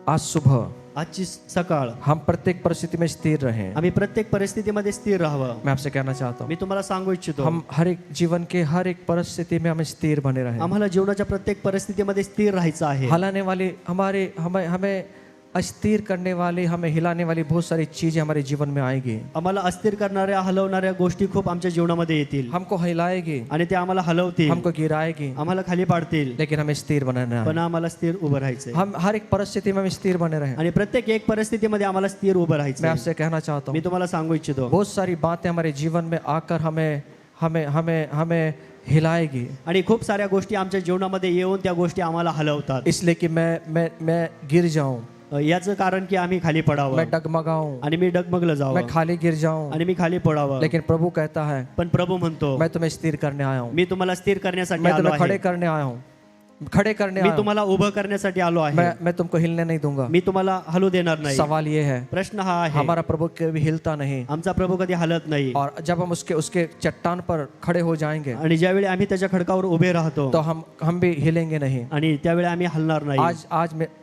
आज सुबह आजची सकाळ हम प्रत्येक परिस्थिति में स्थिर रहें। आम्ही प्रत्येक परिस्थितीमध्ये स्थिर राहावं। मैं आपसे कहना चाहता हूँ मी तुम्हाला सांगू इच्छितो, हम हर एक जीवन के हर एक परिस्थिति में हमें स्थिर बने रहें। आम्हाला जीवनाच्या प्रत्येक परिस्थितीमध्ये स्थिर राहायचं आहे। हिलाने वाली हमारे हमें हमें अस्थिर करने वाली, हमें हिलाने वाली बहुत सारी चीजें हमारे जीवन में आएगी। आम्हाला अस्थिर करणाऱ्या हलवणाऱ्या गोष्टी खूप आमच्या जीवनामध्ये येतील हमको हिलाएगी, आणि ते आम्हाला हलवतील, हमको गिराएगी, आम्हाला खाली पाडतील, लेकिन हमें स्थिर बनाना है। पण आम्हाला स्थिर उभं राहायचंय। हम हर एक परिस्थिति में हम स्थिर बने रहें। आणि प्रत्येक एक परिस्थितीमध्ये आम्हाला स्थिर उभं मैं राहायचंय। आपसे कहना चाहता मी हूँ तुम्हाला सांगू इच्छितो, बहुत सारी बातें हमारे जीवन में आकर हमें हमें हमें हमें हिलाएगी, आणि खूप साऱ्या गोष्टी आमच्या जीवनामध्ये येऊन त्या गोष्टी आम्हाला हलवतात। इसलिए कि मैं गिर जाऊं, याचं कारण की आम्ही खाली पडावं मैं डगमगाऊं, आणि मी डगमगलं मैं जावं खाली गिर जाऊं, आणि मी खाली पडावं। लेकिन प्रभु कहता है पण प्रभू म्हणतो, मैं तुम्हें स्थिर करने आया हूँ, मी तुम्हाला स्थिर करण्यासाठी मैं आलो तुम्हें खड़े आहे, करने आया हूँ, खड़े करने मी आया हूँ। तुम्हाला उभं करण्यासाठी आलो आहे, मैं तुमको हिलने नहीं दूंगा। मी तुम्हाला हलू देणार नाही। सवाल ये है, प्रश्न हा आहे, हमारा प्रभु कभी हिलता नहीं, आमचा प्रभू कधी हलत नाही, और जब हम उसके उसके चट्टान पर खड़े हो जाएंगे आणि ज्यावेळी आम्ही त्याच्या खडकावर उभे राहतो तो हम भी हिलेंगे नहीं। आणि त्यावेळी आम्ही हलणार नाही।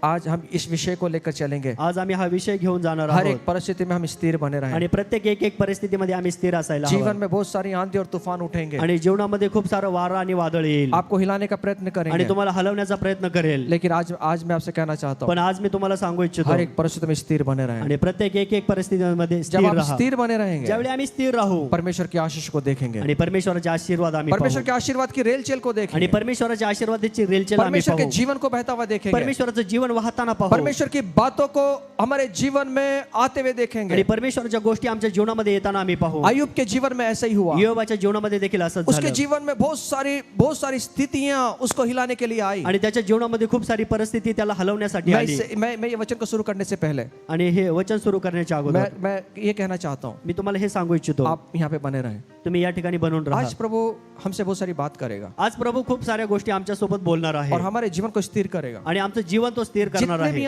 आज हम इस विषय को लेकर चलेंगे। आज आम्ही हा विषय घेऊन जाणार हर आहोत एक परिस्थिति में हम स्थिर बने रहें। आणि प्रत्येक एक एक परिस्थितीमध्ये आम्ही स्थिर असायला जीवन हवं। में बहुत सारी आंधी और तूफान उठेंगे, आणि जीवनामध्ये खूप सारं वारा आणि वादळ येईल आपको हिलाने का प्रयत्न आणि करेंगे, तुम्हाला हलवण्याचा प्रयत्न करेल। लेकिन आज मैं आपसे कहना चाहता हूँ पण आज मी तुम्हाला सांगू इच्छितो, हर एक परिस्थिति में स्थिर बने रहें। आणि प्रत्येक एक एक परिस्थितीमध्ये जब स्थिर आप राहा। स्थिर बने रहेंगे ज्यावेळी आम्ही स्थिर राहू परमेश्वर की आशीष को देखेंगे, आणि परमेश्वराचे आशीर्वाद आम्ही परमेश्वर पाहू, के आशीर्वाद की रेलचेल को आणि देखेंगे, परमेश्वराच्या आशीर्वादाची रेलचेल आम्ही परमेश्वर के पाहू, जीवन को बहता हुआ देखेंगे, परमेश्वराचं जीवन वाहताना पाहू, परमेश्वर की बातों को हमारे जीवन में आते हुए आणि देखेंगे। परमेश्वराच्या गोष्टी आमच्या जीवनामध्ये येताना आम्ही पाहू। अय्यूब के जीवन में ऐसा ही हुआ, योबाच्या जीवनामध्ये देखील असंच उसके झालं, जीवन में बहुत सारी स्थितियां उसको हिलाने के लिए आई। आणि त्याच्या जीवनामध्ये खूप सारी परिस्थिती त्याला हलवण्यासाठी आली। मैं ये वचन को शुरू करने से पहले आणि हे वचन सुरू करण्याच्या अगोदर मैं ये कहना चाहता हूँ, मी तुम्हाला हे सांगू इच्छितो, आप यहाँ पे बने रहें। तुम्ही या ठिकाणी बनून राहा। आज प्रभु हमसे बहुत सारी बात करेगा आज प्रभू खूप साऱ्या गोष्टी आमच्या सोबत बोलणार आहे और हमारे जीवन को स्थिर करेगा। आणि आमचं जीवन तो स्थिर करणार आहे।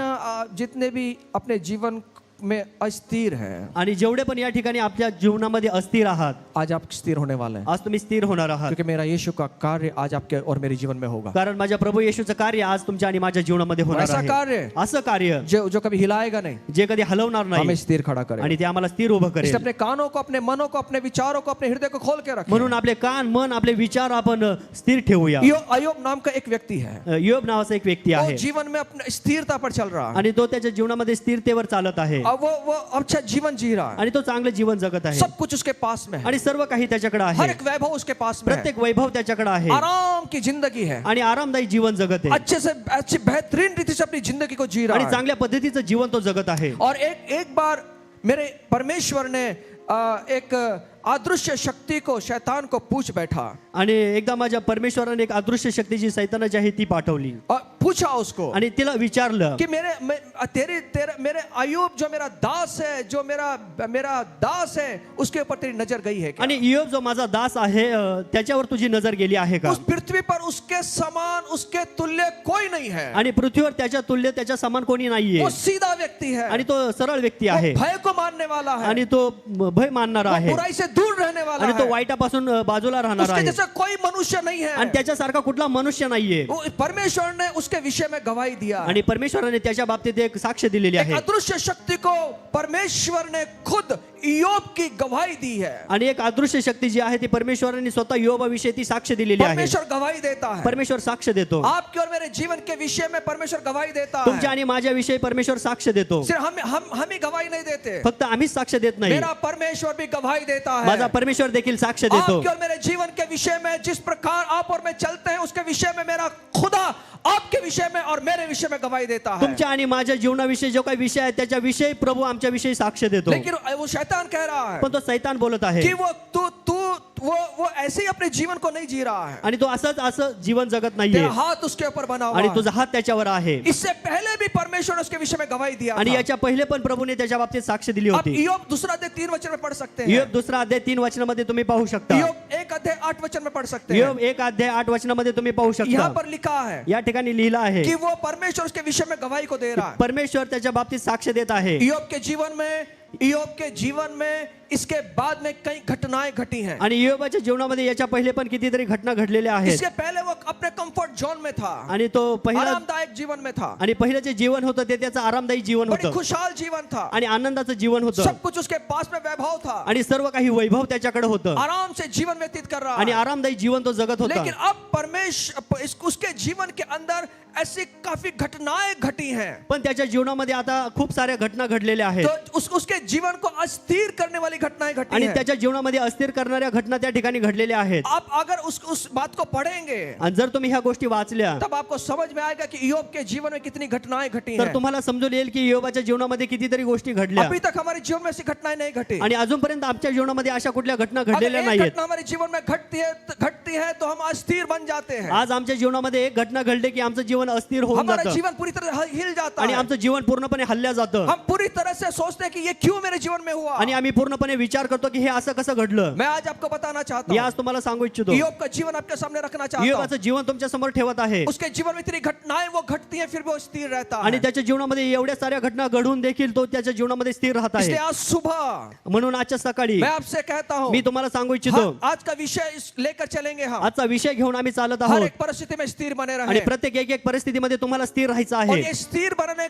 जितने भी अपने जीवन में अस्थिर हैं, आणि जेवढे पण या ठिकाणी आपल्या जीवनामध्ये अस्थिर आहात, आज आप स्थिर होने वाले हैं, आज तुम्ही स्थिर होणार आहात, क्योंकि मेरा यीशु का कार्य आज आपके और मेरे जीवन में होगा। कारण माझ्या प्रभू येशूचं कार्य आज तुमच्या आणि माझ्या जीवनामध्ये होणार ऐसा आहे। कार्य असं कार्य जो कभी हिलाएगा नहीं, जे कधी हलवणार हमें नाही स्थिर खड़ा करेगा। आणि ते आम्हाला स्थिर उभं इसलिए करेल। अपने कानों को, अपने मनों को, अपने विचारों को, अपने हृदय को खोल के रखें। म्हणून आपले कान, मन, आपले विचार आपण स्थिर ठेवूया। अय्यूब नाम का एक व्यक्ति है, योब नावाचा एक व्यक्ती वो आहे जीवन में अपने स्थिरता पर चल रहा है, आणि तो त्याच्या जीवनामध्ये स्थिरतेवर चालत आहे और वो अच्छा जीवन जी रहा है, आणि तो चांगलं जीवन जगत आहे सब कुछ उसके पास में है, आणि सर्व काही त्याच्याकडे हर आहे। एक वैभव उसके पास में है, प्रत्येक वैभव त्याच्याकडे आहे आराम की जिंदगी है, आणि आरामदायी जीवन जगत आहे अच्छी बेहतरीन रीति से अपनी जिंदगी को जी आणि रहा है। चांगल्या पद्धतीचं जीवन तो जगत आहे। और एक बार मेरे परमेश्वर ने एक अदृश्य शक्ति को, शैतान को पूछ बैठा आणि एकदा माझ्या परमेश्वराने एक अदृश्य शक्ती जी सैतानाची आहे ती पाठवली और पूछा उसको आणि तिला विचारलं कि मेरे अय्यूब जो मेरा दास है, जो मेरा दास है, उसके ऊपर तेरी नजर गई है क्या? आणि इयोब जो माझा दास आहे त्याच्यावर तुझी नजर गेली आहे का? उस पृथ्वी पर उसके समान, उसके तुल्य कोई नहीं है, आणि पृथ्वीवर त्याच्या तुल्य, त्याच्या समान कोणी नाहीये, वो सीधा व्यक्ति है, आणि तो सरळ व्यक्ती वो आहे, भय को मानने वाला है, आणि तो भय मानणारा वो आहे, बुराई से दूर रहने वाला आणि तो है, वाईटापासून बाजूला राहणार उसके आहे, जैसा कोई मनुष्य नहीं है, आणि त्याच्यासारखा कुठला मनुष्य नाहीये। वो परमेश्वर ने उसके विषय में गवाही दिया है। आणि परमेश्वराने त्याच्या बाबतीत एक साक्ष दिलेली एक आहे अदृश्य शक्ति को परमेश्वर ने खुद इयोब की गवाही दी है। आणि एक अदृश्य शक्ती जी आहे ती परमेश्वराने स्वतः योबाविषयी ती साक्ष दिलेली आहे। परमेश्वर गवाही देता है, परमेश्वर साक्ष देतो, आपके और मेरे जीवन के विषय में परमेश्वर गवाही देता तुमच्या है। आणि माझ्या विषयी परमेश्वर साक्ष देतो। सिर्फ हम ही गवाही नहीं देते, फक्त आम्हीच साक्ष देत नाही, मेरा परमेश्वर भी गवाही देता है। माझा परमेश्वर देखील साक्ष देतो। आपके और मेरे जीवन के विषय में जिस प्रकार आप और मैं चलते हैं, उसके विषय में मेरा खुदा आपके विषय में और मेरे विषय में गवाही देता है। तुमच्या आणि माझ्या जीवनाविषयी जो काही विषय आहे त्याच्या विषयी प्रभू आमच्या विषयी साक्ष देतो। लेकिन वो शैतान कह रहा है पण तो सैतान बोलत आहे कि वो ऐसे ही अपने जीवन को नहीं जी रहा है, आणि तो असं जीवन जगत नाहीये, तेरा हाथ उसके ऊपर बना हुआ आणि है। तुझा हात त्याच्यावर आहे। इससे पहले भी परमेश्वर ने उसके विषय में गवाही दिया आणि था। याच्या पहिले पण प्रभूने त्याच्या बाबतीत साक्ष दिली आप होती। इयोब दूसरा अध्याय 3 वचन में पढ़ सकते हैं, इयोब दुसरा अध्याय 3 वचनामध्ये तुम्ही पाहू शकता। इयोब 1 अध्याय 8 वचन में पढ़ सकते हैं। इयोब 1 अध्याय 8 वचनामध्ये तुम्ही पाहू यहाँ शकता। पर लिखा है या ठिकाणी लिहिलं आहे कि वो परमेश्वर उसके विषय में गवाही को दे रहा है। परमेश्वर त्याच्या बाबतीत साक्ष देत आहे। इयोब के जीवन में इसके बाद में कई घटनाएं घटी हैं। आणि इयोबाच्या जीवनामध्ये याच्या पहिले पण कितीतरी घटना घडलेल्या आहेत। इसके पहले वो अपने कंफर्ट कंफर्ट जोन में था, आणि तो पहिला आरामदायक जीवन में था, आणि पहिलं जे जीवन होतं ते त्याचं आरामदायी जीवन बड़ी होतं खुशहाल जीवन था, आणि आनंदाचं जीवन होतं सब कुछ उसके पास में वैभव था, आणि सर्व काही वैभव त्याच्याकडे होतं आराम से जीवन व्यतीत कर रहा आणि है। आरामदायी जीवन तो जगत होता. लेकिन अब उसके जीवन के अंदर ऐसी काफी घटनाएं घटी हैं, पण त्याच्या जीवनामध्ये आता खूप साऱ्या घटना घडलेल्या आहेत तो उसके जीवन को अस्थिर करने वाली घटनाएं घटी आणि हैं। त्याच्या जीवनामध्ये अस्थिर करणाऱ्या घटना त्या ठिकाणी घडलेल्या आहेत. आप अगर उस बात को पढ़ेंगे आणि जर तुम्ही ह्या गोष्टी वाचल्या तब आपको समझ में आएगा कि इय्योब के जीवन में कितनी घटनाएं घटी तर हैं। तुम्हाला समजून येईल की योबाच्या जीवनामध्ये कितीतरी गोष्टी घडल्या अभी तक हमारे जीवन में ऐसी घटनाएं नहीं घटी। आणि अजूनपर्यंत आमच्या जीवनामध्ये अशा कुठल्या घटना अगर घडलेल्या एक नाहीयेत. घटना हमारे जीवन में घटती है तो हम अस्थिर बन जाते हैं, आज आमच्या जीवनामध्ये एक घटना घडली की आमचं जीवन अस्थिर होऊन हमारा जातं जीवन पूरी तरह हिल जाता आणि है। आमचं जीवन पूर्णपणे हल्ल्या जातं हम पूरी तरह से सोचते हैं कि ये क्यों मेरे जीवन में हुआ। आणि आम्ही पूर्णपणे विचार करतो की हे असं कसं घडलं. मैं आज आपको बताना चाहता मी हूँ, आज तुम्हाला सांगू इच्छितो इय्योब का जीवन आपके सामने रखना चाहता हूँ। योबाचं जीवन तुमच्या समोर ठेवत आहे उसके जीवन में इतनी घटनाएं वो घटती हैं फिर भी वो स्थिर रहता आणि है। त्याच्या जीवनामध्ये एवढ्या साऱ्या घटना घडून देखील तो त्याच्या जीवनामध्ये स्थिर राहत इसलिए आहे. आज सुबह म्हणून आजच्या सकाळी मैं आपसे कहता हूँ, मी तुम्हाला सांगू इच्छितो आज का विषय लेकर चलेंगे हम, आजचा विषय घेऊन आम्ही चालत हर आहोत एक परिस्थिति में स्थिर बने आणि रहे। प्रत्येक एक परिस्थितीमध्ये तुम्हाला स्थिर राहायचं और आहे ये स्थिर बनने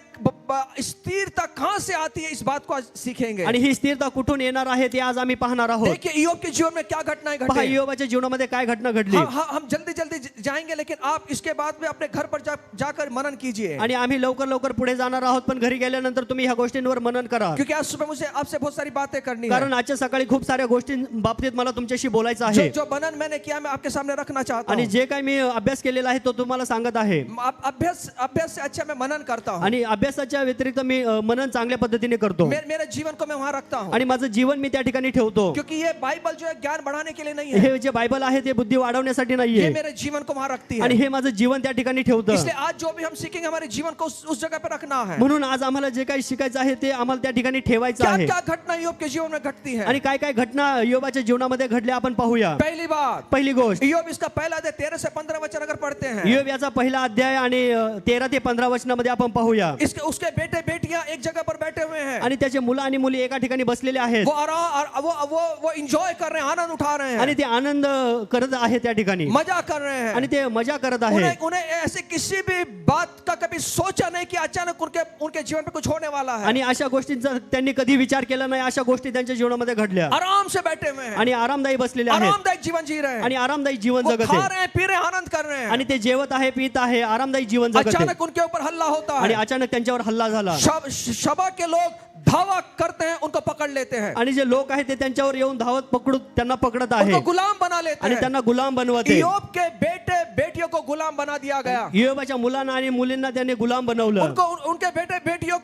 स्थिरता कहाँ से आती है, इस बात को आज सीखेंगे। आणि ही स्थिरता कुठून येणार आहे ते आज आम्ही पाहणार आहोत. देखिए इय्योब के जीवन में क्या घटनाएं पहा घटी। योबाच्या जीवनामध्ये काय घटना घडली हम जल्दी जल्दी जाएंगे, लेकिन आप इसके बाद में अपने घर पर जाकर मनन कीजिए, आणि आम्ही लवकर लवकर पुढे जाणार आहोत. पण घरी गेल्यानंतर तुम्ही ह्या गोष्टींवर मनन करा, क्योंकि आज सुबह मुझे आपसे बहुत सारी बातें करनी है। कारण आजच्या सकाळी खूप साऱ्या गोष्टी बाबतीत मला तुमच्याशी बोलायचं आहे जो मनन मैंने किया मैं आपके सामने रखना चाहता आणि हूँ। जे काही मी अभ्यास केलेला आहे तो तुम्हाला सांगत आहे अभ्यास से अच्छा मैं मनन करता हूँ, आणि अभ्यासाच्या व्यतिरिक्त मी मनन चांगल्या पद्धतीने करतो मेरे जीवन को मैं वहां रखता हूँ, आणि माझं जीवन मी त्या ठिकाणी ठेवतो. क्योंकि ये बाइबल जो है ज्ञान बढ़ाने के लिए नहीं है, हे जे बायबल आहे ते बुद्धी वाढवण्यासाठी ये नाहीये मेरे जीवन को वहां रखती आणि है। हे माझं जीवन त्या ठिकाणी ठेवतं. इसलिए आज जो भी हम सीखेंगे हमारे जीवन को उस जगह पर रखना है। म्हणून आज आम्हाला जे काही शिकायचं आहे ते आम्हाला त्या ठिकाणी ठेवायचं क्या आहे. क्या घटना इय्योब के जीवन में घटती है। आणि काय काय घटना योबाच्या जीवनामध्ये घडल्या आपण पाहूया. पहली बात, पहिली गोष्ट, इय्योब इसका पहला अध्याय 13 से 15 वचन अगर पढ़ते हैं, योब याचा पहिला अध्याय आणि 13 ते 15 वचनामध्ये आपण पाहूया. इसके उसके बेटे बेटियां एक जगह पर बैठे हुए हैं, आणि त्याचे मुलं आणि मुली एका ठिकाणी बसलेले आहेत वो आराम वो एंजॉय कर रहे हैं, आनंद उठा रहे आणि हैं, ते आनंद करत आहे त्या ठिकाणी मजा कर रहे हैं। आणि ते मजा करत आहे. उन्हें ऐसे किसी भी बात का कभी सोचा नहीं कि अचानक उनके जीवन पे कुछ होने वाला है। आणि अशा गोष्टींचा त्यांनी कधी विचार केला नाही. अशा गोष्टी त्यांच्या जीवनामध्ये घडल्या आराम से बैठे हुए हैं, आणि आरामदायी बसलेले आहेत आरामदायक जीवन जी रहे हैं, आणि आरामदायी जीवन वो जगत खा आहे रहे हैं, पी रहे हैं, आनंद कर रहे हैं। आणि ते जेवत आहे, पीत आहे, आरामदायी जीवन जगत आहे. अचानक उनके ऊपर हल्ला होता आणि है, अचानक त्यांच्यावर हल्ला झाला शबा के लोग धावा करते हैं, उनको पकड़ लेते हैं, आणि जे लोक आहेत ते त्यांच्यावर येऊन धावत पकडून त्यांना पकडत आहे उनको गुलाम बना लेते आणि हैं। त्यांना गुलाम बनवते. इय्योब के बेटे बेटियों को गुलाम बना दिया गया, योबाच्या मुलांना आणि मुलींना त्याने गुलाम बनवलं उनको उनके बेटे बेटियों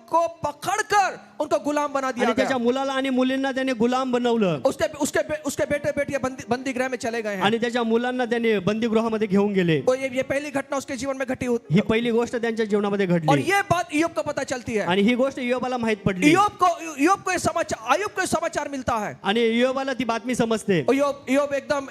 को पकड़कर उनको गुलाम बना दिया आणि गया। त्याच्या मुलाला आणि मुलींना त्याने गुलाम बनवलं उसके बेटे बेटियां बंदी गृह में चले गए हैं। आणि त्याच्या मुलांना त्याने बंदीगृहामध्ये घेऊन गेले. और ये पहली घटना उसके जीवन में घटी होती, ही पहिली गोष्ट त्यांच्या जीवनामध्ये और घडली ये बात इय्योब को पता चलती है। आणि ही गोष्ट योबाला माहित पडली इय्योब को ये समाचार, अय्यूब को ये समाचार मिलता है। आणि योबाला ती बातमी समजते और इय्योब एकदम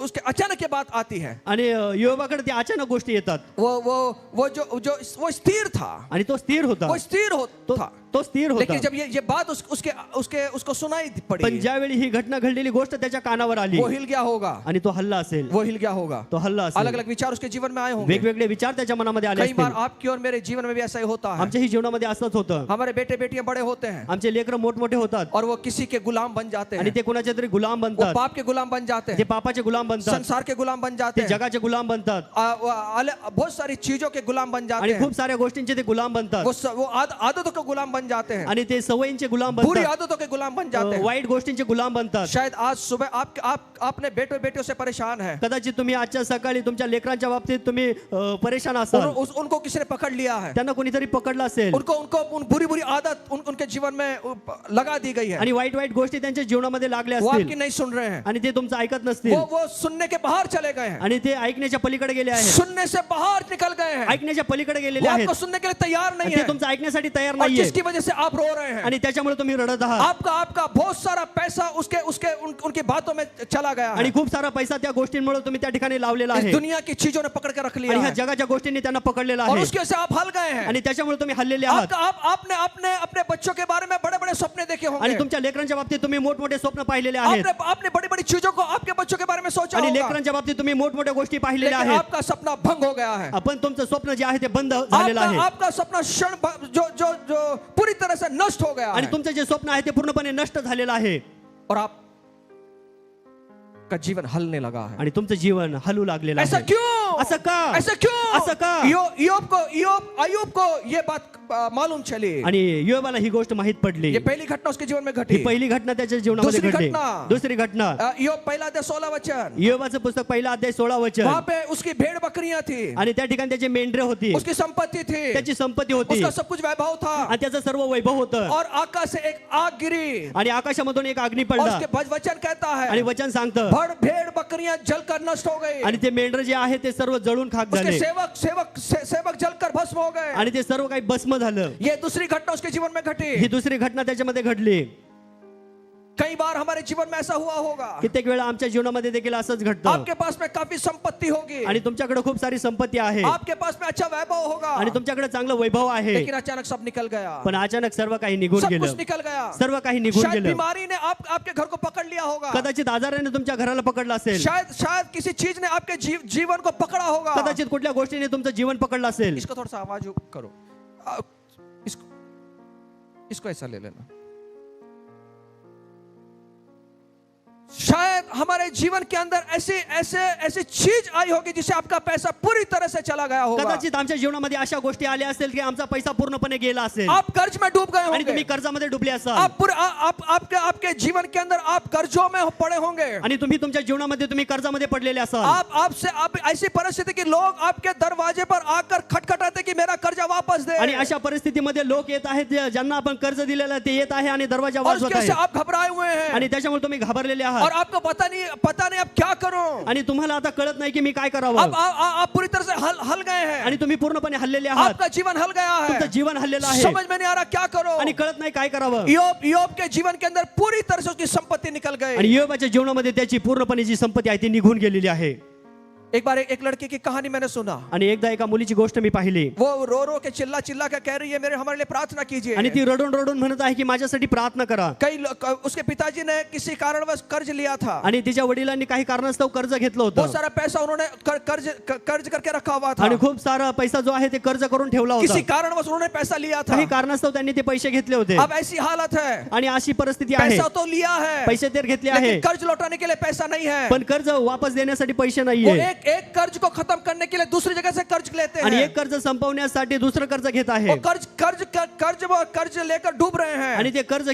उसके अचानक ये बात आती है। आणि योबाकडे ती अचानक गोष्टी येतात वो स्थिर था, आणि तो स्थिर होता. वो स्थिर था, तो स्थिर होता. लेकिन जब ये बात उसको सुनाई पण पड़ी, ज्यावेळी ही घटना घडलेली गोष्ट त्याच्या कानावर आली वो हिल गया होगा, आणि तो हल्ला असेल, वो हिल गया होगा, तो हल्ला अलग असेल. अलग विचार उसके जीवन में आए होंगे। वेगवेगळे विचार त्याच्या मनामध्ये आले कई बार असतील. आपकी और मेरे जीवन में भी ऐसा ही होता है। आमच्याही जीवनामध्ये असंच होतं. हमारे बेटे बेटियां बड़े होते हैं आमचे लेकरं मोठमोठे होतात और वो किसी के गुलाम बन जाते आणि हैं, ते कुणाचे तरी गुलाम वो बनतात. पाप के गुलाम बन जाते ते हैं, पापाचे गुलाम बनतात, संसार के गुलाम बन जाते ते हैं, जगाचे गुलाम बनतात बहुत सारी चीजों के गुलाम बन जाते आणि हैं, खूप साऱ्या गोष्टींचे ते गुलाम बनतात वो आदतों के गुलाम बन जाते हैं, आणि ते सवयींचे गुलाम बुरी बनतात, आदतों के गुलाम बन जाते हैं। वाईट गोष्टींचे गुलाम बनतात. शायद आज सुबह आप अपने बेटों बेटियों से परेशान है, कदाचित तुम्ही आजच्या सकाळी तुमच्या लेकरांच्या बाबतीत तुम्ही परेशान असाल. उनको किसी ने पकड़ लिया है, त्यांना कोणीतरी पकडलं असेल उनको बुरी आदत उनके जीवन में लगा दी गई है, आणि वाईट वाईट गोष्टी त्यांच्या जीवनामध्ये लागल्या वो आपकी असतील नहीं सुन रहे हैं, आणि ते तुमचं ऐकत नसतील वो सुनने के बाहर चले गए हैं, आणि ते ऐकण्याच्या पलीकडे गेले आहेत, सुनने से बाहर निकल गए हैं, ऐकण्याच्या पलीकडे वो गेलेले आपको आहेत. सुनने के लिए तैयार नहीं ते है, तुमचं ऐकण्यासाठी तयार और नाहीये जिसकी वजह से आप रो रहे हैं, आणि त्याच्यामुळे तुम्ही रडत आहात आपका आपका बहुत सारा पैसा उसके उसके उनकी बातों में चला गया है, आणि खूप सारा पैसा त्या गोष्टींमुळे तुम्ही त्या ठिकाणी लावलेला इस आहे दुनिया की चीजों ने पकड़ के रख लिया आणि ह्या है, जगाच्या गोष्टींनी त्यांना पकडलेला और आहे उसकी वजह से आप हल गए हैं। आणि त्याच्यामुळे तुम्ही हल्लेले आहात आपने अपने अपने बच्चों के बारे में बड़े बड़े सपने देखे आणि होंगे, तुमच्या लेकरांच्या बाबतीत तुम्ही मोठमोठे स्वप्न पाहिलेले आहेत आपने बड़ी बड़ी चीजों को आपके बच्चों के बारे में सोचा आणि होगा, लेकरांच्या बाबतीत तुम्ही मोठमोठ्या गोष्टी पाहिलेल्या लेकिन आहेत आपका सपना भंग हो गया है, आपण तुमचं स्वप्न जे आहे ते बंद झालेलं आहे आपका सपना क्षण जो जो जो पूरी तरह से नष्ट हो गया आणि है, तुमचं जे स्वप्न आहे ते पूर्णपणे नष्ट झालेलं आहे और आप का जीवन हलने लगा है। आणि तुमचं जीवन हलू लागलेलं ऐसा आहे क्यों? असं का? ऐसा क्यों? असं का? अय्यूब को ये बात मालूम चली, आणि योबाला ही गोष्ट माहित पडली ये पहली घटना उसके जीवन में ही घटी। पहिली घटना त्याच्या जीवनामध्ये दुसरी घडली घटना। दुसरी घटना इय्योब पहला अध्याय 16 वचन, योबाचं पुस्तक पहिला अध्याय 16 वचन वहां पे उसकी भेड़ बकरियां थी, आणि त्या ठिकाणी त्याची मेंढरे होती उसकी संपत्ति थी, त्याची संपत्ती होती उसका सब कुछ वैभव था, आणि त्याचं सर्व वैभव होतं और आकाश से एक आग गिरी, आणि आकाशामधून एक अग्नी और पडला उसके वचन कहता आणि है वचन सांगतं भेड़ बकरियां जलकर नष्ट हो गई, आणि ते मेंढर जे आहे ते सर्व जळून खाक उसके झाले सेवक जलकर भस्म हो गए। आणि ते सर्व काही भस्म झालं ये दूसरी घटना उसके जीवन में घटी। ही दुसरी घटना त्याच्यामध्ये घडली कई बार हमारे जीवन में ऐसा हुआ होगा, कित्येक वेळा आमच्या जीवनामध्ये देखील असंच घडतं आपके पास में काफी संपत्ति होगी, आणि तुमच्याकडे खूप सारी संपत्ती आहे आपके पास में अच्छा वैभव होगा, आणि तुमच्याकडे चांगलं वैभव आहे लेकिन अचानक सब निकल गया, पण अचानक सर्व काही निघून सब कुछ गेलं निकल गया, सर्व काही निघून शायद गेलं बीमारी ने आपके घर को पकड़ लिया होगा, कदाचित आजाराने तुमच्या घराला पकडलं असेल शायद किसी चीज ने आपके जीवन को पकड़ा होगा, कदाचित कुठल्या गोष्टीने तुमचं जीवन पकडलं असेल इसको थोड़ा सा आवाज करो, इसको ऐसा ले लेना। शायद हमारे जीवन के अंदर ऐसी चीज आई होगी जिससे आपका पैसा पूरी तरह से चला गया होगा, कदाचित आमच्या जीवनामध्ये अशा गोष्टी आल्या असेल की आमचा पैसा पूर्णपणे गेला असेल आप कर्ज में डूब गए आणि होंगे, तुम्ही कर्जामध्ये डुबले असाल आपके जीवन के अंदर आप कर्जों में पड़े होंगे, आणि तुम्ही तुमच्या जीवनामध्ये तुम्ही कर्जामध्ये पडलेले असाल आप ऐसी परिस्थिति की लोग आपके दरवाजे पर आकर खटखटाते कि मेरा कर्जा वापस दे, आणि अशा परिस्थितीमध्ये लोक येत आहेत ज्यांना आपण कर्ज दिलेलं ते येत आहे आणि दरवाजा और वाजवत उसके से आहे आप घबराए हुए हैं, आणि त्याच्यामुळे तुम्ही घाबरलेले और आहात आपको पता नहीं अब क्या करूं, आणि तुम्हाला आता कळत नाही की मी काय अब करावं आप पूरी तरह से हल गए हैं, आणि तुम्ही पूर्णपणे हल्लेले आहात आपका जीवन हल गया है, तुमचं जीवन हल्लेलं आहे समझ में नहीं आ रहा क्या करो, आणि कळत नाही काय करावं इय्योब के जीवन के अंदर पूरी तरह से उसकी संपत्ति निकल आणि गई। योबाच्या जीवनामध्ये त्याची पूर्णपणे जी संपत्ती आहे ती निघून गेलेली आहे एक बार एक लड़की की कहानी मैंने सुना, आणि एकदा एका मुलीची गोष्ट मी पाहिली वो रो रो के चिल्ला चिल्ला के कह रही है हमारे लिए प्रार्थना कीजिए, आणि ती रडून रडून म्हणत आहे की माझ्यासाठी प्रार्थना करा उसके पिताजी ने किसी कारणवश कर्ज लिया था, आणि तिच्या वडिलांनी काही कारणास्तव कर्ज घेतलं बहुत होतं सारा पैसा उन्होंने कर्ज करके रखा हुआ था, आणि खूप सारा पैसा जो आहे ते कर्ज करून ठेवला किसी होता कारणवश उन्होंने पैसा लिया था, काही कारणास्तव त्यांनी ते पैसे घेतले होते अब ऐसी हालत है, आणि अशी परिस्थिती आहे पैसा तो लिया है, पैसे तर घेतले आहे लेकिन कर्ज लौटाने के लिए पैसा नहीं है, पण कर्ज वापस देण्यासाठी पैसे वो नाहीये एक कर्ज को खत्म करने के लिए दूसरी जगह से कर्ज लेते आणि हैं, एक कर्ज संपवण्यासाठी दुसरं कर्ज घेत आहे वो कर्ज लेकर डूब रहे हैं, आणि ते कर्ज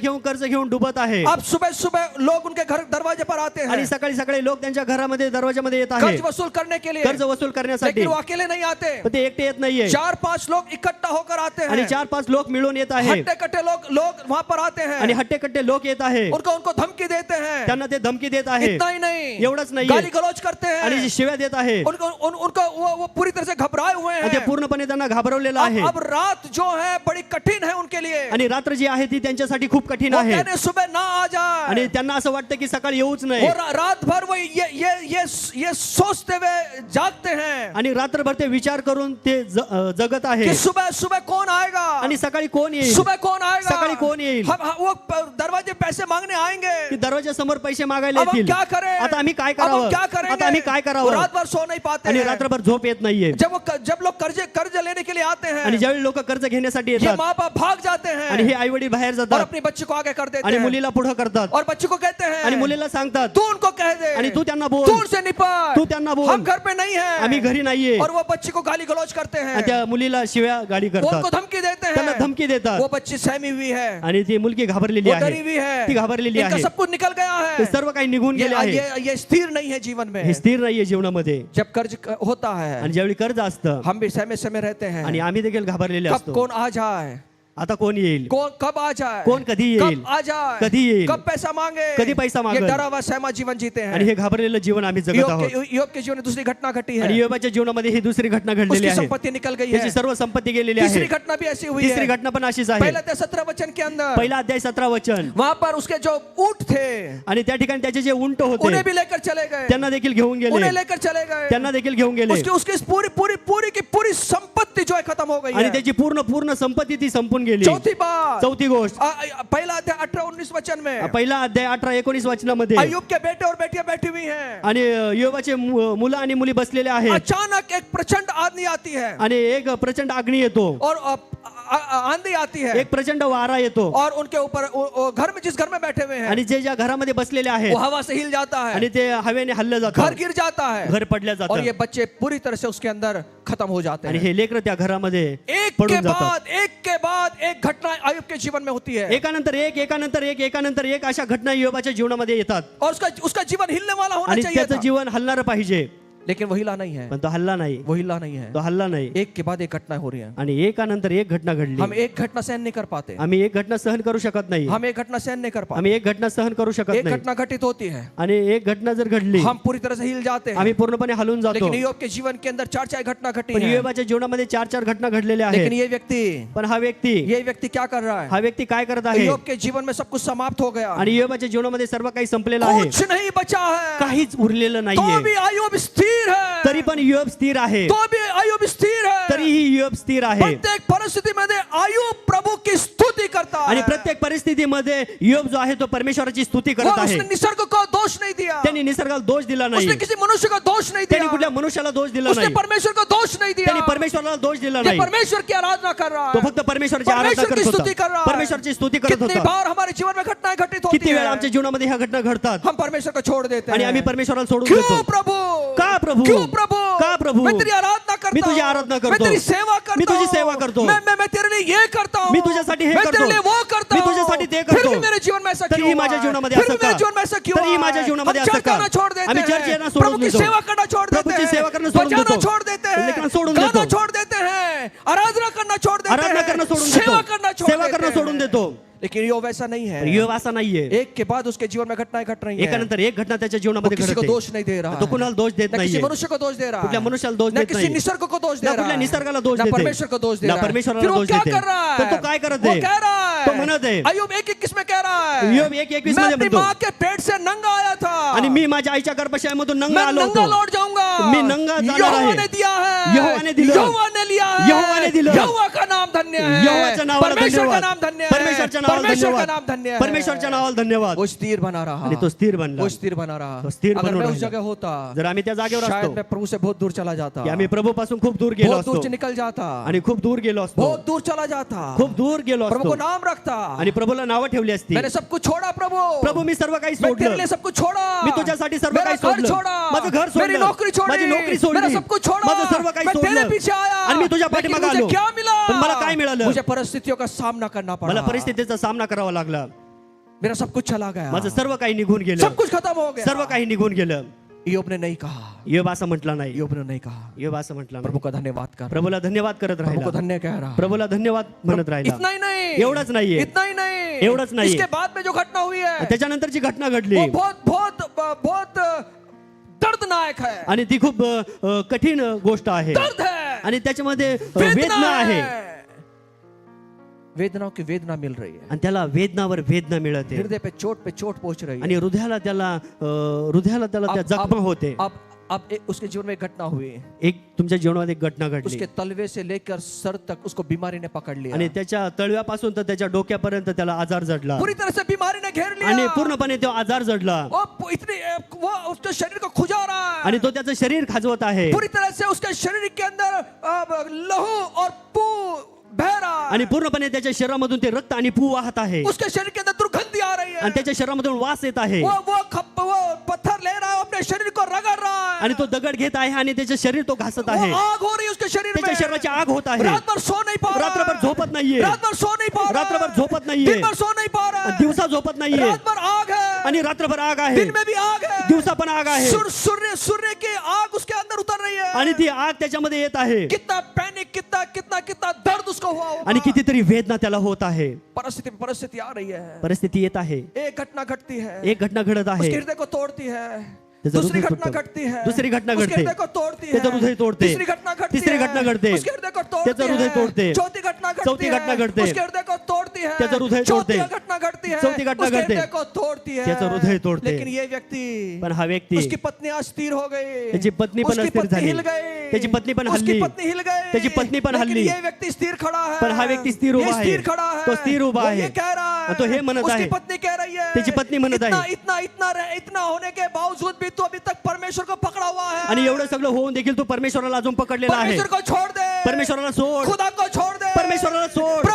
घेऊन डुबत आहे अब सुबह सुबह लोग उनके घर दरवाजे पर आते हैं आणि सकाळी सकाळी लोक त्यांच्या घरामध्ये दरवाजामध्ये येत आहे कर्ज वसूल करने के लिए, कर्ज वसूल करण्यासाठी लेकिन वो अकेले नहीं आते, पण ते एकटे येत नाहीये 4-5 लोग इकट्ठा होकर आते आणि हैं, 4-5 लोक मिळून येत आहे हट्टे कट्टे लोग वहां पर आते आणि हैं, हट्टेकट्टे लोक येत आहे उनको धमकी देते हैं, त्यांना ते धमकी देत आहे इतना ही नहीं, एवढंच नाहीये. गाली गलौज करते आणि हैं, जे शिव्या देत आहे उनको वो पूरी तरह से घबराए हुए आणि ते हैं, पूर्णपणे त्यांना घाबरवलेलं आहे अब रात जो है बड़ी कठिन है उनके लिए, आणि रात्र जी आहे ती त्यांच्यासाठी खूप कठीण वो आहे कहने सुबह ना आ जाए, आणि त्यांना असं वाटतं की सकाळी येऊच नाही वो रात भर वो ये सोचते हुए जागते हैं आणि रात्रभर ते विचार करून ते जगत आहे कि सुबह कौन आएगा, आणि सकाळी कोण येईल सुबह कौन आएगा, सकाळी कोण येईल वो दरवाजे पैसे मांगने आएंगे, की दरवाजा समोर पैसे मागायला अब हम येतील क्या करें, आता आम्ही काय अब हम करावं क्या करेंगे, आता आम्ही काय वो करावं रात भर सो नहीं पाते आणि हैं, रात्रभर झोप येत नाहीये जब लोग कर्ज लेने के लिए आते हैं, आणि ज्यावेळी लोक कर्ज घेण्यासाठी ये येतात माँ बाप भाग जाते आणि हैं हे आई वडील बाहेर और जातात अपने बच्चे को आगे कर देते आणि हैं, मुलीला पुढे करतात और बच्चे को कहते आणि हैं मुलीला सांगतात तू उनको कह दे, आणि तू त्यांना बोल तू उनसे निपट, तू त्यांना बोल हम घर पे नहीं है, आम्ही घरी नाहीये और वो बच्चे को गाली गलौज करते आणि हैं, त्या मुलीला शिव्या गाडी वो उनको करतात धमकी देते त्यांना हैं, धमकी देतात वो बच्ची सहमी हुई है, आणि ती मुलगी घाबरलेली वो डरी आहे हुई है, ती घाबरलेली इनका आहे सब कुछ निकल गया ते है, सर्व काही निघून गेले आहे ये स्थिर नहीं है जीवन में, हे स्थिर नाहीये जीवनामध्ये जब कर्ज होता है आणि ज्यावेळी कर्ज असतं हम भी सहमे रहते हैं, आणि आम्ही देखील घाबरलेले कब असतो कौन आ जाए, आता कोण येईल, कौन कब आ जाए, कोण कधी येईल, कब आ जाए, कधी येईल, कब पैसा मांगे, कधी पैसा ये मागेल. डरा हुआ सहमा जीवन जीते हैं. आणि हे घाबरलेलं जीवन आम्ही जगत आहोत. योग के जीवन में दूसरी घटना घटी है. आणि योबाच्या जीवनामध्ये ही दुसरी घटना घडलेली उसकी आहे. संपत्ति निकल गई त्याची है. सर्व संपत्ती गेलेली आहे. तीसरी घटना भी ऐसी हुई तिसरी है. घटना पण अशीच आहे. पहला 17 वचन के अंदर पहिला अध्याय 17 वचन. वहां पर उसके जो ऊंट थे आणि त्या ठिकाणी त्याचे जे उंट होते उन्हें भी लेकर चले गए, त्यांना देखील घेऊन गेले, उन्हें लेकर चले गए. त्यांना देखील घेऊन गेले. उसकी उसकी पूरी पूरी पूरी की पूरी संपत्ति जो है खत्म हो गई आणि है. त्याची पूर्ण संपत्ती ती संपून गेली. चौथी बात, चौथी गोष्ट, पहला अध्याय 18-19 वचन में पहिला अध्याय 18-19 वचनामध्ये अय्यूब के बेटे और बेटियां बैठी हुई हैं. आणि योबाचे मुलं आणि मुली बसलेले आहेत. अचानक एक प्रचंड आंधी आती है आणि एक प्रचंड अग्नी येतो, और आंधी आती है एक प्रचंड वारा येतो. और उनके ऊपर घर में जिस घर में बैठे हुए हैं आणि जे ज्या घरामध्ये बसलेले आहेत वो हवा से हिल जाता है, आणि ते हवेने हल्लं घर जातं, गिर जाता है घर पडल्या और ये जातं. बच्चे पूरी तरह से उसके अंदर खत्म हो जाते आणि हैं. हे लेकर त्या घरामध्ये एक पडून जातात. के बाद एक घटना अय्यूब के जीवन में होती है एकानंतर एक अशा घटना योबाच्या जीवनामध्ये येतात. और उसका जीवन हिलने वाला होना आणि चाहिए त्याचं था. जीवन हलणार पाहिजे, लेकिन वो हिला नहीं है, पण तो हल्ला नाही, वो हिला नहीं है. तो हल्ला नाही. एक के बाद एक घटना हो रही है. आणि एकानंतर एक घटना घडली. हम एक घटना सहन नहीं कर पाते, आम्ही एक घटना सहन करू शकत नाही. हम एक घटना सहन नहीं कर पाते. आम्ही एक घटना सहन करू शकत एक नाही. घटना घटित होती है, आणि एक घटना जर घडली हम पूरी तरह से हिल जाते हैं. आम्ही पूर्णपणे हलून जातो. लेकिन अय्यूब के जीवन के अंदर 4 घटना घटी पण है. योबाच्या जीवनामध्ये 4 घटना घडलेल्या लेकिन आहेत. ये व्यक्ति पण हा व्यक्ती क्या कर रहा है? हा व्यक्ती काय करत आहे? अय्यूब के जीवन में सब कुछ समाप्त हो गया, आणि योबाच्या जीवनामध्ये सर्व काही संपलेलं आहे, कुछ नहीं बचा है. काहीच उरलेलं तो नाहीये. भी अय्यूब स्थिर है, तरी पण योब स्थिर आहे, तो भी अय्यूब स्थिर है. तरीही योब स्थिर आहे. प्रत्येक परिस्थितीमध्ये अय्यूब प्रभु की स्तुति करता आणि है. प्रत्येक परिस्थितीमध्ये योब जो आहे तो परमेश्वराची स्तुती वो करत आहे. उसने निसर्ग को दोष नहीं दिया, त्यांनी निसर्गाला दोष दिला नाही, उसने किसी मनुष्य को दोष नहीं त्यांनी दिया, कुठल्या मनुष्याला दोष दिला उसने नाही, परमेश्वर को दोष नहीं दिया. त्यांनी परमेश्वराला दोष दिला ये नाही. परमेश्वर की आराधना कर रहा तो है, फक्त परमेश्वराची आराधना परमेश्वर की करत स्तुति कर होता, रहा है. परमेश्वराची स्तुती करत कितनी होता. बार हमारे जीवन में घटनाएं घटित होती किती वेळा है, आमच्या जीवनामध्ये ह्या घटना घडतात हम परमेश्वर को छोड़ देते आणि हैं. आम्ही परमेश्वराला सोडून क्यों देतो. प्रभु? का प्रभु? क्यों प्रभु? का प्रभु? मैं तेरी आराधना करता मी तुझी हूं. आराधना मैं करतो. तेरी सेवा करता मी तुझी हूं. सेवा करतो. मैं तेरे लिए ये करता हूं. मी तुझ्यासाठी हे मैं करतो. तेरे लिए वो करता मी हूं. तुझ्यासाठी ते फिर करतो. भी मेरे जीवन में ऐसा क्यों तरीही हुआ माझ्या है? जीवनामध्ये फिर असं भी मेरे का? जीवन में ऐसा क्यों तरीही हुआ माझ्या है? जीवनामध्ये हम असं चर्च का? आना छोड़ देते आम्ही हैं. चर्च येणं सोडून प्रभु की देतो. सेवा करना छोड़ देते प्रभूची हैं. सेवा करणं सोडून बजाना देतो. छोड़ देते हैं. लेकिन सोडून गाना देतो. छोड़ देते हैं. आराधना करना छोड़ देते आराधना हैं. करणं सोडून सेवा देतो, करना छोड़ सेवा देते करणं हैं. सोडून देतो. लेकिन योब ऐसा नहीं है. योब असा नाहीये. एक के बाद उसके जीवन में घटनाएं घट रही हैं. एकानंतर एक घटना त्याच्या वो जीवनामध्ये किसी को घडते. दोष नहीं दे रहा तो है. कुणाला दोष देत न किसी नाहीये, मनुष्य को दोष दे रहा कुठल्या है, मनुष्याला दोष न देत किसी नाही, निसर्ग को दोष दे ना रहा कुठल्या है, निसर्गाला दोष ना देते, परमेश्वर को दोष दे ना रहा है. परमेश्वराला फिर वो दोष क्या देते. कर रहा तो है? तो काय करत वो आहे? कह रहा है, तो म्हणत आहे. अय्यूब 1:21 में कह रहा है, योब 1:21 मैं मध्ये अपनी म्हणतो, माँ के पेट से नंगा आया था, आणि मी माझ्या आईच्या गर्भाशयामधून नंगा मैं आलो नंगा होतो. लौट जाऊंगा. मी नंगा जाणार यहोवा आहे. ने दिया है, यहोवाने दिलं. यहोवाने लिया है, यहोवाने दिलं. यहोवा का नाम धन्य है, यहोवाच्या नावाला परमेश्वर का धन्यवाद, नाम धन्य है, परमेश्वरच्या नावाला परमेश्वर का धन्यवाद, नाम धन्य है. परमेश्वरच्या नावाला धन्यवाद. वो स्थिर बना रहा, आणि तो स्थिर बनला. वो स्थिर बना रहा. तो स्थिर अगर बनून मैं उस राहिला. जगह होता, जर आम्ही त्या जागेवर शायद असतो मैं प्रभु से बहुत दूर चला जाता, की आम्ही प्रभूपासून खूप दूर गेलो बहुत दूर असतो से निकल जाता, आणि खूप दूर गेलो असतो, बहुत दूर चला जाता, खूप दूर गेलो प्रभु को असतो नाम रखता. आणि प्रभूला नावं ठेवली असती. मैंने सब कुछ छोड़ा प्रभु, प्रभू मी सर्व काही मैं तेरे सोडलं, लिए सब कुछ छोड़ा, मी तुझ्यासाठी सर्व मेरा काही घर सोडलं, छोड़ा, माझं घर मेरी सोडलं, नौकरी छोड़ी, माझी नोकरी मेरा सोडली, सब कुछ छोड़ा, माझं सर्व काही मैं तेरे सोडलं पीछे आया, आणि मी तुझ्या लेकिन पाठीमागे मुझे आलो. क्या मिला? पण मला काय मिळालं? मुझे परिस्थितियों का सामना करना पड़ा, मला परिस्थितीचा सामना करावा लागला. मेरा सब कुछ चला गया, माझं सर्व काही निघून गेलं, सब कुछ खत्म हो गया. सर्व काही निघून गेलं. योब ने नहीं कहा, योब असं म्हटला नाही, योब ने नहीं कहा, योब असं म्हटला प्रभु नाही. का धन्यवाद कर, प्रभूला धन्यवाद करत प्रभु को राहिला, धन्य कह रहा. प्रभूला धन्यवाद म्हणत राहिला. इतना ही नहीं, एवढंच नाहीये, इतना ही नहीं, एवढंच नाही. इसके बाद में जो घटना हुई है त्याच्यानंतरची घटना घडली वो बहुत बहुत बहुत दर्दनाक है, आणि ती खूप कठीण गोष्ट आहे दर्द है, आणि त्याच्यामध्ये वेदना आहे वेदनाओं की वेदना मिल रही है, आणि त्याला वेदनावर वेदना मिळते हृदय पे चोट पहुंच रही है. आणि हृदयाला त्याला त्या जखमा होते. अब उसके जीवन में एक घटना हुई, एक तुमच्या जीवनामध्ये एक घटना घडली उसके तलवे से लेकर सर तक उसको बीमारी ने पकड़ लिया, आणि त्याच्या तळव्यापासून तर त्याच्या डोक्यापर्यंत त्याला आजार जडला पूरी तरह से बीमारी ने घेर लिया, आणि पूर्णपणे तो आजार जडला वो उसके शरीर को खुजा रहा है, आणि तो त्याचं शरीर खाजवत आहे पूरी तरह से उसके शरीर के अंदर लहू और पू बह रहा है, आणि पूर्णपणे त्याच्या शरीरामधून ते रक्त आणि पू वाहत आहे उसके शरीर के अंदर दुर्गंधी आ रही है, आणि त्याच्या शरीरामधून वास येत आहे वो पत्थर ले रहा है, अपने शरीर को रगड़ रहा है, आणि तो दगड घेत आहे आणि त्याचे शरीर तो घासत आहे. वो आग हो रही है उसके शरीर में, त्याच्या शरीराची आग होत आहे. रात भर सो नहीं पा रहा, रात्रभर झोपत नाहीये, रात भर सो नहीं पा रहा, रात्रभर झोपत नाहीये, दिन भर सो नहीं पा रहा है, दिवसा झोपत नाहीये, रात भर आग है आणि रात्रभर आग आहे, दिन में भी आग है, दिवसा पण आग आहे सूर्य की आग उसके अंदर उतर रही है, आणि ती आग त्याच्यामध्ये येत आहे. कितना पैनिक कितना कितना कितना दर्द उसको हुआ आणि होगा। कितीतरी वेदना त्याला होत आहे. परिस्थिति आ रही है, परिस्थिती येत आहे, एक घटना घटती है, एक घटना घडत आहे, उसके हृदय को तोड़ती है, त्याचं दूसरी हृदय घटना तुटतं. घटती है, दुसरी घटना उसके घडते, हृदय को तोड़ती है, त्याचं हृदय तोडते. तीसरी घटना घटती तिसरी है, घटना घडते, उसके हृदय को तोड़ती त्याचं हृदय तोडते. है, चौथी घटना घटती चौथी घटना है, घडते, उसके हृदय को तोड़ती है, त्याचं हृदय चौथी तोडते. घटना घटती है, चौथी घटना उसके घडते, हृदय को तोड़ती है, त्याचं हृदय तोडते. लेकिन ये व्यक्ति, पण हा व्यक्ती, उसकी पत्नी अस्थिर हो गई, त्याची पत्नी पण उसकी अस्थिर पत्नी झाली, हिल गई, त्याची पत्नी पण उसकी हल्ली, पत्नी हिल गई, त्याची पत्नी पण लेकिन हल्ली. ये व्यक्ति स्थिर खड़ा है, पण हा व्यक्ती स्थिर ये उभा आहे, स्थिर खड़ा है, तो स्थिर उभा वो आहे. ये कह रहा है, आणि तो हे म्हणत उसकी आहे, पत्नी कह रही है, त्याची पत्नी म्हणत इतना आहे, इतना इतना इतना होने के बावजूद भी तू अभी तक परमेश्वर को पकड़ा हुआ है, आणि एवढं सगळं होऊन देखील तू परमेश्वराला अजून पकडलेला आहे. परमेश्वर को छोड़ दे, परमेश्वराला सोड, खुदा को छोड़ दे, परमेश्वराला सोड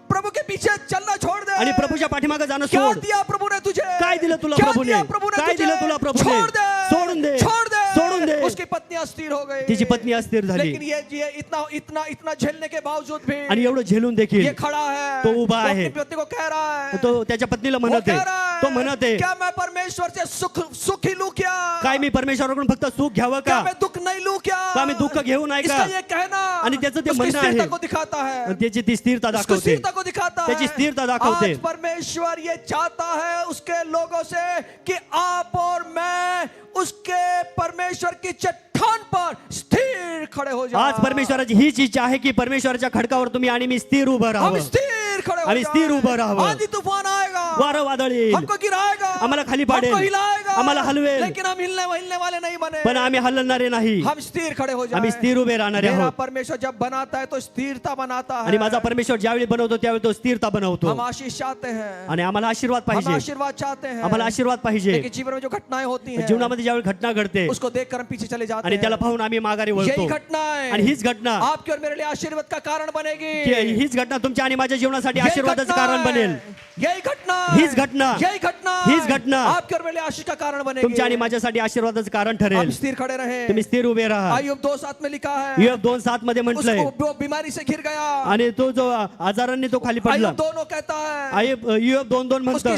प्रभु के पीछे चलना छोड़ दे. आणि प्रभूच्या पाठीमागे जाणं क्या सोड. दिया प्रभु ने तुझे, काय दिलं तुला क्या प्रभूने, दिया प्रभु ने काय तुझे? दिलं तुला प्रभूने, छोड़ दे, सोडून दे, छोड़ दे, सोडून दे. उसकी पत्नी अस्थिर हो गई, तिची पत्नी अस्थिर झाली. लेकिन ये इतना इतना इतना झेलने के बावजूद भी आणि एवढं झेलून देखील ये खड़ा है, तो उभा वो आहे. अपनी पत्नी को कह रहा है, तो त्याच्या पत्नीला वो म्हणत कह आहे, रहा तो है, म्हणत आहे, क्या मैं परमेश्वर से सुख ही लूं क्या, काय मी परमेश्वराकडून फक्त सुख घ्यावं क्या का, मैं दुख नहीं लूं क्या, का मी दुःख घेऊ नाही इसका का. ये कहना आणि त्याचं ते उसकी म्हणणं स्थिरता आहे. को दिखाता है, आणि त्याची ती स्थिरता उसको दाखवते, स्थिरता को दिखाता है. त्याची स्थिरता दाखवते. आज परमेश्वर ये चाहता है उसके लोगों से कि आप और मैं उसके परमेश्वर की चट्टान पर स्थिर खड़े हो जाएं. आज परमेश्वराची हीच इच्छा आहे की परमेश्वराच्या खडकावर तुम्ही आणि मी स्थिर उभं हम राहावं, स्थिर खड़े हो आम्ही स्थिर जाएं. उभं राहावं. आंधी तूफान आएगा, वारं वादळ येईल, हमको गिराएगा, आम्हाला खाली पाडेल, हमको हिलाएगा, आम्हाला हलवेल, लेकिन हम हिलने वाले नहीं बने, पण आम्ही हलणारे नाही, हम स्थिर खड़े हो आम्ही जाएं. स्थिर उभे राहणारे मेरा आहोत. परमेश्वर जब बनाता है तो स्थिरता बनाता आणि है. माझा परमेश्वर ज्यावेळी बनवतो त्यावेळी तो स्थिरता बनवतो. हम आशीष चाहते हैं, आणि आम्हाला आशीर्वाद हम पाहिजे, आशीर्वाद चाहते हैं, आम्हाला आशीर्वाद पाहिजे. लेकिन जीवन में जो घटनाएं होती हैं जीवनामध्ये ज्यावेळी घटना घडते उसको देखकर हम पीछे चले जाते आणि हैं. त्याला पाहून आम्ही माघारी यही वळतो. घटनाएं आणि हीच घटना, आपके और मेरे लिए आशीर्वाद का कारण बनेगी. हीच घटना तुमच्या आणि माझ्या जीवनासाठी यही आशीर्वादाचं घटना कारण है. बनेल. यही घटना, हीच घटना, यही घटना, हीच घटना आपके और मेरे लिए आशीष का कारण बनेगी. तुमच्या आणि माझ्यासाठी आशीर्वादाचं कारण हम ठरेल. स्थिर खड़े रहे. तुम्ही स्थिर उभे राहा. आयुब 2:7 में लिखा है, युब 2:7 मध्ये म्हटलंय, उसको वो बीमारी से घिर गया. आणि तो जो आजारांनी तो खाली पडला. आयुब 2:9 कहता है, युब 2:2 उसकी म्हणतो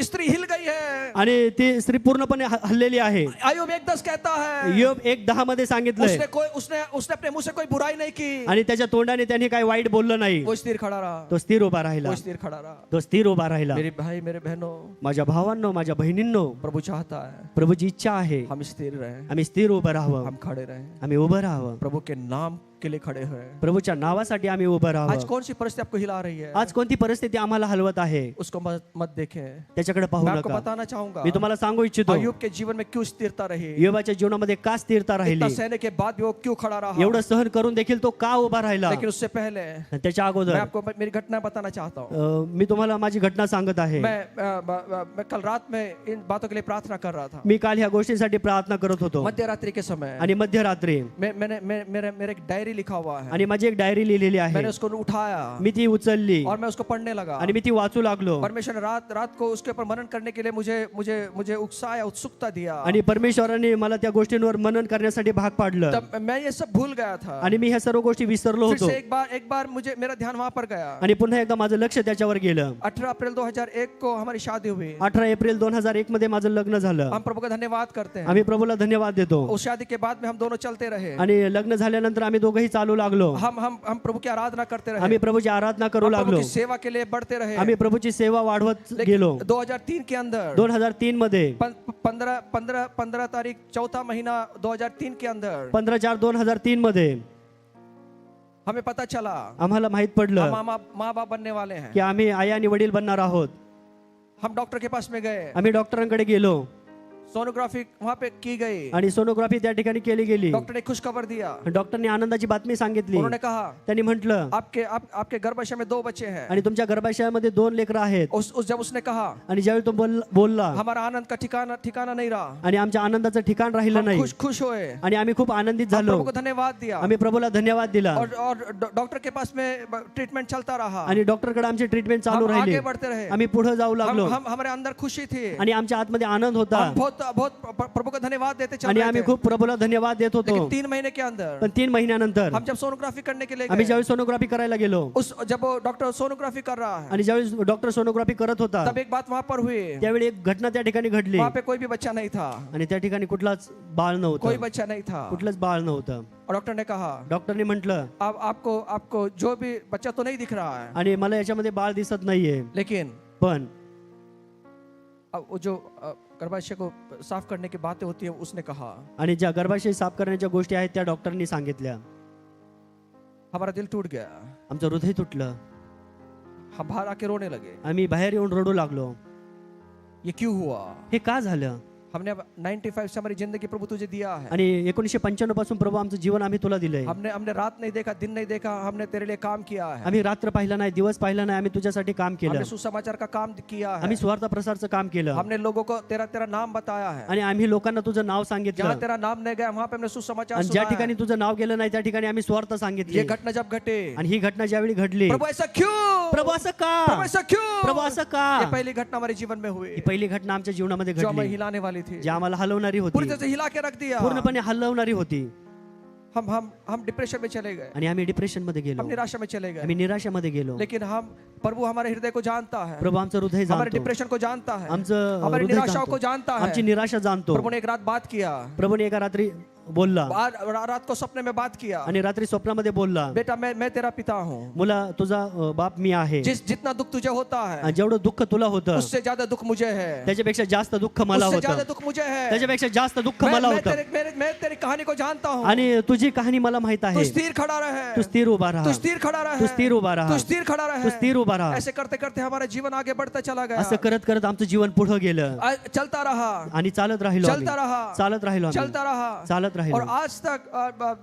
स्त्री हिल गई है. आणि ती स्त्री पूर्णपणे हल्लेली आहे. आयुब 1:10 कहता है, युब 1:10 मध्ये सांगितलंय, उसने अपने मुंह से कोई बुराई नहीं की, आणि त्याच्या तोंडाने त्याने काही वाईट बोललं नाही. वो स्थिर खड़ा रहा, तो स्थिर उभा राहिला, वो स्थिर खड़ा रहा. तो स्थिर उभा राहिला. मेरे भाई मेरे बहनों, माझ्या भावांनो, माझ्या बहिणींनो, प्रभु चाहता है प्रभूची इच्छा आहे हम स्थिर रहें, आम्ही स्थिर उभं राहावं, हम खड़े रहें, आम्ही उभं राहावं, प्रभु के नाम के लिए खड़े हैं. प्रभूच्या नावासाठी आम्ही उभं आज राहावं. कौन सी परिस्थिति आपको हिला रही है, आज कोणती परिस्थिती आम्हाला हलवत आहे उसको मत देखें. त्याच्याकडे पाहू मैं आपको नका. बताना चाहूंगा मी तुम्हाला सांगू इच्छितो, अय्यूब के जीवन में क्यों स्थिरता रही, योबाच्या जीवनामध्ये का स्थिरता इतना राहिली, सहने के बाद भी वो क्यों खड़ा रहा. एवढं सहन करून देखील तो का उभा राहिला. लेकिन उससे पहले त्याच्या मैं अगोदर आपको मेरी घटना बताना चाहता हूँ. मी तुम्हाला माझी घटना सांगत आहे. मैं कल रात में इन बातों के लिए प्रार्थना कर रहा था. मी काल ह्या गोष्टींसाठी प्रार्थना करत होतो मध्यरात्रि के समय आणि मध्यरात्री मेरे एक डायरी लिखा हुआ है. आणि माझी एक डायरी लिहिलेली आहे. मैंने उसको उठाया मी ती उचलली और मैं उसको पढ़ने लगा. आणि मी ती वाचू लागलो. परमेश्वर ने रात को उसके ऊपर मनन करने के लिए मुझे उकसाया, उत्सुकता दिया. आणि परमेश्वराने मला त्या गोष्टींवर मनन करण्यासाठी भाग पाडलं. तब मैं ये सब भूल गया था. आणि मी ह्या सर्व गोष्टी विसरलो फिर होतो. से एक बार मुझे मेरा ध्यान वहां पर गया. आणि पुन्हा एकदा माझं लक्ष त्याच्यावर गेलं. 18 अप्रैल 2001 को हमारी शादी हुई. 18 एप्रिल 2001 मध्ये माझं लग्न झालं. हम प्रभु का धन्यवाद करते हैं. आम्ही प्रभूला धन्यवाद देतो. उस शादी के बाद में हम दोनों चलते रहे. आणि लग्न झाल्यानंतर आम्ही दोघंही चालू लागलो. हम प्रभु की आराधना करते रहे. आम्ही प्रभूची आराधना करू हम प्रभु लागलो. की सेवा के लिए बढ़ते रहे. आम्ही प्रभूची सेवा वाढवत लेकिन गेलो. 2003 के अंदर 2003 मध्ये 15 तारीख 4था महीना 2003 के अंदर 15/4/2003 मध्ये हमें पता चला आम्हाला माहित पडलं हम माँ बाप बनने वाले हैं. की आम्ही आई आणि वडील बनणार आहोत. हम डॉक्टर के पास में गए. आम्ही डॉक्टरांकडे गेलो सोनोग्राफी वहां पे की गई. आणि सोनोग्राफी त्या ठिकाणी केली गेली. डॉक्टर ने खुशखबर दिया. डॉक्टरने आनंदाची बातमी सांगितली. उन्होंने कहा त्यांनी म्हटलं आपके गर्भाशय में 2 बच्चे हैं. आणि तुमच्या गर्भाशयामध्ये 2 लेकरं आहेत. जब उसने कहा आणि ज्यावेळी तो बोलला हमारा आनंद का ठिकाना नहीं रहा. आणि आमच्या आनंदाचं ठिकाण राहिलं नाही. खुश हुए आणि आम्ही खूप आनंदित हम झालो. प्रभु को धन्यवाद दिया. आम्ही प्रभूला धन्यवाद दिला. और डॉक्टर के पास में ट्रीटमेंट चलता रहा. आणि डॉक्टरकडे आमची ट्रीटमेंट चालू हम राहिली. आगे बढ़ते रहे. आम्ही पुढे जाऊ लागलो. हमारे अंदर खुशी थी. आणि आमच्या आतमध्ये आनंद होता. हम बहुत बहुत प्रभु का धन्यवाद देते चल आणि रहे आम्ही थे। खूप प्रभूला धन्यवाद देत होतो. लेकिन 3 महीने के अंदर पण 3 महिन्यानंतर हम जब सोनोग्राफी करने के लिए आम्ही गए, ज्यावेळी सोनोग्राफी करायला गेलो उस जब वो डॉक्टर सोनोग्राफी कर रहा है, आणि ज्यावेळी डॉक्टर सोनोग्राफी करत होता तब एक बात वहां पर हुई, त्यावेळी एक घटना त्या ठिकाणी घडली वहां पे कोई भी बच्चा नहीं था, आणि त्या ठिकाणी कुठलाच बाळ कोई नव्हतं, बच्चा नहीं था। कुठलंच बाळ नव्हतं. और डॉक्टर ने कहा डॉक्टरने म्हटलं अब आपको जो भी बच्चा तो नहीं दिख रहा है, आणि मला याच्यामध्ये बाळ दिसत नाहीये, लेकिन पण अब वो जो गर्भाशय को साफ करने की बातें होती है उसने कहा, आणि ज्या गर्भाशय साफ करण्याच्या गोष्टी आहेत त्या डॉक्टरनी सांगितल्या. हमारा दिल टूट गया, आमचं हृदय तुटलं, हम बाहर आके रोने लगे। आम्ही बाहेर येऊन रडू लागलो. ये क्यों हुआ? हे का झालं? हमने अब 95 से हमारी जिंदगी प्रभु तुझे दिया है, आणि 1995 पासून प्रभू आमचं जीवन आम्ही तुला दिलंय. हमने रात नहीं देखा, दिन नहीं देखा, हमने तेरे लिए काम किया है, आम्ही रात्र पाहिला नाही, दिवस पाहिला नाही, आम्ही तुझ्यासाठी काम केलं. हमने सुसमाचार का काम किया है, आम्ही स्वार्थ प्रसारचं काम केलं हमने लोगों को तेरा नाम बताया है, आणि आम्ही लोकांना तुझं नाव जहाँ सांगितलं तेरा नाम नहीं गया वहां पे हमने सुसमाचार आणि ज्या सुनाया ठिकाणी है। तुझं नाव गेलं नाही त्या ठिकाणी आम्ही स्वार्थ ये सांगितले. घटना जब घटे, आणि ही घटना ज्यावेळी घडली, प्रभु ऐसा क्यों? प्रभू असं का? प्रभु ऐसा क्यों? प्रभू असं का? ये पहली घटना हमारे जीवन में हुई, ही पहिली घटना आमच्या जीवनामध्ये जो हमें घडली, हिलाने वाली थी, जी आम्हाला हलवणारी पूरी होती, तरह से हिला के रख दिया। पूर्णपणे हलवणारी होती. हम डिप्रेशन में चले गए, आणि आम्ही डिप्रेशन मध्ये गेलो, हम निराशा में चले गए, आम्ही निराशामध्ये गेलो. लेकिन प्रभु हमारे हृदय को जानता है, प्रभू आमचं हृदय हमारे जाणतो, डिप्रेशन को जानता है, आमचं हमारी हृदय निराशाओं को जाणतो, जानता है। आमची निराशा जाणतो. प्रभु ने एक रात बात किया, प्रभूने एका रात्री बोलला रात को सपने में बात किया, आणि रात्री स्वप्नामध्ये बोलला, बेटा मैं तेरा पिता हूँ, मुला तुझा बाप मी आहे. जितना दुख तुझे होता है आणि जेवढं दुःख तुला होतं उससे ज्यादा दुख मुझे है, त्याच्यापेक्षा जास्त दुःख मला उससे ज्यादा होतं, दुख मुझे है, त्याच्यापेक्षा जास्त दुःख मला होतं. मैं तेरी कहानी को जानता हूँ, आणि तुझी कहाणी मला माहित आहे. तू स्थिर खड़ा रहे, तू स्थिर उभा राहा, तू स्थिर खड़ा रहे, तू स्थिर उभा राहा, तू स्थिर खड़ा रहे, तू स्थिर उभा राहा. ऐसे करते करते हमारा जीवन आगे बढ़ता चला गया, असं करत करत आमचं जीवन पुढे गेलं चलता रहा, आणि चालत राहिलो आम्ही. चलता रहा, चालत राहिलो आम्ही. चलता रहा, चालत राहिलो. और आज तक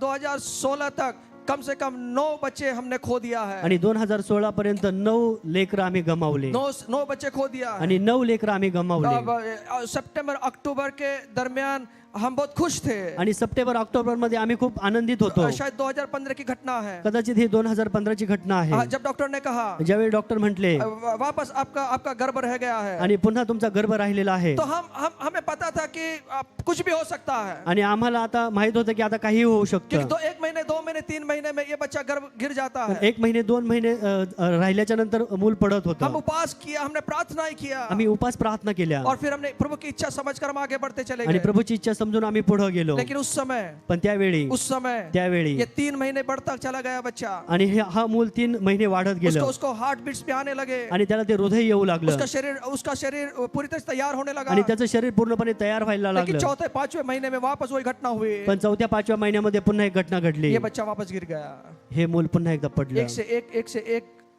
2016 तक कम से कम 9 बच्चे हमने खो दिया है, आणि 2016 पर्यंत 9 लेकरं आम्ही गमावले, 9 बच्चे खो दिया है। आणि 9 लेकरं आम्ही गमावले. सितंबर अक्टूबर के दरमियान हम बहुत खुश थे, आणि सप्टेंबर ऑक्टोबर मध्ये आम्ही खूप आनंदित होतो. शायद 2015 की घटना है, कदाचित ही 2015 ची घटना आहे, जब डॉक्टर ने कहा ज्यावेळी डॉक्टर म्हटले वापस आपका गर्भ रह गया है, आणि पुन्हा तुमचा गर्भ राहिलेला आहे. तो हमें पता था कि कुछ भी हो सकता है, आणि आम्हाला आता माहित होतं की आता काही होऊ शकतं. क्योंकि 1 महीने 2 महीने 3 महीने में ये बच्चा गर्भ गिर जाता है। 1 महिने 2 महिने राहिल्याच्या नंतर मूल पडत हम होतं. उपवास किया, हमने प्रार्थना किया, आम्ही उपास प्रार्थना केल्या और फिर हमने प्रभु की इच्छा समझकर हम आगे बढ़ते चले आणि गए। प्रभूची इच्छा समजून आम्ही पुढे गेलो. लेकिन उस समय पण त्यावेळी ये 3 महीने बढ़ता चला गया बच्चा, आणि हा मूल 3 महिने वाढत गेलं उसको हार्ट बीट्स भी आने लगे, आणि त्याला ते हृदय येऊ लागलं उसका शरीर पूरी तरह से तैयार होने लगा, आणि त्याचं शरीर पूर्णपणे तयार व्हायला लेकिन लागलं. 4-5वें महीने में वापस वही घटना हुई, पण 4-5व्या महिन्यामध्ये पुन्हा एक घटना घडली. ये बच्चा वापस गिर गया। हे मूल पुन्हा एकदा पडलं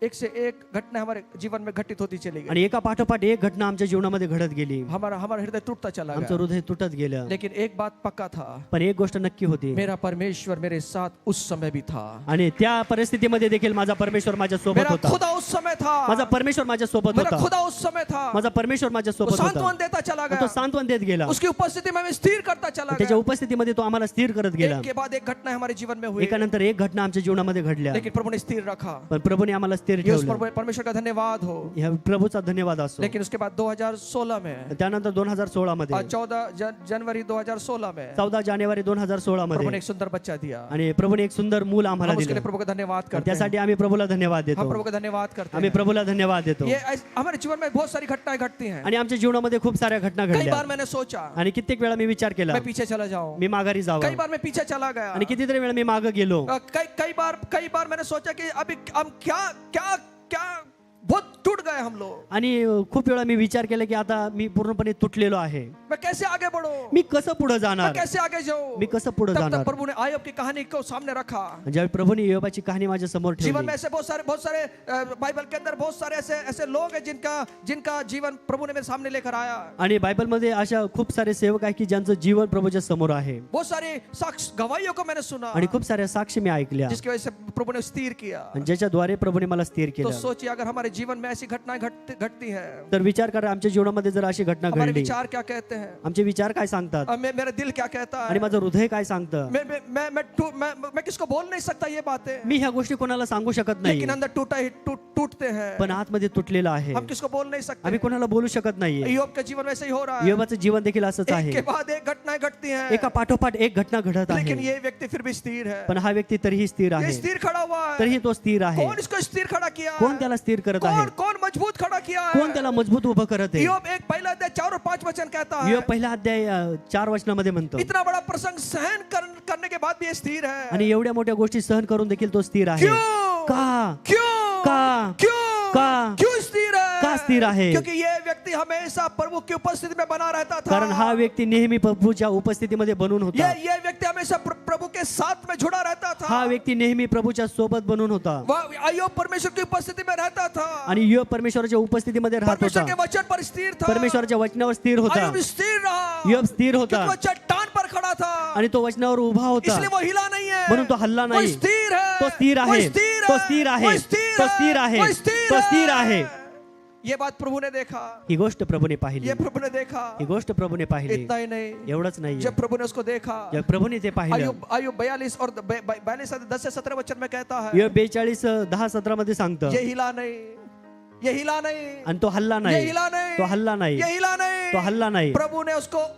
एक से एक घटना हमारे जीवन में घटित होती चली गई, आणि एका पाठोपाठ एक घटना आमच्या जीवनामध्ये घडत गेली. हमारा हृदय टूटता चला आमचं गया। हृदय तुटत गेलं. लेकिन एक बात पक्का था, पण एक गोष्ट नक्की होती, मेरा परमेश्वर मेरे साथ उस समय भी था, आणि त्या परिस्थितीमध्ये देखील माझा परमेश्वर माझ्या सोबत मेरा होता. खुदा उस समय था, माझा परमेश्वर माझ्या सोबत मेरा होता. खुदा उस समय था, माझा परमेश्वर माझ्या वो सोबत होता. सांत्वन देता चला तो गया, सांत्वन देत गेला. उसकी उपस्थिति में मैं स्थिर करता चला त्याच्या गया। उपस्थितीमध्ये तो आम्हाला स्थिर करत गेला. एक के बाद एक घटना हमारे जीवन में हुई, एकानंतर एक घटना आमच्या जीवनामध्ये घडल्या, लेकिन प्रभु ने स्थिर रखा। पण प्रभूने आम्हाला स्थिर ये उस ठेवलं. परमेश्वर का धन्यवाद हो। ह्या प्रभूचा धन्यवाद असो. लेकिन उसके बाद 2016 में, त्यानंतर 2016 मध्ये 14 जनवरी 2016 में 14 जानेवारी 2016 प्रभु ने मध्ये एक सुंदर बच्चा दिया। आणि प्रभूने एक सुंदर मूल आम्हाला हम उसके लिए दिलं. प्रभु का धन्यवाद करते हैं, त्यासाठी आम्ही प्रभूला धन्यवाद हम देतो. प्रभु का धन्यवाद करते आम्ही हैं। प्रभूला धन्यवाद देतो. ये हमारे जीवन में बहुत सारी घटनाएं घटती हैं। आणि आमच्या जीवनामध्ये खूप साऱ्या घटना कई घडल्या बार मैंने सोचा आणि कित्येक वेळा मी विचार केला मैं पीछे चला जाऊं, मी माघारी कई जावं, बार मैं पीछे चला गया, आणि कितीतरी वेळा मी मागे गेलो. कई बार मैंने सोचा कि अभी हम क्या बहुत टूट गए हम लोग, आणि खूप वेळा मी विचार केला की आता मी पूर्णपणे तुटलेलो आहे. मैं कैसे आगे बढ़ूं, मी कसं पुढे मैं जाणार, कैसे आगे जाऊं। मी कसं पुढे तब तक जाणार. प्रभु ने आयब की कहानी को सामने रखा। ज्यावेळी प्रभूने योबाची कहाणी माझ्या समोर जीवन ठेवली. में ऐसे बहुत सारे बाइबल के अंदर बहुत सारे ऐसे लोग हैं जिनका जीवन प्रभु ने मेरे सामने लेकर आया। आणि बायबलमध्ये अशा खूप सारे सेवक आहेत की ज्यांचं जीवन प्रभूच्या समोर आहे, बहुत सारे साक्ष्य गवाहियों को मैंने सुना, आणि खूप साऱ्या साक्षी मी ऐकल्या, जिसकी वजह से प्रभु ने स्थिर किया। आणि ज्याच्याद्वारे प्रभूने मला स्थिर तो केलं. सोचिए अगर हमारे हमारे जीवन में ऐसी घटनाएं घटती है, तर विचार करा, आमच्या जीवनामध्ये जर अशी घटना हमारे घडली, विचार क्या कहते हैं, आमचे विचार काय सांगतात मेरा दिल क्या कहता आणि है, माझं हृदय काय सांगतं. मैं किसको बोल नहीं सकता ये बातें, मी ह्या गोष्टी कोणाला सांगू शकत नाही, लेकिन अंदर टूटते हैं, पण आतमध्ये तुटलेलं आहे. हम किसको बोल नहीं सकते. आम्ही कोणाला बोलू शकत नाहीये. ईयोब के जीवन वैसे ही हो रहा है, योबाचं जीवन देखील असंच एक आहे. के बाद एक घटनाएं घटती हैं, एका पाठोपाठ एक घटना घडत लेकिन आहे, ये व्यक्ति फिर भी स्थिर है, पण हा व्यक्ती तरीही स्थिर ये आहे. स्थिर खड़ा हुआ है. तरीही तो स्थिर आहे. कौन इसको स्थिर खड़ा किया, कोण त्याला स्थिर करत आहे, कौन मजबूत खड़ा किया है. कोण त्याला मजबूत उभं करत आहे. ईयोब एक पहला अध्याय 4 और 5 वचन कहता है, योब पहिला अध्याय 4 वचनामध्ये म्हणतो, इतना बड़ा प्रसंग सहन करने के बाद भी ये स्थिर है. आणि एवढ्या मोठ्या गोष्टी सहन करून देखील तो स्थिर आहे. क्यों का क्यों का क्यों का क्यों स्थिर है, का स्थिर आहे. क्योंकि ये व्यक्ति हमेशा प्रभु की उपस्थिति में बना रहता था. कारण हा व्यक्ती नेहमी प्रभूच्या उपस्थितीमध्ये बनून होता. ये व्यक्ति हमेशा प्रभु के साथ में जुड़ा रहता था. हा व्यक्ती नेहमी प्रभूच्या सोबत बनून होता वह अय्योब परमेश्वर की उपस्थिति में रहता था, आणि योब परमेश्वराच्या उपस्थितीमध्ये राहत परमेश्वर होता. के वचन पर स्थिर था, परमेश्वराच्या वचनावर स्थिर होता. अय्योब स्थिर रहा, योब स्थिर होता क्योंकि वह चट्टान पर खड़ा था, आणि तो वचनावर उभा होता, इसलिए वो हिला नहीं है, म्हणून तो हल्ला वो नाही. स्थिर है, तो स्थिर वो आहे, स्थिर तो है, स्थिर आहे, वो स्थिर तो है, स्थिर आहे, वो स्थिर तो स्थिर आहे. ये बात प्रभु ने देखा, ही गोष्ट प्रभूने पाहिली, ये प्रभु ने देखा. ही गोष्ट प्रभूने पाहिली. इतना ही नहीं, एवढंच नाही, जब प्रभु ने उसको देखा, जब प्रभूने ते पाहिलं, अय्यूब 42 और 42 10 से 17 वचन में कहता है, योब 42 10-17 मध्ये सांगतं, ये हिला नहीं, ये हिला नहीं, आणि तो हल्ला ये नाही, हिला नहीं, तो हल्ला नाही, ये हिला नहीं. तो हल्ला नाही. प्रभु ने उसको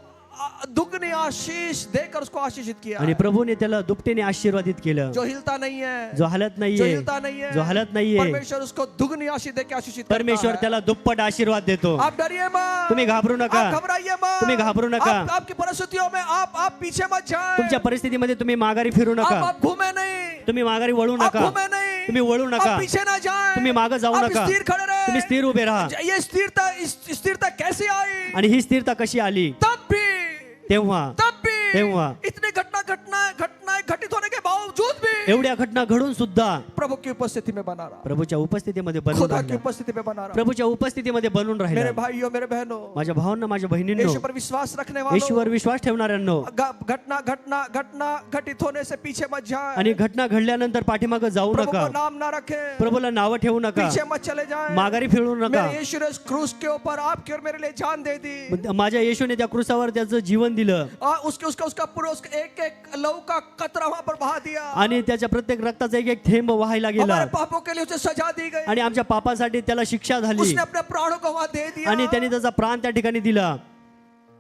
दुगनी आशीष देकर उसको आशीषित किया, आणि प्रभूने त्याला दुपटीने आशीर्वादित केलं. जो हिलता नहीं है, जो हलत जो नाहीये, हिलता नहीं है, जो हलत नाहीये, परमेश्वर उसको दुगनी आशीष देकर आशीषित करता परमेश्वर है. त्याला दुप्पट आशीर्वाद देतो. आप डरिए मत, तुम्ही घाबरू नका, आप घबराइए मत, तुम्ही घाबरू नका. आपकी परिस्थितियों में आप पीछे मत जाएं, तुमच्या परिस्थितीमध्ये तुम्ही माघारी फिरू नका, आप घूमे नहीं, तुम्ही माघारी वळू आप नका, घूमे नहीं, तुम्ही वळू नका, आप पीछे ना जाएं, तुम्ही मागे जाऊ आप नका, स्थिर खड़े रहे. तुम्ही स्थिर उभे राहा. ये स्थिरता कैसे आई, आणि ही स्थिरता कशी आली, तब भी तेव्हा इतनी घटनाएं घटित होने के बावजूद भी एवढ्या घटना घडून सुद्धा प्रभु की उपस्थिति में बना रहा, प्रभूच्या उपस्थितीमध्ये बनून खुदा की राहिला, उपस्थिति में बना रहा. प्रभूच्या उपस्थितीमध्ये बनून मेरे राहिला. भाइयों, मेरे बहनों, माझ्या भावांना, माझ्या बहिणींनो, यीशु पर विश्वास रखने वालों, येशूवर विश्वास ठेवणाऱ्यांनो, घटना घटित होने से पीछे मत जाए, आणि घटना घडल्यानंतर पाठीमागे जाऊ प्रभु नका, को नाम ना रखे, प्रभूला नावं ठेवू नका, पीछे मत चले जाए. माघारी फिरू नका. मेरे यीशु ने उस क्रूस के ऊपर आपके और मेरे लिए जान दे दी. माझ्या येशूने त्या क्रूसावर त्याचं जीवन दिलं उसका पूरा एक लहू का कतरा वहां पर बहा दिया, आणि त्याच्या प्रत्येक रक्ताचा एक एक थेंब वाहायला गेला हमारे पापों के लिए उसे सजा दी गई, आणि आमच्या पापासाठी त्याला शिक्षा झाली उसने अपने प्राणों को वहां दे दिया, आणि त्याने त्याचा प्राण त्या ठिकाणी दिला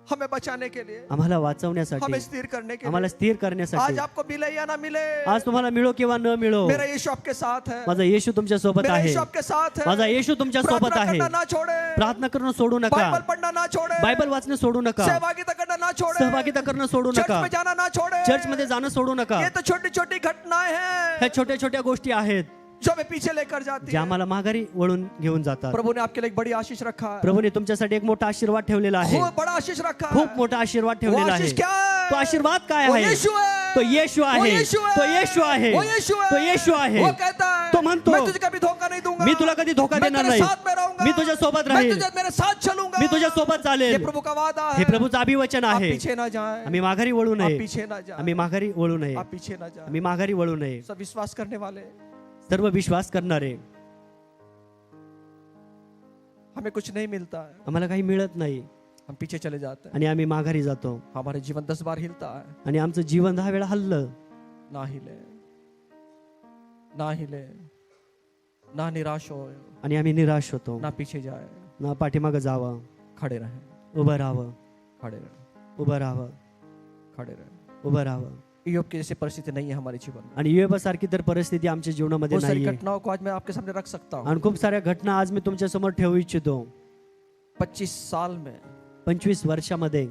हमें बचाने के लिए, आम्हाला हमें वाचवण्यासाठी, स्थिर करने के आम्हाला लिए. स्थिर आज करण्यासाठी. आपको मिले या ना मिले, आज तुम्हाला मिळो किंवा न मिळो, मेरा यीशु आपके साथ है, माझा येशू तुमच्या सोबत मेरा आहे, यीशु आपके साथ है. माझा येशू तुमच्या सोबत प्रार्थना आहे. करना ना छोड़े, प्रार्थना करणं सोडू नका, बाइबल पढ़ना ना छोड़े, बायबल वाचणं सोडू नका, सहभागिता करना ना छोड़े, सहभागिता करणं सोडू चर्च नका, में जाना ना छोड़े, चर्च मध्ये जाणं सोडू नका. ये तो छोटी छोटी घटनाएं हैं ह्या छोट्या छोट्या गोष्टी आहेत जो हमें पीछे लेकर जाती ज्या है. आम्हाला माघारी वळून घेऊन जातात. प्रभु ने आपके लिए एक बड़ी आशीष रखा है, प्रभूने तुमच्यासाठी एक मोठा आशीर्वाद ठेवलेला आहे, खूब बड़ा आशीष रखा है. खूप मोठा आशीर्वाद वो ठेवलेला आहे. आशीष क्या है? तो आशीर्वाद काय वो आहे? यीशु है, तो येशू वो आहे, यीशु है, तो येशू आहे, वो यीशु है, तो येशू आहे. वो कहता है, तो म्हणतो, मैं तुझे कभी धोखा नहीं दूंगा, मी तुला कधी धोका मैं देणार तेरे नाही, साथ में रहूंगा, मी तुझ्या सोबत मैं राहील, तुझे मेरे साथ चलूंगा, मी तुझ्या सोबत ये चालेल. प्रभु का वादा हे है. प्रभूचं अभिवचन आप आहे. पीछे ना जाएं, आम्ही माघारी वळू आप नये, पीछे ना जाएं, आम्ही माघारी वळू नये, आप पीछे ना जाएं. आम्ही माघारी वळू नये. सब विश्वास करने वाले, सर्व विश्वास करणारे, हमें कुछ नहीं मिलता है, आम्हाला काही मिळत नाही हम पीछे चले जाते हैं. आणि आम्ही माघारी जातो हमारे जीवन 10 बार हिलता है, आणि आमचं जीवन 10 वेळा हल्लं. ना हिले, ना हिले, ना निराश हो, आणि आम्ही निराश होतो, ना पीछे जाए, ना पाठीमागं जावं, खड़े रहे, उभं राहावं, खड़े रहे, उभं राहावं, खड़े रहे. उभं राहावं. ईयोब की जैसी परिस्थिति नहीं है हमारे जीवन में. आणि योबासारखी तर परिस्थिती आमच्या जीवनामध्ये बहुत सारी नाहीये. घटनाओं को आज मैं आपके सामने रख सकता हूँ. आणि खूप साऱ्या घटना आज मी तुमच्या समोर ठेवू इच्छितो. 25 साल में 25 वर्षामध्ये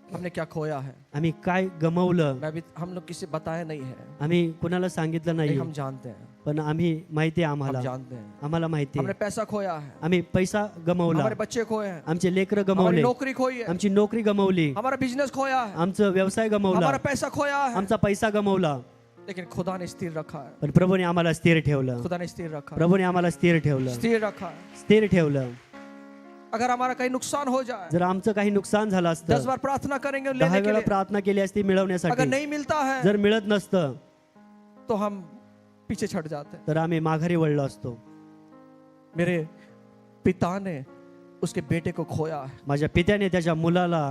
हमने क्या खोया है, आम्ही काय गमावलं, हम लोग किसी बताया नहीं है, आम्ही कुणाला सांगितलं नाही, लेकिन हम जानते हैं, पण आम्ही माहिती आहे हम आम्हाला, जानते हैं. आम्हाला माहिती हमने आहे. पैसा खोया है, आम्ही पैसा गमावला, हमारे बच्चे खोए हैं, आमचे लेकरं हमारी गमावले, नौकरी खोई है, आमची नोकरी गमावली, हमारा बिजनेस खोया है, आमचं व्यवसाय गमावला, हमारा पैसा खोया है, आमचा पैसा गमावला. लेकिन खुदा ने स्थिर रखा है, पण प्रभूने आम्हाला स्थिर ठेवलं, खुदा ने स्थिर रखा है, प्रभूने आम्हाला स्थिर ठेवलं, स्थिर रखा है. स्थिर ठेवलं. अगर हमारा कहीं नुकसान हो जाए, जर आमचं काही नुकसान झालं 10 असतं, बार प्रार्थना करेंगे 10 लेने के वेळा लिए. प्रार्थना केली असती अगर मिळवण्यासाठी, नहीं मिलता है जर मिळत नसतं तो हम पीछे छट जाते हैं. तर आम्ही माघारी वळलो असतो. मेरे पिता ने उसके बेटे को खोया है, माझ्या पित्याने त्याच्या मुलाला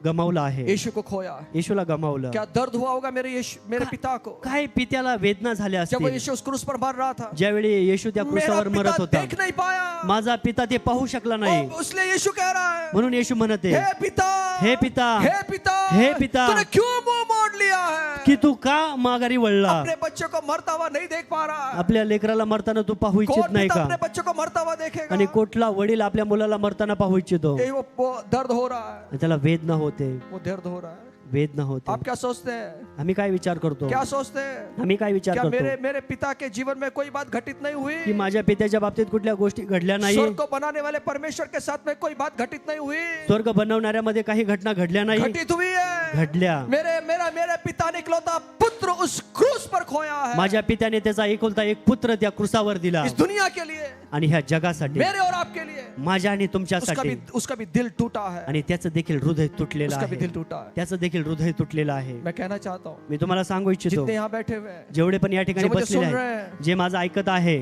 गमावलं आहे, यीशु को खोया है। येशूला गमावलं. क्या दर्द हुआ होगा मेरे पिता को काय पित्याला वेदना झाल्या जब वो असतील यीशु उस क्रूस पर मर रहा था। ज्यावेळी येशू त्या मेरा क्रूसावर पिता मरत होता. देख नहीं पाया, माझा पिता ते पाहू शकला नाही, इसलिए यीशु कह रहा है, म्हणून येशू म्हणते, हे पिता, हे पिता, हे पिता, हे पिता, तूने क्यों मुंह मोड़ लिया है? की तू का माघारी वळला? अपने बच्चे को मरता हुआ नहीं देख पा रहा है। आपल्या लेकराला मरताना तू पाहू इच्छित कौन नाही पिता का? अपने बच्चे को मरता हुआ देखेगा? आणि कुठला वडील आपल्या मुलाला मरताना पाहू इच्छितो? ये वो दर्द हो रहा है, त्याला वेदना होते, वो दर्द हो रहा है। वेदना होते. आप क्या सोचते हैं? आम्ही काय विचार करतो? क्या सोचते हैं? आम्ही काय विचार क्या करतो मेरे पिता के जीवन में कोई बात घटित नहीं हुई? की माझ्या पित्याच्या बाबतीत कुठल्या गोष्टी घडल्या नाही? स्वर्ग को बनाने वाले परमेश्वर के साथ में कोई बात घटित नहीं हुई? स्वर्ग बनवणाऱ्यामध्ये काही घटना घडल्या नाही? घटित हुई है। घडल्या. मेरे पिता ने इकलौता पुत्र उस क्रूस पर खोया है, माझ्या पित्याने त्याचा एकुलता एक पुत्र त्या क्रूसावर दिला, इस दुनिया के लिए, आणि ह्या जगासाठी, मेरे और आपके लिए। माझ्या आणि तुमच्यासाठी. उसका भी दिल टूटा है, आणि त्याचं देखील हृदय तुटलेलं उसका भी दिल आहे, टूटा है। त्याचं देखील हृदय तुटलेलं आहे. मैं कहना चाहता हूँ, मी तुम्हाला सांगू इच्छितो, जितने यहाँ बैठे हुए हैं, जेवढे पण या ठिकाणी जो मुझे बसलेले सुन रहे आहेत, हैं, जे माझं ऐकत आहे,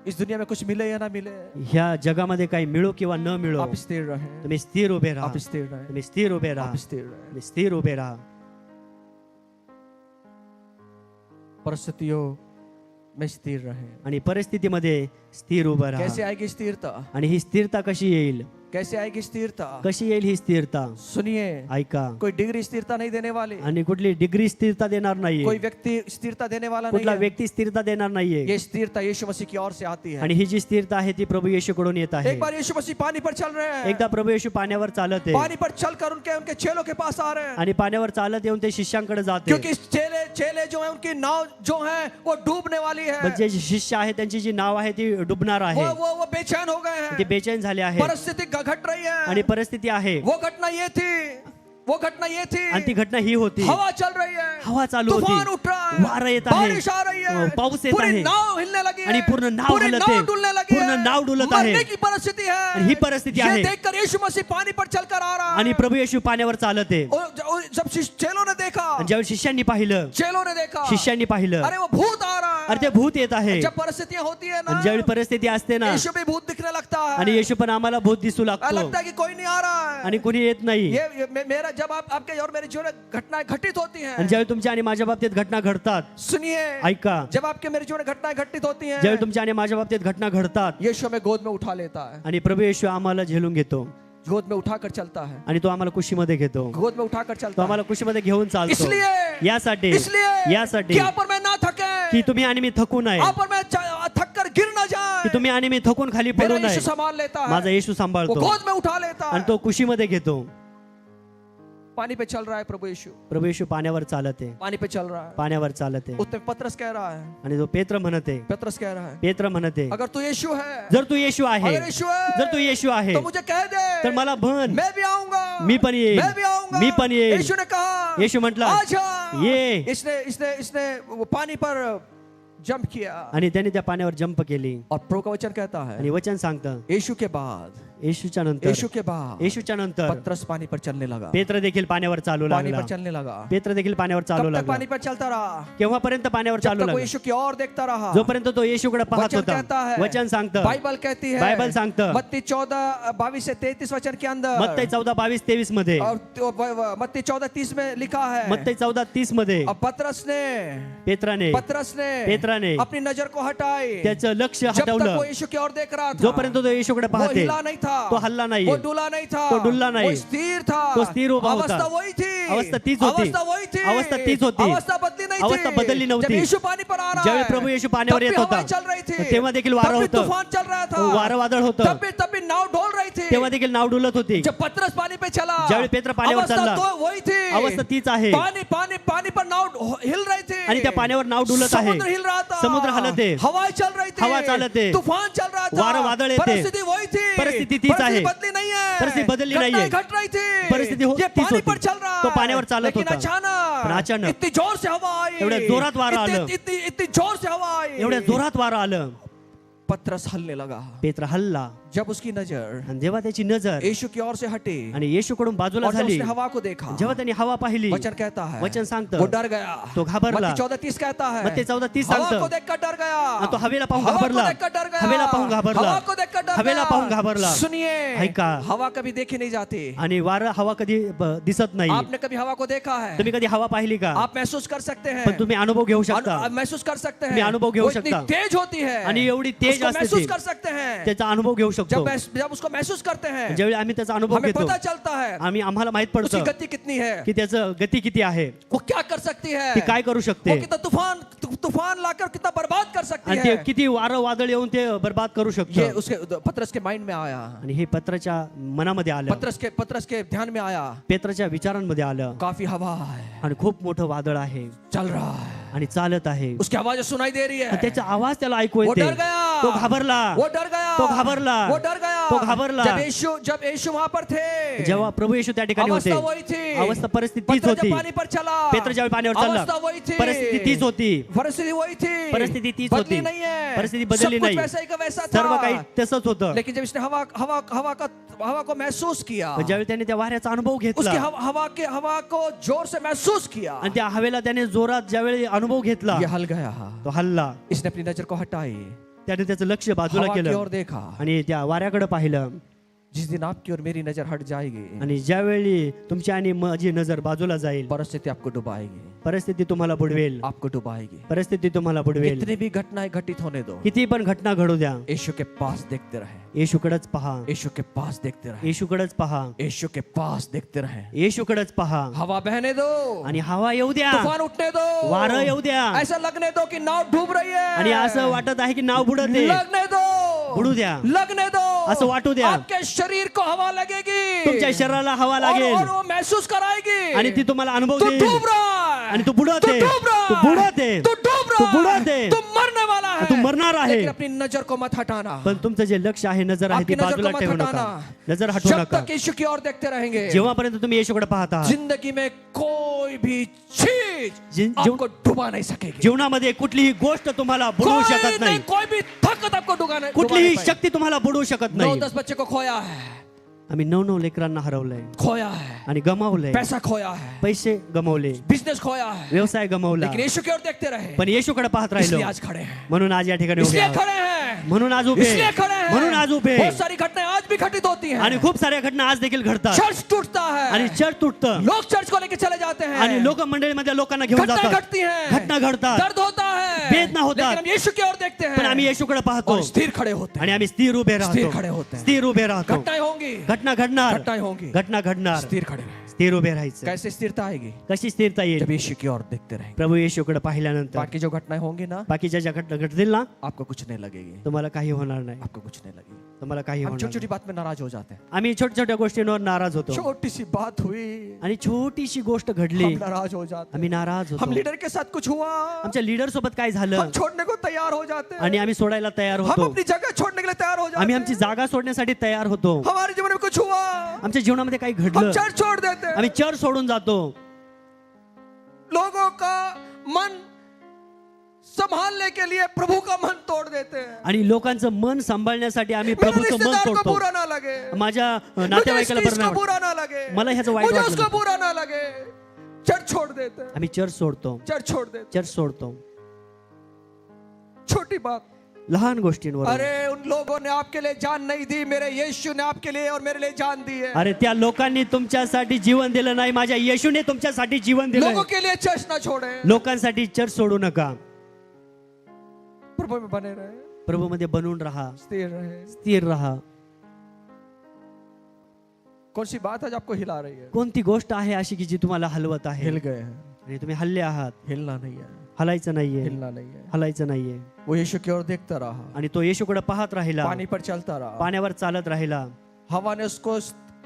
इस दुनिया में कुछ मिले या ना मिले, ह्या जगामध्ये काही मिळो किंवा न मिळो, आप स्थिर रहें, तुम्ही स्थिर उभे राहा, आप स्थिर रहें, तुम्ही स्थिर उभे राहा, आप स्थिर रहें। तुम्ही स्थिर उभे राहा. परिस्थितियों में स्थिर रहें। आणि परिस्थितीमध्ये स्थिर उभं कैसे राहा. आएगी स्थिरता? आणि ही स्थिरता कशी येईल? कैसे आएगी स्थिरता? कशी येईल ही स्थिरता? सुनिए, ऐका, कोई डिग्री स्थिरता नहीं देने वाली, आणि कुठली डिग्री स्थिरता देणार कोई नाहीये, व्यक्ति स्थिरता देने वाला नहीं कुठला है। व्यक्ती स्थिरता देणार नाहीये. ये स्थिरता यीशु मसीह की ओर से आती है। आणि ही जी स्थिरता आहे ती प्रभू येशूकडून येत आहे. एक बार यीशु मसीह पानी पर चल रहे हैं, एकदा प्रभू येशू पाण्यावर चालत आहे, पानी पर चलकर उनके चेलों के पास आ रहे हैं, आणि पाण्यावर चालत येऊन ते शिष्यांकडे जाते. क्योंकि चेले जो है उनकी नाव जो है वो डूबने वाली है। जे शिष्य आहे त्यांची जी नाव आहे ती डुबणार आहे, वो बेचैन हो गए ते हैं, बेचैन झाले आहे. परिस्थिति घट रही है। आणि परिस्थिती आहे, वो घटना ये थी, आणि ती घटना ही होती, हवा चल रही है, हवा चालू होती, तूफान उठ रहा है, वारा येत आहे, बारिश आ रही है, पाऊस येत पूरी आहे, नाव हिलने लगी आणि है, पूर्ण नाव पूरी हलत नाव आहे, डुलने लगी पूर्ण है, नाव डुलत आहे. मरने की परिस्थिति है। आणि ही परिस्थिती ये आहे. देखकर यीशु मसीह पानी पर चलकर आ रहा है। आणि प्रभू येशू पाण्यावर चालत आहे. और जब चेलों ने देखा, आणि ज्यावेळी शिष्यांनी पाहिलं, चेलों ने देखा, शिष्यांनी पाहिलं, अरे वो भूत आ रहा है। अरे ते भूत येत आहे. जब परिस्थितियां होती है ना, आणि ज्यावेळी परिस्थिती असते ना, यीशु भी भूत दिखने लगता है, आणि येशू पण आम्हाला भूत दिसू लागतो, लगता है कि कोई नहीं आ रहा है। आणि कोणी येत नाही. मेरा जब आपके और मेरे जीवन में घटनाएं घटित होती हैं, आणि ज्यावेळी तुमच्या आणि माझ्या बाबतीत घटना घडतात, सुनिए, ऐका, जब आपके मेरे जीवन में घटनाएं घटित होती हैं, ज्यावेळी तुमच्या आणि माझ्या बाबतीत घटना घडतात, यीशु हमें गोद में उठा लेता है, आणि प्रभू येशू आम्हाला झेलून घेतो, गोद में उठाकर चलता है, आणि तो आम्हाला कुशीमध्ये घेतो, गोद में उठाकर तो चलता है। आम्हाला कुशीमध्ये घेऊन चालतो. इसलिए यासाठी कि आप और मैं ना थके, की तुम्ही आणि मी थकू नये, आप और मैं थक कर गिर ना जाए, की तुम्ही आणि मी थकून खाली मेरा पडू यीशु नये. संभाल लेता है, माझा येशू वो सांभाळतो, गोद में उठा लेता आणि है। तो कुशीमध्ये घेतो. पानी पे चल रहा है प्रभु यीशु, प्रभू येशू पाण्यावर चालत आहे, पानी पे चल रहा है। पाण्यावर चालत आहे. उत्तर पतरस कह रहा है, आणि जो पेत्र म्हणते, पतरस कह रहा है, पेत्र म्हणते, अगर तू यीशु है, जर तू येशू आहे, अगर यीशु है, जर तू येशू आहे, तो मुझे कह दे, तर मला म्हण, मैं भी आऊंगा, मी पण येईन, मैं भी आऊंगा, मी पण येईन. यीशु ने कहा, येशू म्हटला, आजा, ये. इसने वो पानी पर जंप किया, आणि त्याने त्या पाण्यावर जंप केली. और प्रभु का वचन कहता है, आणि वचन सांगतं, यीशु के बाद येशूच्या नंतर पतरस पानी पर चलने लगा, पेत्र देखील पाण्यावर चालू पानी लागला. पर चलने लगा। पेत्र देखील पाण्यावर चालू कब तक लागला. पानी पर चलता रहा? केव्हापर्यंत पाण्यावर जब चालू तक वो लागला? यीशु की ओर देखता रहा। जोपर्यंत तो येशूकडे पाहत वचन होता. कहता है, वचन सांगतं, बाइबल कहती है, बाइबल सांगतं, मत्ती 14:22 से 33 वचन के अंदर, मत्ती 14:22-23 मध्ये, और मत्ती 14:30 में लिखा है, मत्ती 14:30 मध्ये, अब पतरस पेत्राने ने अपनी नजर को हटाई, त्याचं लक्ष जब तक हटवलं. वो यीशु की ओर देख रहा था, जोपर्यंत तो येशूकडे वो पाहते, हिला नहीं था, तो हल्ला नाही, वो डुला नहीं था, तो डुलला नाही, वो स्थिर था, तो स्थिर उभा होता. अवस्था वही थी, अवस्था तीच होती, अवस्था वही थी, अवस्था तीच होती, अवस्था बदली नहीं थी, अवस्था बदलली नव्हती. जब यीशु पानी पर आ रहा ज्यावेळी है, प्रभू येशू पाण्यावर तब येत भी होता, हवाएं चल रही थी, तेव्हा देखील वारं तब भी होतं, तूफान चल रहा था, वारं वादळ होतं, तब भी नाव डोल रही थी, तेव्हा देखील नाव डुलत होती. जब पतरस पानी पे चला, ज्यावेळी पेत्र पाण्यावर अवस्था चालला, तो वही थी, अवस्था तीच आहे, पानी पर नाव हिल रही थी, आणि त्या पाण्यावर नाव डुलत आहे, समुद्र हिल रहा था, समुद्र हलत आहे, हवाएं चल रही थी, हवा चालत आहे, तूफान चल रहा था, वारं वादळ येते, परिस्थिति वही थी, परिस्थिती तीच आहे, बदली नहीं है, परिस्थिती बदलली नाहीये, घट रही थी, परिस्थिती ये तीच पानी होती, पर चल रहा तो पाण्यावर चालत लेकिन होता. पण अचानक इतनी जोर से हवा आई, एवढ्या जोरात वारं आलं, इतनी जोर से हवा आई, एवढ्या जोरात वारं आलं, पतरस हलने लगा। पेत्र हल्ला जब उसकी नजर आणि जेव्हा त्याची नजर यीशु की ओर से हटी आणि येशूकडून बाजूला और जब झाली, उसने हवा को देखा, जेव्हा त्यांनी हवा पाहिली, वचन कहता है वचन सांगतं, वो डर गया। तो घाबरला। मत्ती 14:30 कहता है मत्ती 14:30 हवा सांगतं, को देखकर डर गया। आणि तो हवेला पाहून हवा को घाबरला, देखकर डर गया। हवेला पाहून घाबरला, हवा को देखकर डर हवेला गया। पाहून घाबरला। सुनिए, ऐका, हवा कभी देखी नहीं जाती। आणि वारं हवा कधी दिसत नाही। आपने कभी हवा को देखा है? तुम्ही कधी हवा पाहिली का? आप महसूस कर सकते हैं, पण तुम्ही अनुभव घेऊ शकता, महसूस कर सकते तुम्ही हैं। अनुभव घेऊ वो इतनी शकता। तेज होती है आणि एवढी तेज उसको असते महसूस ती, कर सकते हैं। त्याचा अनुभव घेऊ शकतो। जब उसको महसूस करते हैं, ज्यावेळी आम्ही त्याचा अनुभव हमें घेतो, पता चलता है आम्हाला माहित उसकी पडतं गति कितनी है, की त्याचं गती किती आहे, वो क्या कर सकती है, ती काय करू शकते, वो कितना तूफान लाकर कितना बर्बाद कर सकती आणि ते है। किती वारं वादळ येऊन ते बर्बाद करू ये शकतं। उसके पतरस के माइंड में आया, आणि हे पत्राच्या मनामध्ये आलं, पतरस के ध्यान में आया, पेत्राच्या विचारांमध्ये आलं, काफी हवा है, आणि खूप मोठं वादळ आहे चल रहा है, आणि चालत आहे। उसकी आवाज सुनाई दे रही आणि है। त्याचा आवाज त्याला ऐकू वो येते, डर गया, तो घाबरला, वो डर गया, तो घाबरला, वो डर गया, तो घाबरला। जब यीशु वहां पर थे, जेव्हा प्रभू येशू त्या ठिकाणी होते, अवस्था वही थी, अवस्था परिस्थिती तीच पत्र होती। जब पानी पर चला, पेत्र ज्यावेळी पाण्यावर अवस्था चालला, वही थी, परिस्थिती तीच होती, परिस्थिती वही थी, परिस्थिती तीच बदली होती, नहीं है, परिस्थिती बदलली सब कुछ नाही, वैसा ही का वैसा सर्व काही था। तसंच होतं। लेकिन जब इसने हवा को महसूस किया, ज्यावेळी त्याने त्या वाऱ्याचा अनुभव उसकी घेतला, हवा को जोर से महसूस किया, आणि त्या हवेला त्याने जोरात ज्यावेळी अनुभव घेतला, ये हल गया। तो हल्ला, इसने अपनी नजर को हटाई, त्याने त्याचं लक्ष बाजूला हवा की केलं ओर देखा। आणि त्या वाऱ्याकडे पाहिलं। जिस दिन आपकी और मेरी नजर हट जाएगी, आणि ज्यावेळी तुमची आणि माझी नजर बाजूला जाईल, परिस्थिति आपको डुबाएगी, परिस्थिती तुम्हाला बुडवेल, आपको डुबाएगी। परिस्थिती तुम्हाला बुडवेल। कितनी भी घटनाएं घटित होने दो, किती पण घटना घडू द्या, यीशु के पास देखते रहे, येशूकडेच पहा, यीशु के पास देखते रहे, येशूकडेच पहा, यीशु के पास देखते रहे। येशूकडेच पहा, हवा बहने दो, आणि हवा येऊ द्या, तूफान उठने दो, वारं येऊ द्या, ऐसा लगने दो कि नाव डूब रही है, आणि असं वाटत आहे की नाव बुडत आहे, लगने दो, बुडू द्या, लगने दो, असं वाटू द्या, आपके शरीर को हवा लगेगी, तुमच्या शरीराला हवा लागेल, और वो महसूस कराएगी, आणि ती तुम्हाला अनुभव तू देईल, डूब रहा है, आणि तू बुडत आहे, डूब रहा तू है, बुडत आहे, तू डूब तू रहा बुडत है, आहे, तू मरने वाला है, तू मरणार आहे। लेकिन अपनी नजर को मत हटाना, पण तुमचं जे लक्ष आहे, नजर आहे, ती आपकी नजर बाजूला को मत ठेवू नका, हटाना, नजर हटवू जब नका। तक यीशु की ओर देखते रहेंगे, जेव्हापर्यंत तुम्ही येशूकडे पाहत आहात, जिंदगी में कोई भी चीज जिन- आपको डुबा नहीं सकेगी, जीवनामध्ये कुठलीही गोष्ट तुम्हाला बुडवू शकत नाही, कोई भी ताकत आपको डुबा नहीं, कुठलीही शक्ती तुम्हाला बुडवू शकत नाही। 9-10 बच्चे को खोया है, आम्ही 9 लेकरांना हरवलंय खोया है, आणि गमावलंय, पैसा खोया है, पैसे गमावले, बिजनेस खोया है, व्यवसाय गमावला, लेकिन यीशु की ओर देखते रहे, पण येशूकडे पाहत राहिलो, इसलिए आज खड़े हैं, म्हणून आज या ठिकाणी उभे इसलिए आहोत, खड़े हैं, म्हणून आज उभे, इसलिए खड़े हैं, म्हणून आज उभे, बहुत सारी घटनाएं आज भी घटित होती हैं, आणि खूप साऱ्या घटना आज देखील घडतात, चर्च टूटता है, आणि चर्च तुटतं, लोग चर्च को लेकर चले जाते हैं, आणि लोक मंडळीमध्ये लोकांना घेऊन घटनाएं जातात, घटती हैं, घटना घडतात, दर्द होता है, वेदना होतात, लेकिन हम यीशु की ओर देखते पण हैं आम्ही येशूकडे पाहतो, और स्थिर खड़े होते हैं, आणि आम्ही स्थिर उभे स्थिर खड़े राहतो, होते हैं, स्थिर उभे राहतो, घटनाएं होंगी, घटना घडणार, घटनाएं होंगी, घटना घडणार, स्थिर खड़े रहे। स्थिर उभे राहायचं। कैसे स्थिरता आएगी? कशी स्थिरता येईल? जब यीशु की ओर देखते रहेंगे, प्रभू येशूकडे पाहिल्यानंतर बाकी जो घटनाएं होंगी ना, बाकीच्या ज्या घटना घडतील ना, आपको कुछ नहीं लगेगी, तुम्हाला काही होणार नाही, आपको कुछ नहीं लगेगी। तुम्हाला काही हम होणार छोटी छोटी नाही। बात में नाराज हो जाते हैं, आम्ही छोट्या छोट्या गोष्टींवर नाराज होतो, छोटी सी बात हुई आणि छोटीशी गोष्ट घडली हम नाराज हो जाते आम्ही हैं, नाराज हम होतो, लीडर के साथ कुछ हुआ आमच्या लीडर सोबत काय झालं हम छोड़ने को तैयार हो जाते हैं, आणि आम्ही सोडायला तयार हम होतो, अपनी जगह छोड़ने के लिए तैयार हो जाते आम्ही हैं, आमची जागा सोडण्यासाठी तयार होतो, हमारे जीवन में कुछ हुआ आमच्या जीवनामध्ये काही हम घडलं चर्च छोड़ देते हैं, आम्ही चर्च सोडून जातो, लोगों का मन संभालने के लिए प्रभु का मन तोड़ देते हैं, आणि लोकांचं मन सांभाळण्यासाठी आम्ही मेरे प्रभूचं मन रिश्तेदार को तोडतो, बुरा ना लगे, माझ्या मुझे नातेवाईकाला बरं इसको नाही बुरा वाटत, ना लगे, मला ह्याचं वाईट मुझे वाटलं उसको नाही. बुरा ना लगे, चर्च छोड़ देते हैं, आम्ही चर्च सोडतो, चर्च छोड़ देते चर्च सोडतो, हैं। छोटी बात, लहान गोष्टींवर। अरे उन लोगों ने आपके लिए जान नहीं दी, मेरे यीशु ने आपके लिए और मेरे लिए जान दी है। अरे त्या लोकांनी तुमच्यासाठी जीवन दिलं नाही, माझ्या येशूने तुमच्यासाठी जीवन दिलं, लोगों के लिए चर्च ना छोड़े, लोकांसाठी चर्च सोडू नका, प्रभु में बने रहे, प्रभू मध्ये बनून राहा, स्थिर रहे। स्थिर राहा। कौन सी बात आज आपको हिला रही है? कोणती गोष्ट आहे अशी की जी तुम्हाला हलवत आहे हिल गए हैं, आणि तुम्ही हल्ले आहात, हिलना नहीं है, हलायचं नाहीये, हिलना नहीं है। हलायचं नाहीये, वो यीशु की ओर देखता रहा, आणि तो येशूकडे पाहत राहिला, पानी पर चलता रहा, पाण्यावर चालत राहिला, हवा ने उसको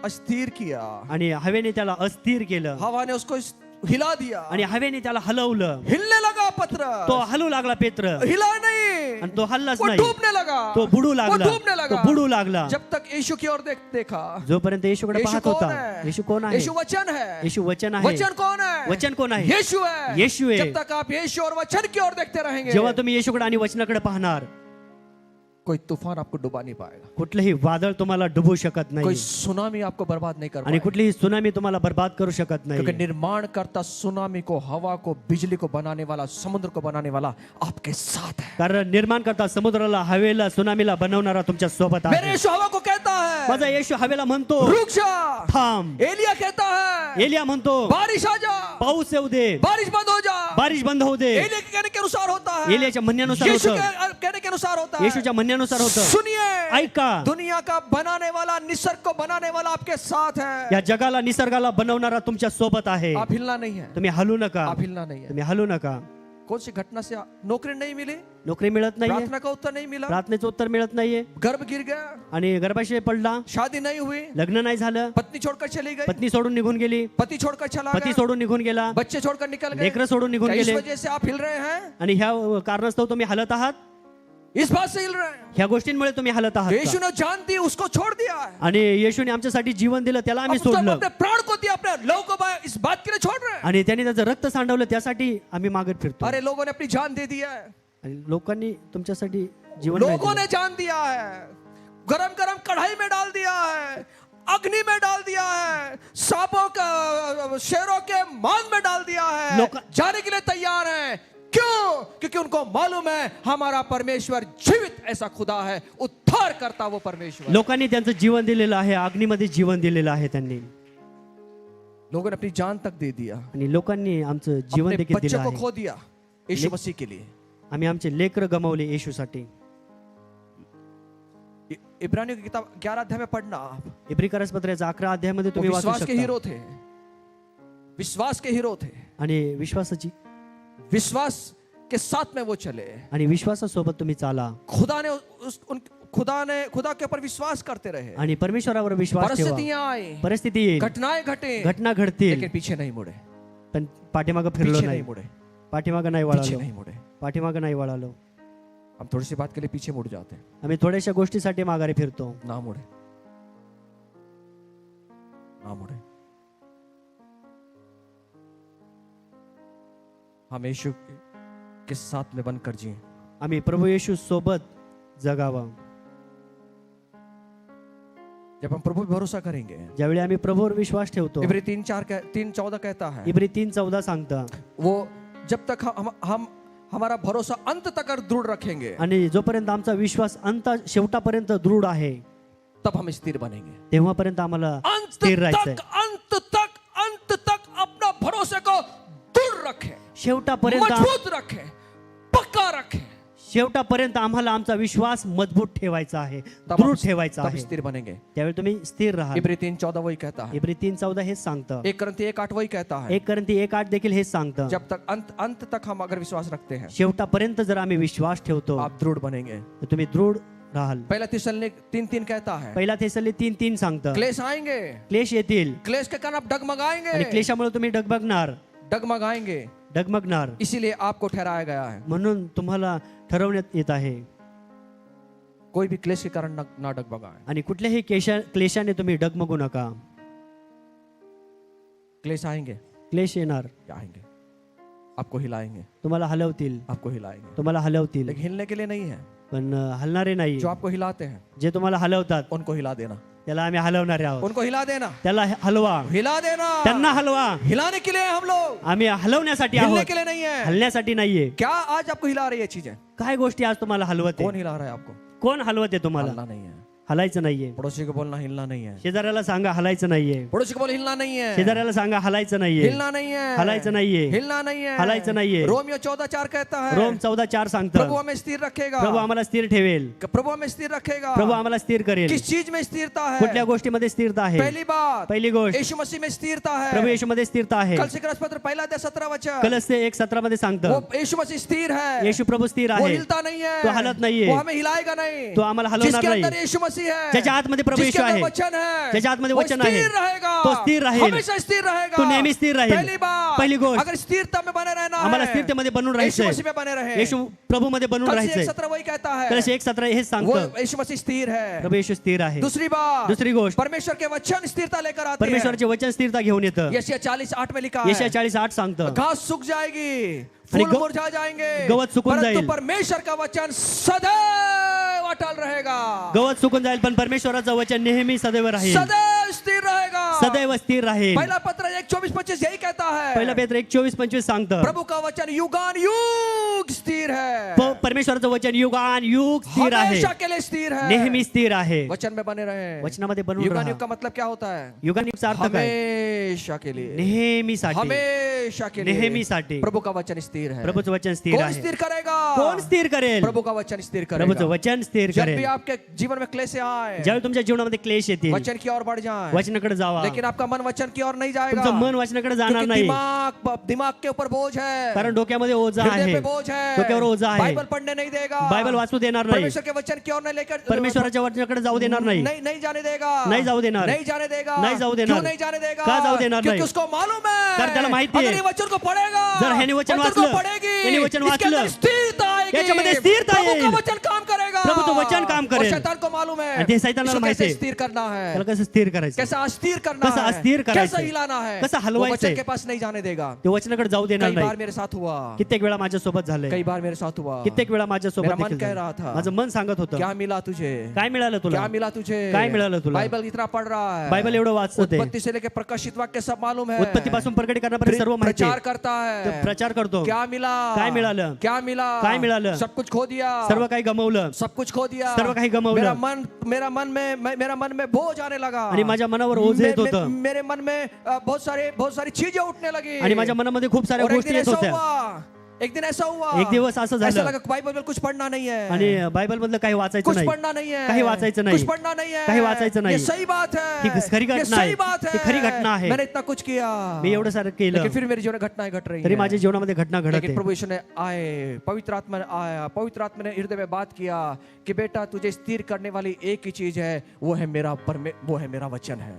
अस्थिर किया, आणि हवेने त्याला अस्थिर केलं, हवा ने उसको हिला दिया, आणि हवेने त्याला हलवलं, हिलने लगा पत्र, तो हलू लागला पेत्र, हिला नहीं, आणि तो हल्लाच वो नाही, डूबने लगा, तो बुडू वो लागला, डूबने लगा, तो बुडू लागला। जब तक यीशु की ओर देखा। जोपर्यंत येशूकडे यीशु पाहत कौन होता, है? येशू कोण आहे? यीशु वचन है, येशू वचन आहे, वचन कौन है? वचन कोण आहे? यीशु है, येशू आहे। जब तक आप यीशु और वचन की ओर देखते रहेंगे, जेव्हा तुम्ही येशूकडे आणि वचनाकडे पाहणार, कोई तूफान आपको डुबा नहीं पाएगा, कुठलंही वादळ तुम्हाला डुबू शकत कोई नाही सुनामी आपको बर्बाद नहीं कर आणि पाएगा, कुठलीही सुनामी तुम्हाला बर्बाद करू शकत क्योंकि नाही निर्माण करता सुनामी को, हवा को, बिजली को बनाने वाला, समुद्र को बनाने वाला आपके साथ है। कारण निर्माण करता समुद्राला हवेला सुनामीला बनवणारा तुमच्या सोबत मेरे आहे यीशु हवा को कहता है माझा येशू हवेला म्हणतो रुक जा, थांब एलिया कहता है एलिया म्हणतो बारिश आ जा, पाऊस येऊ दे बारिश बंद हो जा। बारिश बंद होऊ दे एलिया के कहने के अनुसार होता है, एलियाच्या म्हणण्यानुसार यीशु होतं के कहने के अनुसार होता है। येशूच्या म्हणण्यानुसार होतं सुनिए, ऐका दुनिया का बनाने वाला, निसर्ग को बनाने वाला आपके साथ है। या जगाला निसर्गाला बनवणारा तुमच्या सोबत आहे आप हिलना नहीं है, तुम्ही हलू नका आप हिलना नहीं है। तुम्ही हलू नका कौन सी घटना से नौकरी नहीं मिली, नोकरी मिळत नाहीये प्रार्थना का उत्तर नहीं मिला, प्रार्थनेचं उत्तर मिळत नाहीये गर्भ गिर गया, आणि गर्भाशय पडला शादी नहीं हुई, लग्न नाही झालं पत्नी छोड़कर चली गई, पत्नी सोडून निघून गेली पति छोड़कर चला पती गया, सोडून निघून गेला बच्चे छोड़कर निकल गए। लेकरं सोडून निघून क्या इस गेले वजह से आप हिल रहे हैं? आणि ह्या कारणास्तव तुम्ही हलत आहात इस बात से हिल रहे हैं। ह्या गोष्टींमुळे तुम्ही हलत आहात यीशु का? ने जान दी, उसको छोड़ दिया है। आणि येशूने आमच्यासाठी जीवन दिलं त्याला आम्ही अब जब सोडलं अपने प्राण को दिया, अपने लहू को बहाया, इस बात के लिए छोड़ रहे हैं। आणि त्यांनी त्याचं रक्त सांडवलं त्यासाठी आम्ही मागत फिरतो अरे लोगों ने अपनी जान दे दिया है, आणि लोकांनी तुमच्यासाठी जीवन नाही लोगों दिलं. ने जान दिया है, गरम गरम कढ़ाई में डाल दिया है, अग्नि में डाल दिया है, सांपों का, शेरों के मांग में डाल दिया है, लोग- जाने के लिए तैयार हैं। क्यों? क्योंकि उनको मालूम है हमारा परमेश्वर जीवित ऐसा खुदा है, उद्धार करता वो परमेश्वर। लोकांनी त्यांचं जीवन दिलेलं आहे अग्नीमध्ये जीवन दिलेलं आहे त्यांनी लोगों ने अपनी जान तक दे दिया, आणि लोकांनी आमचं जीवन अपने देखील बच्चे दिलं को आहे खो दिया यीशु मसीह के लिए। आम्ही आमचे लेकर गमावले येशूसाठी इब्रानियों की किताब 11 अध्याय में पढ़ना आप, इब्री करसपत्राच्या 11 अध्यायामध्ये वो तुम्ही वाचू विश्वास के शकता हीरो थे, विश्वास के हीरो थे, आणि विश्वासाची विश्वास के साथ में वो चले। आणि विश्वासासोबत तुम्ही चाला खुदा ने खुदा के ऊपर विश्वास करते रहे, आणि परमेश्वरावर विश्वास ठेवा परिस्थितियां आई, परिस्थिती येईल घटनाएं घटे, घटना घडतील लेकिन पीछे नहीं मुड़े, पण पाठीमागं फिरलो पीछे नाही नहीं मुड़े, पाठीमागं नाही पीछे वळालो नहीं मुड़े। पाठीमागं नाही वळालो हम थोड़ी सी बात के लिए पीछे मुड़ जाते हैं, आम्ही थोड्याशा गोष्टीसाठी माघारी फिरतो ना मुड़े, ना मुड़े। हम यीशु के साथ में बनकर जिए। आम्ही प्रभू येशू सोबत जगावं जब हम प्रभु पे भरोसा करेंगे, ज्यावेळी आम्ही प्रभूवर विश्वास ठेवतो इब्री 3:14 कहता है, इब्री 3:14 सांगतं वो जब तक हम हमारा भरोसा अंत तक अगर दृढ़ रखेंगे, आणि जोपर्यंत आमचा विश्वास अंत शेवटापर्यंत दृढ आहे तब हम स्थिर बनेंगे। तेव्हापर्यंत आम्हाला अंत स्थिर राहायचंय अंत तक अपना भरोसे को दृढ़ रखें, शेवटापर्यंत मजबूत रखें, पक्का रखें, शेवटापर्यंत आम्हाला आमचा विश्वास मजबूत ठेवायचा आहे तब दृढ ठेवायचा तब आहे स्थिर बनेंगे। त्यावेळी तुम्ही स्थिर राहा इब्री 3:14 वही कहता है, इब्री 3:14 हेच सांगतं 1 करंती 1:8 वही कहता है, 1 करंती 1:8 देखील हेच सांगतं जब तक अंत तक हम अगर विश्वास रखते हैं, शेवटापर्यंत जर आम्ही विश्वास ठेवतो आप दृढ़ बनेंगे। तर तुम्ही दृढ राहाल पहला थिस्सलुनीक 3:3 कहता है, पहिला थेसली 3:3 सांगतं क्लेश आएंगे, क्लेश येतील क्लेश के कारण आप आणि डगमगाएंगे, क्लेशामुळे तुम्ही डगमगणार डगमगाएंगे, इसीलिए आपको ठहराया गया है। म्हणून तुम्हाला ठरवण्यात येत आहे कोई भी क्लेश के कारण ना डगमगाएं। आणि कुठल्याही क्लेशाने तुम्ही डगमगू नका क्लेश आएंगे, क्लेश येणार आएंगे, आपको हिलाएंगे, तुम्हाला हलवतील आपको हिलाएंगे, तुम्हाला हलवतील लेकिन हिलने के लिए नहीं है, पण हलणारे नाही जो आपको हिलाते हैं जे तुम्हाला हलवतात उनको हिला देना, त्याला आम्ही हलवणारे आहोत उनको हिला देना, त्याला हलवा हिला देना, त्यांना हलवा हिलाने के लिए हम लोग, आम्ही हलवण्यासाठी हिलने आहोत के लिए नहीं है। हलण्यासाठी नाहीये क्या आज आपको हिला रही है चीजें? काय गोष्टी आज तुम्हाला हलवते कौन हिला रहा है आपको? कोण हलवते तुम्हाला हिलना नहीं है। हलायचं नाहीये पड़ोसी को बोलना हिलना नहीं है, शेजाऱ्याला सांगा हलायचं नाहीये पड़ोसी को बोल हिलना नहीं है, शेजाऱ्याला सांगा हलायचं नाहीये हिलना नहीं है, हलायचं नाहीये हिलना नहीं है, हलायचं नाहीये। रोमियो 14:4 कहता है, रोम 14:4 सांगतं प्रभु हमें स्थिर रखेगा, प्रभू आम्हाला स्थिर ठेवेल प्रभु हमें स्थिर रखेगा। प्रभू आम्हाला स्थिर करेल किस चीज में स्थिरता है? कुठल्या गोष्टीमध्ये स्थिरता आहे पहली बात, पहिली गोष्ट यीशु मसीह में स्थिरता है। प्रभू येशूमध्ये स्थिरता आहे कल से पत्र 1:17 कलस्ते 1:17 मध्ये सांगतं वो यीशु मसीह स्थिर है, येशू प्रभू स्थिर वो आहे हिलता नहीं है, तो हलत नाहीये, वो हमें हिलाएगा नहीं, तो आम्हाला हलवणार जिसके नाही। अंदर यीशु मसीह है, ज्याच्या आतमध्ये प्रभू जिसके येशू अंदर आहे वचन है, ज्याच्या आतमध्ये वो वचन आहे स्थिर रहेगा, तो स्थिर राहील हमेशा स्थिर रहेगा, तो नेहमी स्थिर राहील। पहली बात, पहिली गोष्ट, अगर स्थिरता में बने रहना आम्हाला है, स्थिरतेमध्ये बनून यीशु राहायचंय मसीह में बने रहे। येशू प्रभू मध्ये बनून कल से राहायचंय 1:17 वही कहता है, कलश 1:17 हेच वो सांगतं यीशु मसीह स्थिर है। प्रभू येशू स्थिर आहे दूसरी बात, दुसरी गोष्ट, परमेश्वर के वचन स्थिरता लेकर आते हैं। परमेश्वरचे वचन स्थिरता घेऊन येतं यशायाह 40:8 में लिखा है, यशायाह 40:8 सांगतं घास सूख जाएगी, आणि फूल मुरझा जाएंगे, गवत सुकून परंतु जाईल। परमेश्वर का वचन सदैव अटल रहेगा, गवत सुकून जाईल पण परमेश्वराचं वचन नेहमी सदैव राहील, सदैव स्थिर रहेगा। सदैव स्थिर राहील. पहला पत्र 1:24-25 यही कहता है, पहिला पेत्र 1:24-25 सांगतं प्रभु का वचन युगान युग स्थिर है, परमेश्वराचं वचन युगान युग स्थिर आहे, हमेशा के लिए स्थिर है, नेहमी स्थिर आहे. वचन में बने रहे। वचनामध्ये बनून युगान राहा. युग का मतलब क्या होता है? युगान युगचा अर्थ काय? हमेशा के लिए, नेहमीसाठी, हमेशा के लिए नेहमीसाठी प्रभु का वचन स्थिर है। प्रभुचं वचन स्थिर कौन आहे. स्थिर करेगा? कोण स्थिर करेल? प्रभु का वचन स्थिर प्रभुचं करेगा। वचन स्थिर जब भी करेल. आपके जीवन में क्लेश आए, ज्यावेळी तुमच्या जीवनामध्ये क्लेश येतील, वचन की ओर बढ़ जाए, वचनाकडे जावा. लेकिन आपका मन वचन की ओर नहीं जाएगा, तुमचं मन वचनाकडे जाणार क्योंकि नाही, दिमाग के ऊपर बोझ है, कारण डोक्यामध्ये ओझा हृदय आहे, पे बोझ है, डोक्यावर ओझा आहे. बाइबल पढ़ने नहीं देगा, बायबल वाचू देणार नाही, परमेश्वर के वचन की ओर नहीं लेकर, परमेश्वराच्या वचनाकडे जाऊ देणार नाही, नहीं जाने देगा, नहीं जाऊ देणार, नहीं जाने देगा, नहीं जाऊ देणार. क्यों नहीं जाने देगा? का जाऊ देणार क्योंकि नाही? उसको मालूम है, कारण त्याला माहिती आहे, अगर ये वचन को पढ़ेगा, जर ह्याने वचन को वाचलं, पढ़ेगी, ह्याने वचन इसके अंदर वाचलं, स्थिरता आएगी, याच्यामध्ये स्थिरता प्रभु येईल, का वचन काम करेगा, प्रभुचं वचन काम और करेल. शैतान को मालूम है आणि ते शैतानाला इसको माहिती कैसे आहे, स्थिर करना है, त्याला कसं स्थिर करायचं, कैसा अस्थिर करना कसं है, अस्थिर करायचं, कैसा हिलाना है, कसं वो हलवायचं वचन आहे. के पास नहीं जाने देगा। ते वचनाकडे जाऊ देणार कई बार नाही. मेरे साथ हुआ, कित्येक वेळा माझ्या सोबत झालंय, कई बार मेरे साथ हुआ, कित्येक वेळा माझ्या सोबत मेरा मन देखील कह झालंय. रहा था, माझं मन सांगत होतं, क्या मिला तुझे, काय मिळालं तुला, क्या मिला तुझे, काय मिळालं तुला, बाइबल इतना पढ़ रहा है, बायबल एवढं वाचतं ते, उत्पत्ति से लेकर प्रकाशित वाक्य सब मालूम है, उत्पत्तीपासून प्रकटीकरणापर्यंत सर्व माहिती प्रचार आहे. करता तो है, प्रचार करतो, क्या मिला, काय मिळालं, क्या मिला, काय मिळालं, सब कुछ खो दिया, सर्व काही गमावलं, सब कुछ खो दिया, सर्व काही गमावलं. मेरा मन में बोझ आने लगा, आणि माझ्या मनावर ओझ येत होतं, मेरे मन में बहुत सारी चीजें उठने लगी, आणि माझ्या मनामध्ये खूप साऱ्या और एक गोष्टी दिन येत ऐसा होत्या. हुआ, एक दिन ऐसा हुआ, एक दिवस असं ऐसा झालं, लगा कि बाइबल में कुछ पढ़ना नहीं है, आणि बायबल मधलं काही वाचायचं कुछ नाही, पढ़ना नहीं है, काही वाचायचं नाही, कुछ पढ़ना नहीं है, काही वाचायचं नाही. ये सही बात है, ही खरी ये घटना सही आहे, बात है, ही खरी घटना आहे. मैंने इतना कुछ किया, मी एवढं सारं केलं, लेकिन फिर मेरे जीवन में घटनाएं घट रही तरी हैं. माझ्या जीवनामध्ये घटना घडत लेकिन आहे. प्रभु यीशु ने आए, पवित्र आत्मा ने आया, पवित्र आत्मा ने हृदय में बात किया कि बेटा तुझे स्थिर करने वाली एक ही चीज है, वो है मेरा वचन है।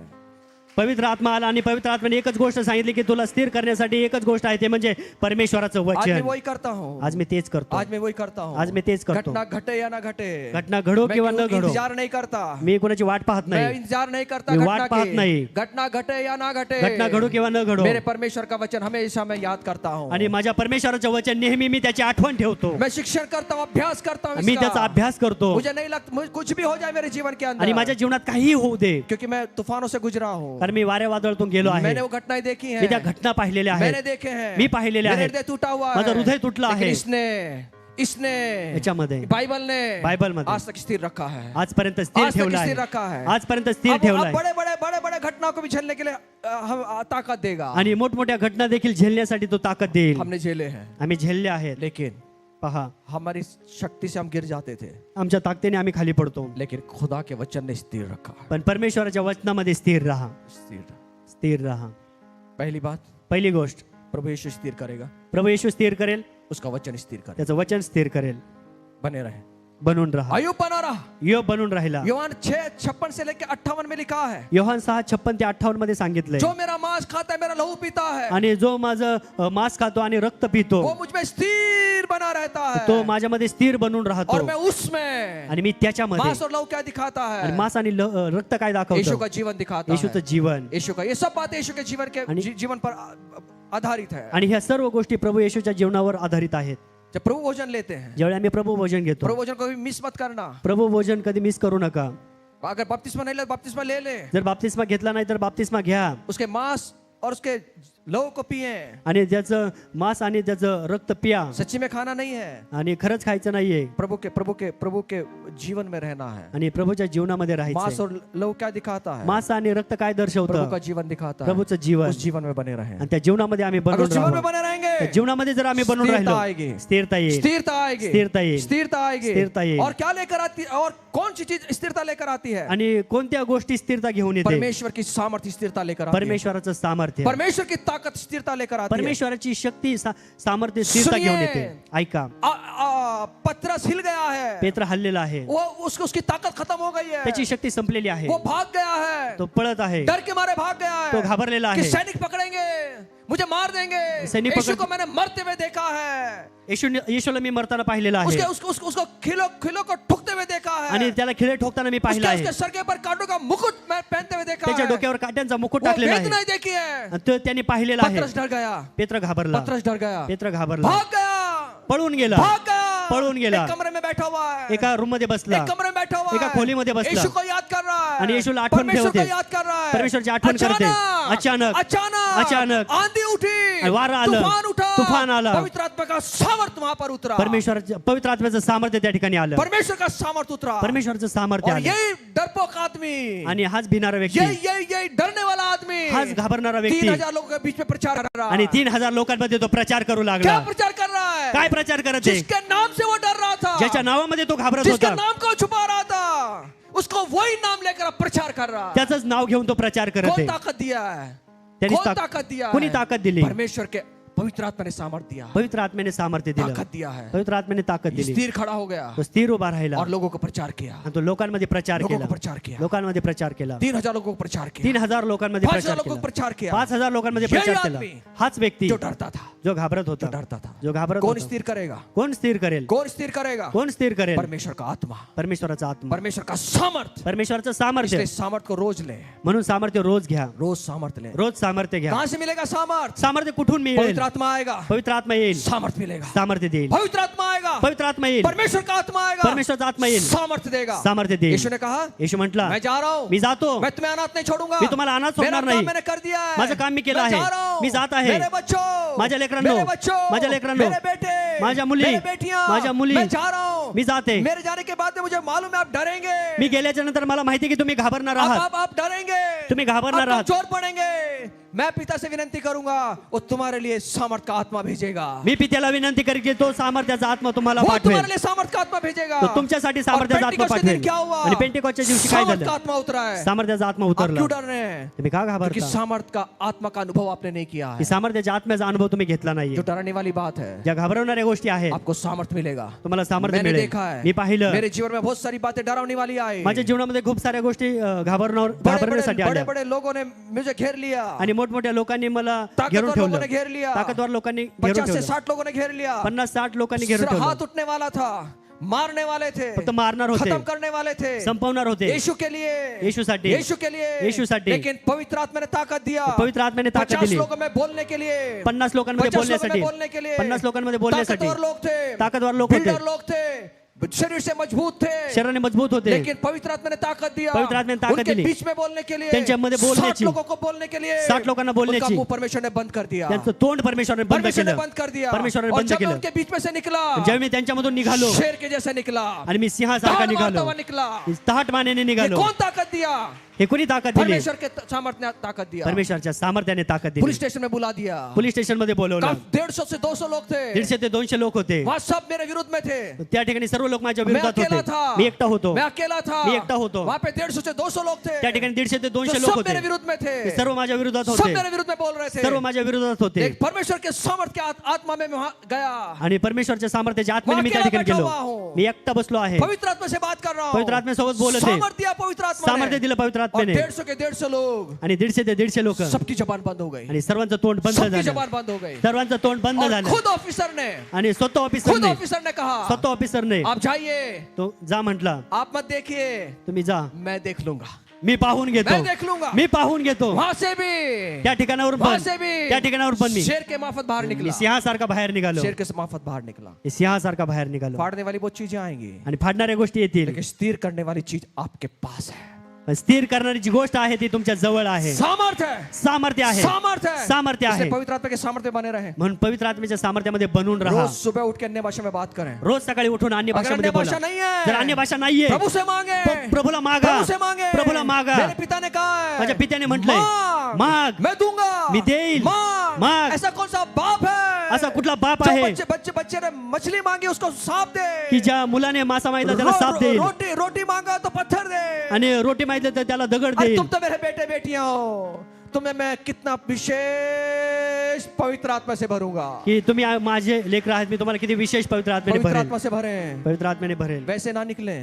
पवित्र आत्मा आला आणि पवित्र आत्म्याने एकच गोष्ट सांगितली की तुला स्थिर करण्यासाठी एकच गोष्ट आहे, ते म्हणजे परमेश्वराचं आज मैं वचन. वही करता हूँ, आज मी तेच करतो, आज मैं वही करता हूँ, आज मी तेच करतो. घटना घटे या ना घटे, घटना घडो मैं किंवा न घडो, इंतजार नहीं करता, मी कोणाची वाट पाहत मैं नाही, इंतजार नहीं करता मी घटना वाट पाहत की, नाही. घटना घटे या ना घटे, घटना घडो किंवा न घडो, मेरे परमेश्वर का वचन हमेशा मैं याद करता हूँ, आणि माझ्या परमेश्वराचं वचन नेहमी मी त्याची आठवण ठेवतो, मैं शिक्षण करता हूँ, अभ्यास करता हूँ मी इसका। त्याचा अभ्यास करतो, मुझे नहीं लगता मुझे कुछ भी हो जाए मेरे जीवन के आणि अंदर, माझ्या जीवनात काहीही होऊ दे, क्योंकि मैं तूफानों से गुजरा हूँ, कारण मी वाऱ्या वादळातून गेलो आहे, मैंने वो घटनाएं देखी मी हैं, त्या घटना पाहिलेल्या मैंने आहेत, देखे हैं, मी पाहिलेले मेरा आहेत, हृदय टूटा हुआ माझं है, हृदय तुटलं लेकिन आहे. इसने याच्यामध्ये बाइबल ने मध्ये आज तक स्थिर रखा है, आजपर्यंत स्थिर आज तक ठेवला स्थिर आहे, रखा है, आजपर्यंत स्थिर अब ठेवला आहे, बड़े घटनाओं को भी झेलने के लिए हम ताकत देगा, आणि मोठमोठ्या घटना देखील झेलण्यासाठी तो ताकद देईल. हमने झेले हैं, आम्ही झेलले आहेत, लेकिन पहा हमारी शक्ति से हम गिर जाते थे, आमच्या ताकदीने आम्ही खाली पडतो, लेकिन खुदा के वचन ने स्थिर रखा, पण परमेश्वराच्या वचनामध्ये स्थिर राहा, स्थिर राहा. पहली बात, पहिली गोष्ट, प्रभु यीशु स्थिर करेगा, प्रभू येशू स्थिर करेल, उसका वचन स्थिर करेगा, त्याचं वचन स्थिर करेल. बने रहे, बनून राहा, अय्यूब बना रहा, योब बनून राहिला. योहान 6:56 से लेकर 58 में लिखा है, योहान 6:56 ते 58 मध्ये सांगितलंय, जो मेरा मांस खाता है मेरा लहू पीता है, आणि जो माझं मांस खातो आणि रक्त पितो वो मुझ में स्थिर बना रहता है, तो माझ्यामध्ये स्थिर बनून राहतो, और मैं उसमें, आणि मी त्याच्यामध्ये. मांस और लहू क्या दिखाता आणि है, मांस आणि रक्त काय यीशु दाखवतो, का जीवन दिखाता येशूचं है, जीवन. यीशु का, ये सब बातें यीशु के जीवन के आणि- जीवन पर आधारित है। आणि ह्या सर्व गोष्टी प्रभू येशूच्या जीवनावर आधारित आहेत. जब प्रभु भोजन लेते हैं, ज्यावेळी आम्ही प्रभू भोजन घेतो, प्रभु भोजन को भी मिस मत करना, प्रभू भोजन कधी मिस करू नका. अगर बपतिस्मा नहीं ले बपतिस्मा ले ले, जर बाप्तिस्मा घेतला नाही तर बाप्तिस्मा घ्या, उसके मांस और उसके लहू को पिए, आणि त्याचं मांस आणि त्याचं रक्त पिया, सच्ची में खाना नहीं है, आणि खरंच खायचं नाहीये, प्रभु के जीवन में रहना है। आणि प्रभूच्या जीवनामध्ये मांस राहायचं. और लहू क्या दिखाता है, मांस आणि रक्त काय प्रभु दर्शवतं, का जीवन दिखाता है, प्रभूचं जीवन. उस जीवन में बने रहे, आणि त्या जीवनामध्ये आम्ही अगर बनून उस जीवन में राहू. बने रहेंगे, त्या जीवनामध्ये जर आम्ही बनून स्थिरता राहिलो, आएगी, स्थिरता येईल, स्थिरता आएगी, स्थिरता येईल, स्थिरता आएगी, स्थिरता येईल. और क्या लेकर आती है, और कौन सी चीज स्थिरता लेकर आती है, आणि कोणत्या गोष्टी स्थिरता घेऊन येते, परमेश्वर की सामर्थ्य स्थिरता लेकर आती है, परमेश्वराचं सामर्थ्य, परमेश्वर की ताकत स्थिरता लेकर आती है। परमेश्वराची शक्ती सामर्थ्य स्थिरता सुनिए. घेऊन येते. ऐका, पत्रस हिल गया है, पेत्र हल्लेला आहे, वो उसकी ताकत खत्म हो गई है, त्याची शक्ती संपलेली आहे, वो भाग गया है, तो पळत आहे, डर के मारे भाग गया है, तो घाबरलेला कि आहे, सैनिक पकड़ेंगे, मुझे मार देंगे, सैनिक यीशु पकड़- को मैंने मरते हुए देखा है, येशूला मी मरताना पाहिलेला आहे, उसको खिलो को ठुकते हुए देखा है, आणि त्याला खिळे ठोकताना मी पाहिला आहे, उसके सर के ऊपर कांटों का मुकुट मैं पहनते हुए देखा त्याच्या है, डोक्यावर काट्यांचा मुकुट वो टाकलेला वेदना आहे, देखी है, आणि तो त्यांनी पाहिलेला आहे. पत्रस डर गया, पेत्र घाबरला, पत्रस डर गया, पेत्र घाबरला, भाग गया, पळून गेला, भाग गया, पळून गेला. एक कमरे में बैठा हुआ है, एका रूम मध्ये बसला, एक कमरे में बैठा हुआ एका है, खोलीमध्ये बसला. यीशु को याद कर रहा है आणि येशूला आठवण परमेश्वर ठेवते. को याद कर रहा है. परमेश्वरची आठवण करते. अचानक अचानक आंधी उठी, वारा आलं, तूफान उठा, तूफान आला. पवित्र आत्मा का सामर्थ वहां पर उतरा. पवित्र आत्म्याचं सामर्थ्य त्या ठिकाणी आलं. परमेश्वर का सामर्थ उतरा. परमेश्वरचं सामर्थ्य और आलं. यही डरपोक आदमी, आणि हाच भिणारा व्यक्ती, यही डरने वाला आदमी, हाच घाबरणारा व्यक्ती 3000 लोगों के बीच में प्रचार कर रहा है. आणि 3000 लोकांमध्ये तो प्रचार करू क्या लागला. प्रचार कर रहा है? काय प्रचार करत आहे? जिसके नाम से वो डर रहा था, ज्याच्या नावामध्ये तो घाबरत जिसके होता, नाम को छुपा रहा था, उसको वही नाम लेकर अब प्रचार कर रहा है. त्याचंच नाव घेऊन तो प्रचार करत कौन आहे. ताकत दिया है? त्यांनी कौन ताकत दिया है? कोणी ताकद दिली? परमेश्वर के पवित्र आत्मा ने सामर्थ दिया, पवित्र आत्म्याने सामर्थ्य दिलं. ताकत दिया है. पवित्र आत्म्याने ताकद दिली. स्थिर खड़ा हो गया तो स्थिर उभा राहिला और लोगों को प्रचार किया. आणि तो लोकांमध्ये प्रचार लोगों केला. को प्रचार किया. लोकांमध्ये प्रचार केला. 3000 लोगों को प्रचार किया. 3000 लोकांमध्ये 5000 प्रचार लोगों को केला. प्रचार किया. 5000 लोकांमध्ये यही प्रचार केला. आदमी हाच व्यक्ती जो डरता था, जो घाबरत होता, जो घाबरत कौन होता. स्थिर करेगा? कोण स्थिर करेल? कौन स्थिर करेगा? कोण स्थिर करेल? परमेश्वर का आत्मा, परमेश्वराचा आत्मा, परमेश्वर का सामर्थ. परमेश्वराचं सामर्थ्य. इसलिए सामर्थ को रोज ले, म्हणून सामर्थ्य रोज घ्या. रोज सामर्थ ले. रोज सामर्थ्य घ्या. कहां से मिलेगा सामर्थ? सामर्थ्य कुठून मिळेल? पवित्र आत्मा आएगा, पवित्र आत्मा येईल, सामर्थ मिलेगा. सामर्थ्य देईल. पवित्र आत्मा आएगा, पवित्र आत्मा येईल, परमेश्वर का आत्मा आएगा, परमेश्वराचा आत्मा येईल, सामर्थ देगा, सामर्थ्य देईल. यीशु ने कहा, येशू म्हटला, मैं जा रहा हूं, मी जातो, मैं तुम्हें अनाथ नहीं छोड़ूंगा. मी तुम्हाला अनाथ मेरा सोडणार काम नाही. मैंने कर दिया है. माझं काम मी केलं मैं आहे. जा रहा हूं. मी जात आहे. मेरे बच्चों, माझ्या लेकरांनो, मेरे बच्चों, माझ्या लेकरांनो, मेरे बेटे, माझ्या मुली, मेरे बेटियां, माझ्या मुली, मैं जा रहा हूं. मी जाते. मेरे जाने के बाद में मुझे मालूम है आप डरेंगे. मी गेल्याच्या नंतर मला माहिती आहे की तुम्ही घाबरणार आहात, आप डरेंगे, तुम्ही घाबरणार आहात. जोर पड़ेंगे. मैं पिता से विनंती करूंगा, वो तुम्हारे लिए सामर्थ का आत्मा भेजेगा. मी पित्याला विनंती करेन की तो सामर्थ्याचा आत्मा तुम्हाला वो पाठवेल. तुम्हारे लिए सामर्थ का आत्मा भेजेगा. तो तुमच्यासाठी सामर्थ्याचा आत्मा पेंटिकोस्ट के दिन पाठवेल. क्या हुआ? आणि पेंटिकोस्टच्या दिवशी काय सामर्थ का झालं? आत्मा उतरा है. सामर्थ्याचा आत्मा आप उतरला. क्यों डर रहे हैं? तुम्ही का क्योंकि घाबरता? सामर्थ का आत्मा का अनुभव आपने नहीं किया की है. सामर्थ्याच्या आत्म्याचा अनुभव तुम्ही घेतला नाहीये. जो डराने वाली बात है, ज्या घाबरवणाऱ्या गोष्टी आहेत आपको सामर्थ मिलेगा. तुम्हाला सामर्थ्य मैंने मिळेल. देखा है, मी पाहिलं, मेरे जीवन में बहुत सारी बातें डरावने वाली आई. माझ्या जीवनामध्ये खूप साऱ्या गोष्टी घाबरण्यासाठी बड़े आल्या बड़े लोगों ने मुझे घेर लिया. आणि मोठमोठ्या लोकांनी मला घेरून ताकतवर लोगों ठेवलं. ने घेर लिया. ताकदवार लोकांनी घेरून 50 से ठेवलं. 60 लोगों ने घेर लिया. 50-60 लोकांनी घेरून सिर्फ ठेवलं. हाथ उठने वाला था, मारने वाले थे, फक्त मारणार होते, खत्म करने वाले थे, संपवणार होते. यीशु के लिए, येशूसाठी, यीशु के लिए, येशूसाठी. लेकिन पवित्र आत्मा ने ताकत दिया. पवित्र आत्म्याने ताकद 50 दिली. लोगों में बोलने के लिए, 50 लोकांमध्ये 50 लोगों बोलण्यासाठी, में बोलने के लिए, 50 लोकांमध्ये बोलण्यासाठी. ताकतवर लोग थे, ताकदवार लोक होते, बिल्डर लोग थे, शरीर से मजबूत थे, शरीराने मजबूत होते. लेकिन पवित्र आत्मा ने ताकत दिया. पवित्र आत्म्याने ताकद उनके दिली. बीच में बोलने के लिए, त्यांच्यामध्ये 60 बोलण्याची, लोगों को बोलने के लिए, 60 लोकांना उनका बोलण्याची. मुंह परमेश्वर ने बंद कर दिया. त्यांचं तोंड परमेश्वराने बंद परमेश्वर ने केलं. बंद कर दिया. परमेश्वराने और बंद जब मैं केलं. उनके बीच में से निकला, जेव्हा मी त्यांच्यामधून निघालो शेर के जैसे निकला, आणि मी सिंहासारखा ताड़ मारता निघालो, हुआ निकला. तहाट मानेने ये निघालो. कौन ताकत दिया? हे कोणी ताकद दिली? परमेश्वर के सामर्थ्य ने ताकत दिया. परमेश्वराच्या सामर्थ्याने ताकद पुलिस दिली. स्टेशन में बुला दिया. पोलीस स्टेशन मध्ये बोलवलं. 150 से 200 लोग थे. 150 ते 200 लोक होते. वहां सब मेरे विरुद्ध में थे. त्या ठिकाणी सर्व लोक माझ्या मैं विरोधात अकेला होते. था. मी एकटा होतो. मैं अकेला था. मी एकटा होतो. वहां पे 150 से 200 लोग थे. त्या ठिकाणी 150 ते 200 जो लोक सब होते. मेरे विरुद्ध में थे. ते सर्व माझ्या विरोधात सब होते. मेरे विरुद्ध में बोल रहे थे. सर्व माझ्या विरोधात होते. एक परमेश्वर के सामर्थ्य के आत्मा में मैं वहां गया. आणि परमेश्वरच्या सामर्थ्याच्या आत्म्याने मी त्या ठिकाणी बैठा गेलो. हुआ हूं. मी एकटा बसलो आहे. पवित्र आत्मा से बात कर रहा हूं. पवित्र आत्म्यासोबत बोलत आहे. सामर्थ्य दिया पवित्र आत्मा ने. सामर्थ्य दिलं पवित्र और आत्म्याने. 150 के 150 लोग, आणि 150 ते 150 लोक सबकी जबान बंद हो गई. आणि सर्वांचं तोंड बंद सबकी झालं. जबान बंद हो गई. सर्वांचं तोंड बंद और झालं. खुद ऑफिसर ने, आणि स्वतः खुद ऑफिसरने ऑफिसर ने कहा, स्वतः ऑफिसरने आप जाइए, तो जा म्हटला, आप मत देखिए, तुम्ही जा, मैं देख लूंगा, मी पाहून घेतो, मैं देख लूंगा. मी पाहून घेतो. वहां से भी, त्या ठिकाणावर वहां पण से भी त्या ठिकाणावर पण मी शेर के मार्फत बाहर निकला. सिंहासारखा बाहेर निघालो. शेर के मार्फत बाहर निकला. सिंहासारखा बाहेर निघालो. फाड़ने वाली बहुत चीजें आएंगी, आणि फाडणाऱ्या गोष्टी येतील. लेकिन स्थिर करने वाली चीज आपके पास है. स्थिर करणारी जी गोष्ट आहे ती तुमच्या जवळ आहे. सामर्थ्य है, सामर्थ्य आहे. सामर्थ्य है, सामर्थ्य आहे. इसलिए पवित्र आत्मा के सामर्थ्य बने रहे. म्हणून पवित्र आत्म्याच्या सामर्थ्यामध्ये बनून राहा. रोज सुबह उठ के अन्य भाषा में बात करें. रोज सकाळी उठून अन्य अगर भाषेमध्ये अन्य बोला. भाषा नहीं है, जर अन्य भाषा नाहीये, प्रभु से मांगे, प्रभूला मागा. प्रभु से मांगे. प्रभूला मागा. मेरे पिता ने कहा है, माझ्या पित्याने म्हटलंय, माग, मैं दूंगा, मी देईल. माग. माग. ऐसा कौन सा बाप है, असा कुठला बाप जो आहे बच्चे ने मछली मांगी उसको सांप दे, की ज्या मुलाने मासा मागितला त्याला साप देईल, रोटी मांगा तो पत्थर दे, आणि रोटी मागितली तर त्याला दगड अरे देईल. तुम तो मेरे बेटे बेटियां हो, तुम्हें मैं कितना विशेष पवित्र आत्मा से भरूंगा. की तुम्ही माझे लेकर आहात, मी तुम्हाला किती विशेष पवित्र आत्म्याने पवित्र भरेल. आत्मा से भरे. पवित्र आत्म्याने भरेल. वैसे ना निकले,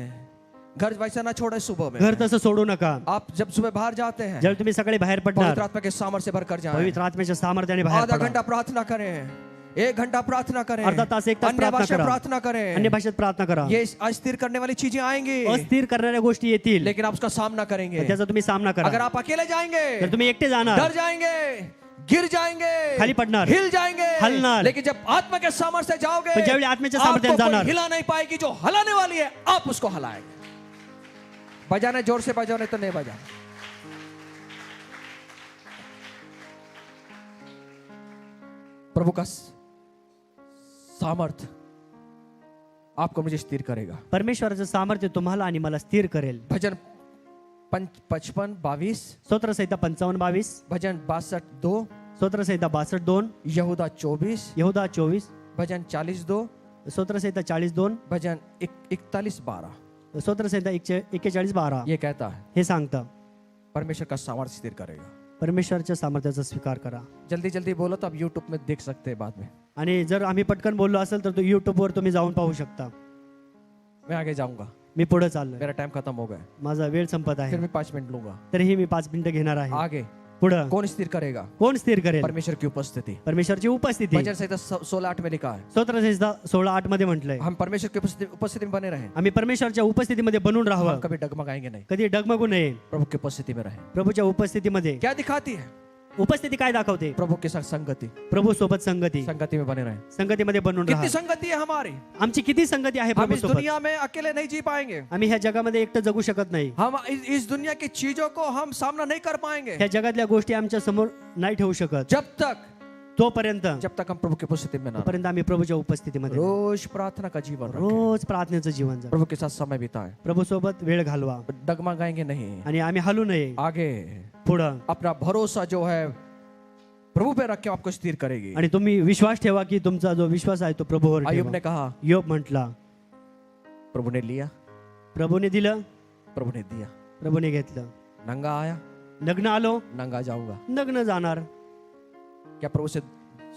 घर वैसा ना छोड़े. सुबह में घर तसं सोडू नका. आप जब सुबह बाहर जाते हैं, जर तुम्ही सकाळी बाहेर पवित्र पडणार, आत्मा के सामर्थ्य से भरकर जाएं. पवित्र आत्म्याच्या सामर्थ्याने बाहेर आधा पडा. घंटा प्रार्थना करें, 1 घंटा प्रार्थना करें, अर्धा तास, 1 तास अन्य प्रार्थना भाषा करा. प्रार्थना करें. अन्य भाषेत प्रार्थना करा. ये अस्थिर करने वाली चीजें आएंगी, अस्थिर करणाऱ्या गोष्टी येतील, लेकिन आप उसका सामना करेंगे. त्याचा तुम्ही सामना अगर करा. आप अकेले जाएंगे, जर तुम्ही एकटे जाणार, डर जाएंगे, गिर जाएंगे, खाली पडणार, हिल जाएंगे, हलणार. लेकिन जब आत्मा के सामर्थ्य से जाओगे, पण ज्यावेळी आत्म्याच्या सामर्थ्याने आपको कोई जाणार, हिला नहीं पाएगी. जो हलाने वाली है आप उसको हलाएंगे. बजाना जोर से बजाओ, नहीं तो नहीं बजाना. प्रभु का सामर्थ आपको मुझे स्थिर करेगा. परमेश्वराचं सामर्थ्य तुम्हाला आणि मला स्थिर करेल. भजन 55:22, स्तोत्रसंहिता 55:22, भजन 62:2, स्तोत्रसंहिता 62:2, यहूदा 24, यहूदा 24, भजन 40:2, स्तोत्रसंहिता 40:2, भजन 41:12. स्तोत्रसंहिता 41:12 ये कहता है हे सांगतं परमेश्वर का सामर्थ्य स्थिर करेगा. परमेश्वराच्या सामर्थ्याचा स्वीकार करा. जल्दी जल्दी बोलो तो आप यूट्यूब में देख सकते हैं बाद में. आणि जर आम्ही पटकन बोललो असेल तर तो युट्यूबवर तुम्ही जाऊन पाहू शकता. मैं आगे जाऊंगा, मी पुढे चाललोय, मेरा टाइम खत्म हो गया, माझा वेळ संपत आहे, फिर मैं 5 मिनट लूंगा. तरीही मी 5 मिनिटं घेणार आहे. आगे पुढं कौन स्थिर करेगा? कोण स्थिर करेल? परमेश्वर की उपस्थिति. परमेश्वरची उपस्थिती. भजन संहिता 16:8 में लिखा है स्तोत्रसंहिता 16:8 मध्ये म्हटलंय, हम परमेश्वर की उपस्थिति में बने रहे, आम्ही परमेश्वरच्या उपस्थितीमध्ये बनून हम राहावं, कभी डगमगाएंगे नहीं, कधी डगमगू नये. प्रभु की उपस्थिति में रहे. प्रभूच्या उपस्थितीमध्ये क्या दिखाती है? उपस्थिती काय दाखवते? प्रभु के साथ संगति, प्रभू सोबत संगती, संगति में बने रहे. संगतीमध्ये बनून राहा. कितनी संगति है हमारी. आमची किती संगती आहे हम प्रभू इस सोबत. दुनिया में अकेले नहीं जी पाएंगे. आम्ही ह्या जगामध्ये एकटं जगू शकत नाही. हम इस दुनिया की चीजों को हम सामना नहीं कर पाएंगे ह्या जगातल्या गोष्टी आमच्या समोर नाही ठेवू शकत. जब तक तोपर्यंत हम प्रभु की उपस्थिति में ना रहे. तोपर्यंत आम्ही प्रभूच्या उपस्थितीमध्ये रोज प्रार्थना का जीवन रखें. रोज प्रार्थनेचं जीवन जगा. प्रभु के साथ समय बिताएं. प्रभू सोबत वेळ घालवा डगमगाएंगे नहीं. आणि आम्ही हलू नये. आगे पुढं अपना भरोसा जो है प्रभु पे रख के आपको स्थिर करेगी. आणि तुम्ही विश्वास ठेवा की तुमचा जो विश्वास आहे तो प्रभूवर अय्यूब ठेवा. ने कहा, योब म्हटला, प्रभु ने लिया, प्रभूने दिलं, प्रभु ने दिया. प्रभूने घेतलं. नंगा आया, नग्न आलो, नंगा जाऊंगा. नग्न जाणार. क्या प्रभु से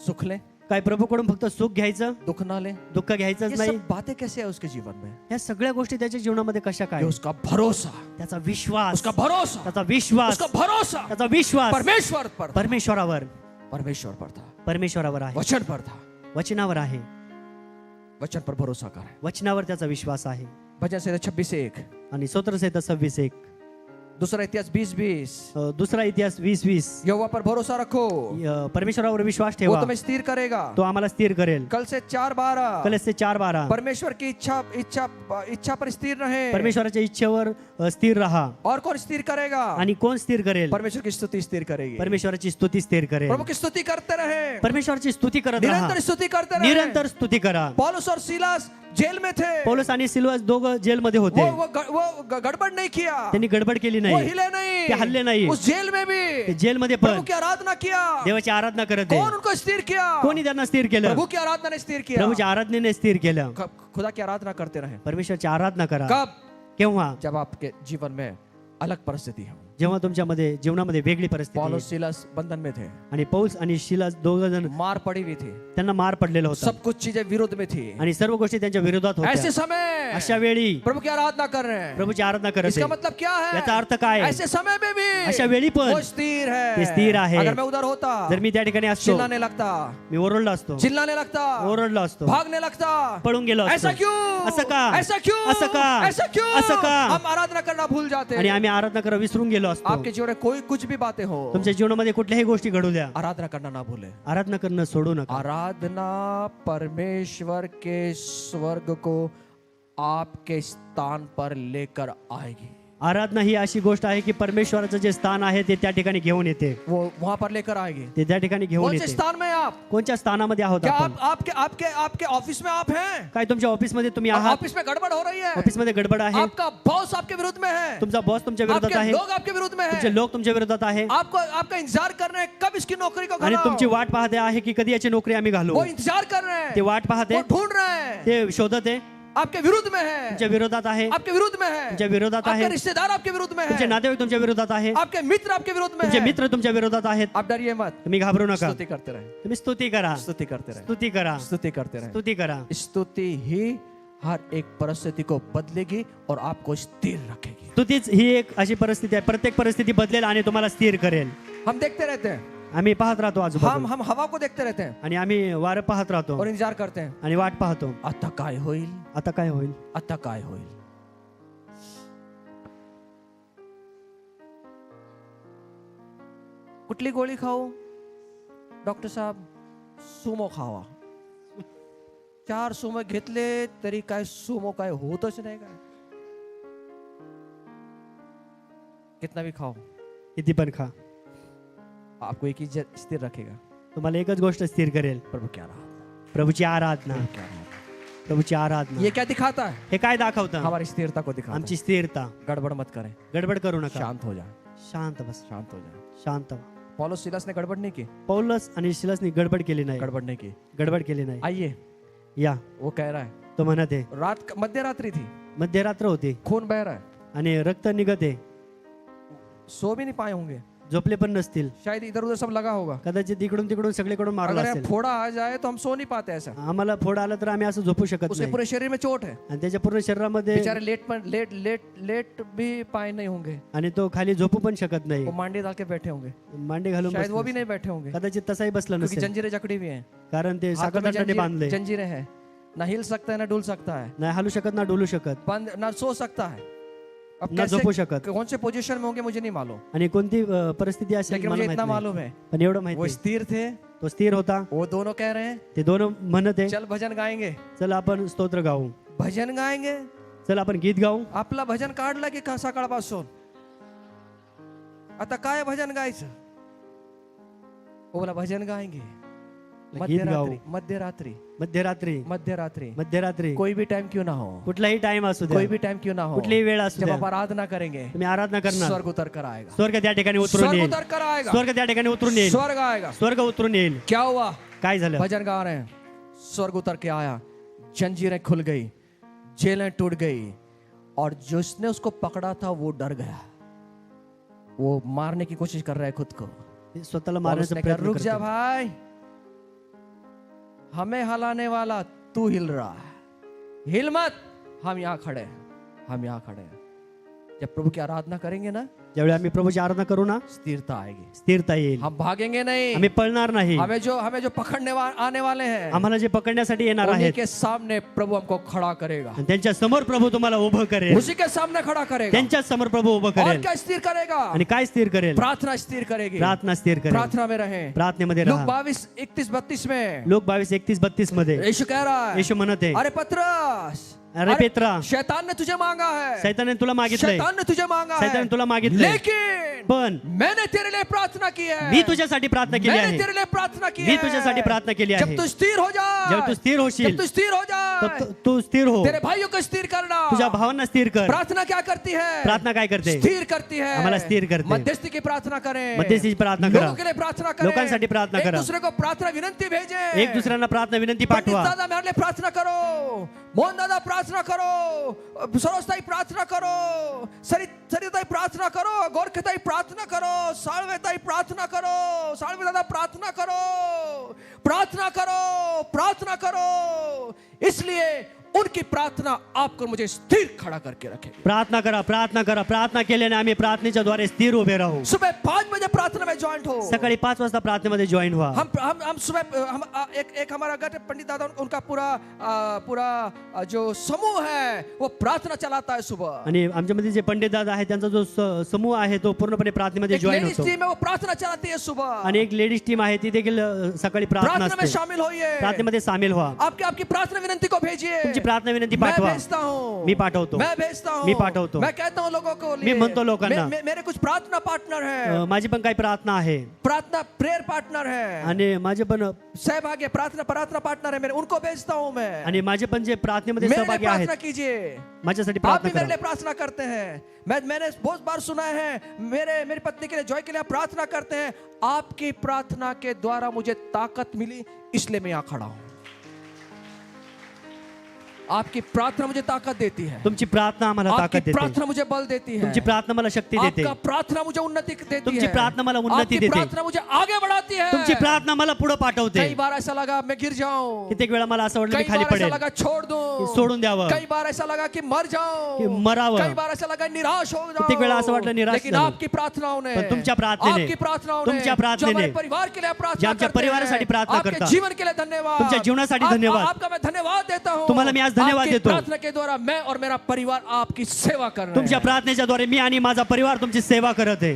सुख ले, काय प्रभूकडून फक्त सुख घ्यायचं, दुख ना ले? दुःख घ्यायचंच ये नाही? सब बातें कैसे है उसके जीवन में? या सगळ्या गोष्टी त्याच्या जीवनामध्ये कशा काय? ये उसका भरोसा, त्याचा विश्वास, उसका भरोसा, त्याचा विश्वास, उसका भरोसा त्याचा विश्वास परमेश्वर पर, परमेश्वरावर, परमेश्वर पर था, परमेश्वरावर आहे, वचन पर था. वचनावर आहे. वचन पर भरोसा करें. वचनावर त्याचा विश्वास आहे. भजन संहिता 26:1, आणि स्तोत्रसंहिता 26:1, दूसरा इतिहास 20:20. दुसरा इतिहास 20:20, यहोवा पर भरोसा रखो, परमेश्वरावर विश्वास वो ठेवा, तुम्हें स्थिर करेगा. तो आम्हाला स्थिर करेल. कल से 4:12, कलशचे 4:12, परमेश्वर की इच्छा पर स्थिर रहे. परमेश्वराच्या इच्छेवर स्थिर राहा. और कौन स्थिर करेगा? आणि कोण स्थिर करेल? परमेश्वर की स्तुति स्थिर करेगी. परमेश्वराची स्तुती स्थिर करेल. प्रभु की स्तुति करते रहे, परमेश्वराची स्तुती करत राहा, निरंतर स्तुति करते रहे. निरंतर स्तुती करा. पौलुस और सिलास जेल में थे. पौलुस आणि सिलवास दोघं जेलमध्ये होते. वो गड़बड़ नहीं किया, त्यांनी गडबड केली वो नाही, हिले नहीं. ते हल्ले नाही. उस जेल में ते भी जेलमध्ये प्रभु पण की आराधना किया. देवाची आराधना करत कौन आहे. उनको स्थिर किया? कोणी त्यांना स्थिर केलं? प्रभु की आराधना ने स्थिर किया. प्रभूच्या आराधनेने स्थिर केलं. खुदा की आराधना करते रहे. परमेश्वरची आराधना करा. कब? केव्हा? जब आपके जीवन में अलग परिस्थिति हो. जेव्हा तुमच्यामध्ये जीवनामध्ये वेगळी परिस्थिती पौलुस आहे. सिलास बंधन में थे, आणि पौलुस आणि शिलास दोघं जण मार पड़ी हुई थी, त्यांना मार पडलेला होता सब कुछ चीजें विरोध में थी. आणि सर्व गोष्टी त्यांच्या विरोधात ऐसे होत्या. समय अशा वेळी प्रभु की आराधना कर रहे हैं. प्रभूची आराधना करत इसका आहे. मतलब क्या है? याचा अर्थ काय आहे? ऐसे समय में भी अशा वेळी पण वो स्थिर है. ते स्थिर आहे. अगर मैं उधर होता, जर मी त्या ठिकाणी असतो, चिल्लाने लगता, मी ओरडलो असतो, चिल्लाने लगता, ओरडलो असतो, भागने लगता, पळून गेलो असतो. ऐसा क्यों? असं का? ऐसा क्यों? असं का? ऐसा क्यों? असं का? हम आराधना करना भूल जाते आणि हैं. आम्ही आराधना करा विसरून गेलो असतो. आपके जीवन में कोई कुछ भी बातें हो, तुमच्या जीवनामध्ये कुठल्याही गोष्टी घडू द्या, आराधना करना ना भूले. आराधना करणं सोडू नका. आराधना परमेश्वर के स्वर्ग को आपके स्थान पर लेकर आएगी. आराधना ही अशी गोष्ट आहे की परमेश्वराचं जे स्थान आहे ते त्या ठिकाणी घेऊन येते. वो वहां पर लेकर आएगी. ते त्या ठिकाणी घेऊन कौन से येते. स्थान में आप? कोणत्या स्थानामध्ये आहोत क्या आपण? आप आपके आपके आपके ऑफिस में आप हैं? काय तुमच्या ऑफिसमध्ये तुम्ही आहात? ऑफिस में गड़बड़ हो रही है. ऑफिसमध्ये गडबड आहे. आपका बॉस आपके विरुद्ध में है. तुमचा बॉस तुमच्या विरोधात आपके आहे. लोग आपके विरुद्ध में तुमचे है. लोक तुमच्या विरोधात आहे. आपको आपका इंतजार कर रहे हैं कब इसकी नौकरी को आणि घटाओ. तुमची वाट पाहते आहे की कधी याची नोकरी आम्ही घालू. वो इंतजार कर रहे ते हैं, वाट पाहते, वो ढूंढ रहे हैं, ते शोधत आहे, आपके विरुद्ध में है, तुमच्या विरोधात आहे, आपके विरुद्ध में है, तुमच्या विरोधात आहे, आपके रिश्तेदार आपके विरुद्ध में तुमचे है, नातेवाईक तुमच्या विरोधात आहे, आपके मित्र आपके विरुद्ध में तुमचे है. मित्र तुमच्या विरोधात आहेत. आप डरिए मत, तुम्ही घाबरू नका. स्तुति करते रहे, तुम्ही स्तुती करा, स्तुति करते रहे, स्तुती करा, स्तुति करते रहे. स्तुती करा. स्तुति ही हर एक परिस्थिति को बदलेगी और आपको स्थिर रखेगी. स्तुतीच ही एक अशी परिस्थिती आहे, प्रत्येक परिस्थिती बदलेल आणि तुम्हाला स्थिर करेल. हम देखते रहते हैं, आम्ही पाहत राहतो आजूबाजूला हम हवा को देखते रहते हैं आणि आम्ही वारं पाहत राहतो और इंतजार करते हैं. आणि वाट पाहतो. आता काय होईल, आता काय होईल, आता काय होईल. कुठली गोळी खाऊ, डॉक्टर साहेब सुमो खावा. 4 सुमो घेतले तरी काय सुमो काय होतच नाही काय. कितना भी खाओ किती पण खा, आपको एक ही स्थिर रखेगा. तुम्हाला एकच गोष्ट स्थिर करेल, प्रभु क्या रहा, प्रभूची आराधना. क्या रहा. प्रभूची आराधना. ये क्या दिखाता है? हे काय दाखवतं? हमारी स्थिरता को दिखाता आमची स्थिरता. है. गड़बड़ मत करें, गडबड करू नका, शांत हो जाए, शांत बस, शांत हो जाए. शांत व्हा. पौलुस सिलास ने गड़बड़ नहीं की, पौलस आणि शिलासनी गडबड केली नाही, गड़बड़ नहीं की. गडबड केली नाही. आइए, या वो कह रहा है, तो म्हणत आहे, मध्य रात्रि थी, मध्यरात्र होती खून बह रहा है, आणि रक्त निघत आहे, सो भी नहीं पाए होंगे, झोपले पण नसतील, शायद इधर उधर सब लगा होगा. कदाचित इकडून तिकडून सगळीकडून मारला अगर यहाँ असेल. फोड़ा आ जाए तो हम सो नहीं पाते ऐसा. आम्हाला फोड आला तर आम्ही असं झोपू शकत उसके नाही, पूरे शरीर में चोट है, आणि त्याच्या पूर्ण शरीरामध्ये, बेचारे लेट भी पाए नहीं होंगे, आणि तो खाली झोपू पण शकत नाही, वो मांडी डाल के बैठे होंगे, मांडी घालून शायद वो भी बसला. नहीं बैठे होंगे, कदाचित तसाही बसला क्योंकि नसेल, जंजीरें जकड़ी हुई हैं, कारण ते हाथों में साखरदाटाने बांधले, जंजीरें हैं, ना हिल सकता है ना डुल सकता है, नाही हलू शकत ना डोलू शकत, बंद ना सो सकता है. अब ना झोपू शकत. कौन से पोजीशन में होंगे मुझे नहीं मालूम, आणि कोणती परिस्थिती असेल लेकिन मला मुझे माहित इतना नाही. मालूम है पण एवढं वो माहिती स्थिर थे. तो स्थिर होता. वो दोनों कह रहे हैं ते दोन म्हणत आहे, चल भजन गाएंगे, चल आपण स्तोत्र गाऊ, भजन गाएंगे. चल आपण गीत गाऊ. आपला भजन काढलं की सकाळपासून आता काय भजन गायचं. वो बोला भजन गाएंगे, गीत गाऊ. मध्यरात्रि मध्यरात्री, मध्यरात्रि मध्यरात्री, कोई भी टाइम क्यों ना हो, कुठलाही टाइम असू कोई द्या, भी टाइम क्यों ना हो, कुठलीही वेळ असू जब द्या, आप आराधना करेंगे तुम्ही आराधना करणार, स्वर्ग उतर कर आएगा, स्वर्ग त्या ठिकाणी उतरून स्वर्ग येईल, उतर कर आएगा, स्वर्ग त्या ठिकाणी उतरून येईल, स्वर्ग आएगा. स्वर्ग उतरून येईल. क्या हुआ, काय झालं? भजन गा रहे हैं, स्वर्ग उतर के आया, जंजीरें खुल गई, जेलें टूट गई, और जिसने उसको पकड़ा था वो डर गया, वो मारने की कोशिश कर रहा है खुद को. ते स्वतःला और मारण्याचा उसने कहा, प्रयत्न रुक जा करतो. भाई, हमें हलाने वाला तू हिल रहा है, हिल मत, हम यहाँ खड़े हैं, हम यहाँ खड़े हैं. जब प्रभु की आराधना करेंगे ना, ज्यावेळी आम्ही प्रभूची आराधना करू ना, स्थिरता आएगी. स्थिरता येईल. हम भागेंगे नहीं, आम्ही पळणार नाही. हमें जो पकड़ने आने वाले हैं, आम्हाला जे पकडण्यासाठी येणार उन्हीं आहेत, के सामने प्रभु हमको खड़ा करेगा, आणि त्यांच्या समोर प्रभू तुम्हाला उभं करेल, उसी के सामने खड़ा करेगा. त्यांच्या समोर प्रभू उभं और करेल. क्या स्थिर करेगा, आणि काय स्थिर करेल? प्रार्थना स्थिर करेगी. प्रार्थना स्थिर करेल. प्रार्थना में रहें. प्रार्थनेमध्ये लूक राहा. 22:31-32 में लोक 22:31-32 मध्ये यीशु कह रहा है, येशू म्हणत आहे, अरे पतरस, अरे पेत्रा, शैतान ने तुझे मांगा है, सैताने तुला मागितलंय, शैतान ने तुझे मांगा है, सैताने तुला मागितलंय, लेकिन पण मैंने तेरे लिए प्रार्थना की है, मी तुझ्यासाठी प्रार्थना केली मैंने आहे, तेरे लिए प्रार्थना की मी है. तुझ्यासाठी प्रार्थना केली जब आहे. तू स्थिर हो जेव्हा जा, तू स्थिर होशील, जब तू स्थिर हो जा, तब तू स्थिर हो. तेरे भाइयों को स्थिर करना. तुझ्या भावांना स्थिर कर. प्रार्थना क्या करती है, प्रार्थना काय करते? स्थिर करती है. आम्हाला स्थिर करते. मध्यस्थी की प्रार्थना करें, मध्यस्थीची प्रार्थना करा. लोगों के लिए प्रार्थना करें, लोकांसाठी प्रार्थना एक करा. दूसरे को प्रार्थना विनंती भेजें. एक दुसऱ्यांना प्रार्थना विनंती पंडित पाठवा. दादा मेरे लिए प्रार्थना करो, मोहन दादा प्रार्थना करो, सरोजताई प्रार्थना करो, सरिताई प्रार्थना करो, गोरखताई प्रार्थना करो, साळवेताई प्रार्थना करो, साळवे दादा प्रार्थना करो, प्रार्थना करो, प्रार्थना करो. इसलिए उनकी प्रार्थना आपको मुझे स्थिर खड़ा करके रखेगी. प्रार्थना करा, प्रार्थना करा. प्रार्थना केल्याने आम्ही प्रार्थनेच्या द्वारे स्थिर उभे राहू. सुबह 5 बजे प्रार्थना में ज्वाइंट हो. सकाळी 5 वाजता प्रार्थनेमध्ये जॉईन व्हा. हम सुबह हम एक हमारा घर पंडित दादा उनका पूरा जो समूह है वो प्रार्थना चलाता है सुबह. आणि आमच्यामध्ये जे पंडित दादा आहे त्यांचा जो समूह आहे तो पूर्णपणे प्रार्थनेमध्ये एक जॉईन लेडीज होतो. टीम है वो प्रार्थना चलाती है सुबह. आणि एक लेडीज टीम आहे ती देखील सकाळी प्रार्थना प्रार्थना में असते. शामिल होइए. प्रार्थनेमध्ये सामील व्हा. आपकी प्रार्थना विनंती को भेजिए. तुमची प्रार्थना विनंती मैं पाठवा. भेजता हूँ, मी पाठवतो. मैं भेजता हूँ, मी पाठवतो. मैं कहता हूँ लोगों को. मी म्हणतो लोकांना. मेरे कुछ प्रार्थना पार्टनर है, माझी पण काही प्रार्थना आहे प्रार्थना प्रेयर पार्टनर है, आणि माझे पण सहभागी प्रार्थना पार्टनर है मेरे, उनको भेजता हूँ मैं. आणि माझे पण जे प्रार्थनेमध्ये मेरे लिए सहभागी प्रार्थना आहेत कीजिए. माझ्यासाठी आप प्रार्थना भी मेरे करा. लिए प्रार्थना करते हैं. मैंने बहुत बार सुना है, मेरी पत्नी के लिए, जॉय के लिए आप प्रार्थना करते हैं. आपकी प्रार्थना के द्वारा मुझे ताकत मिली, इसलिए मैं यहाँ खड़ा हूँ. आपकी प्रार्थना मुझे ताकत देती है. तुमची प्रार्थना आम्हाला ताकद आपकी देते. प्रार्थना मुझे बल देती है. तुमची प्रार्थना मला शक्ती देते. आपका प्रार्थना मुझे उन्नति देती तुमची है. प्रार्थना मला उन्नती आपकी देते. प्रार्थना मुझे आगे बढ़ाती है. तुमची प्रार्थना मला पुढे पाठवते. कई बार ऐसा लगा मैं गिर जाऊं, कित्येक वेळा मला असं वाटलं कई मी खाली बार ऐसा पडेल, लगा छोड़ दूं, सोडून द्यावं, कई बार ऐसा लगा कि मर जाऊं, की मरावं. कई बार ऐसा लगा निराश हो जाऊं. कित्येक वेळा असं वाटलं निराश लेकिन झालो. आपकी प्रार्थनाओं ने, पण तुमच्या प्रार्थनेने, आपकी प्रार्थनाओं ने, तुमच्या जो प्रार्थनेने, हमारे परिवार के लिए जे प्रार्थना आमच्या करते हैं, परिवारासाठी प्रार्थना आपके करता, जीवन के लिए धन्यवाद. तुमच्या जीवनासाठी धन्यवाद. आपका मैं धन्यवाद देता हूं. तुम्हाला मी आज धन्यवाद आपकी देतो. प्रार्थना के द्वारा मैं और मेरा परिवार आपकी सेवा कर रहे तुमच्या हैं. प्रार्थनेच्या द्वारे मी आणि माझा परिवार तुमची सेवा करत आहे.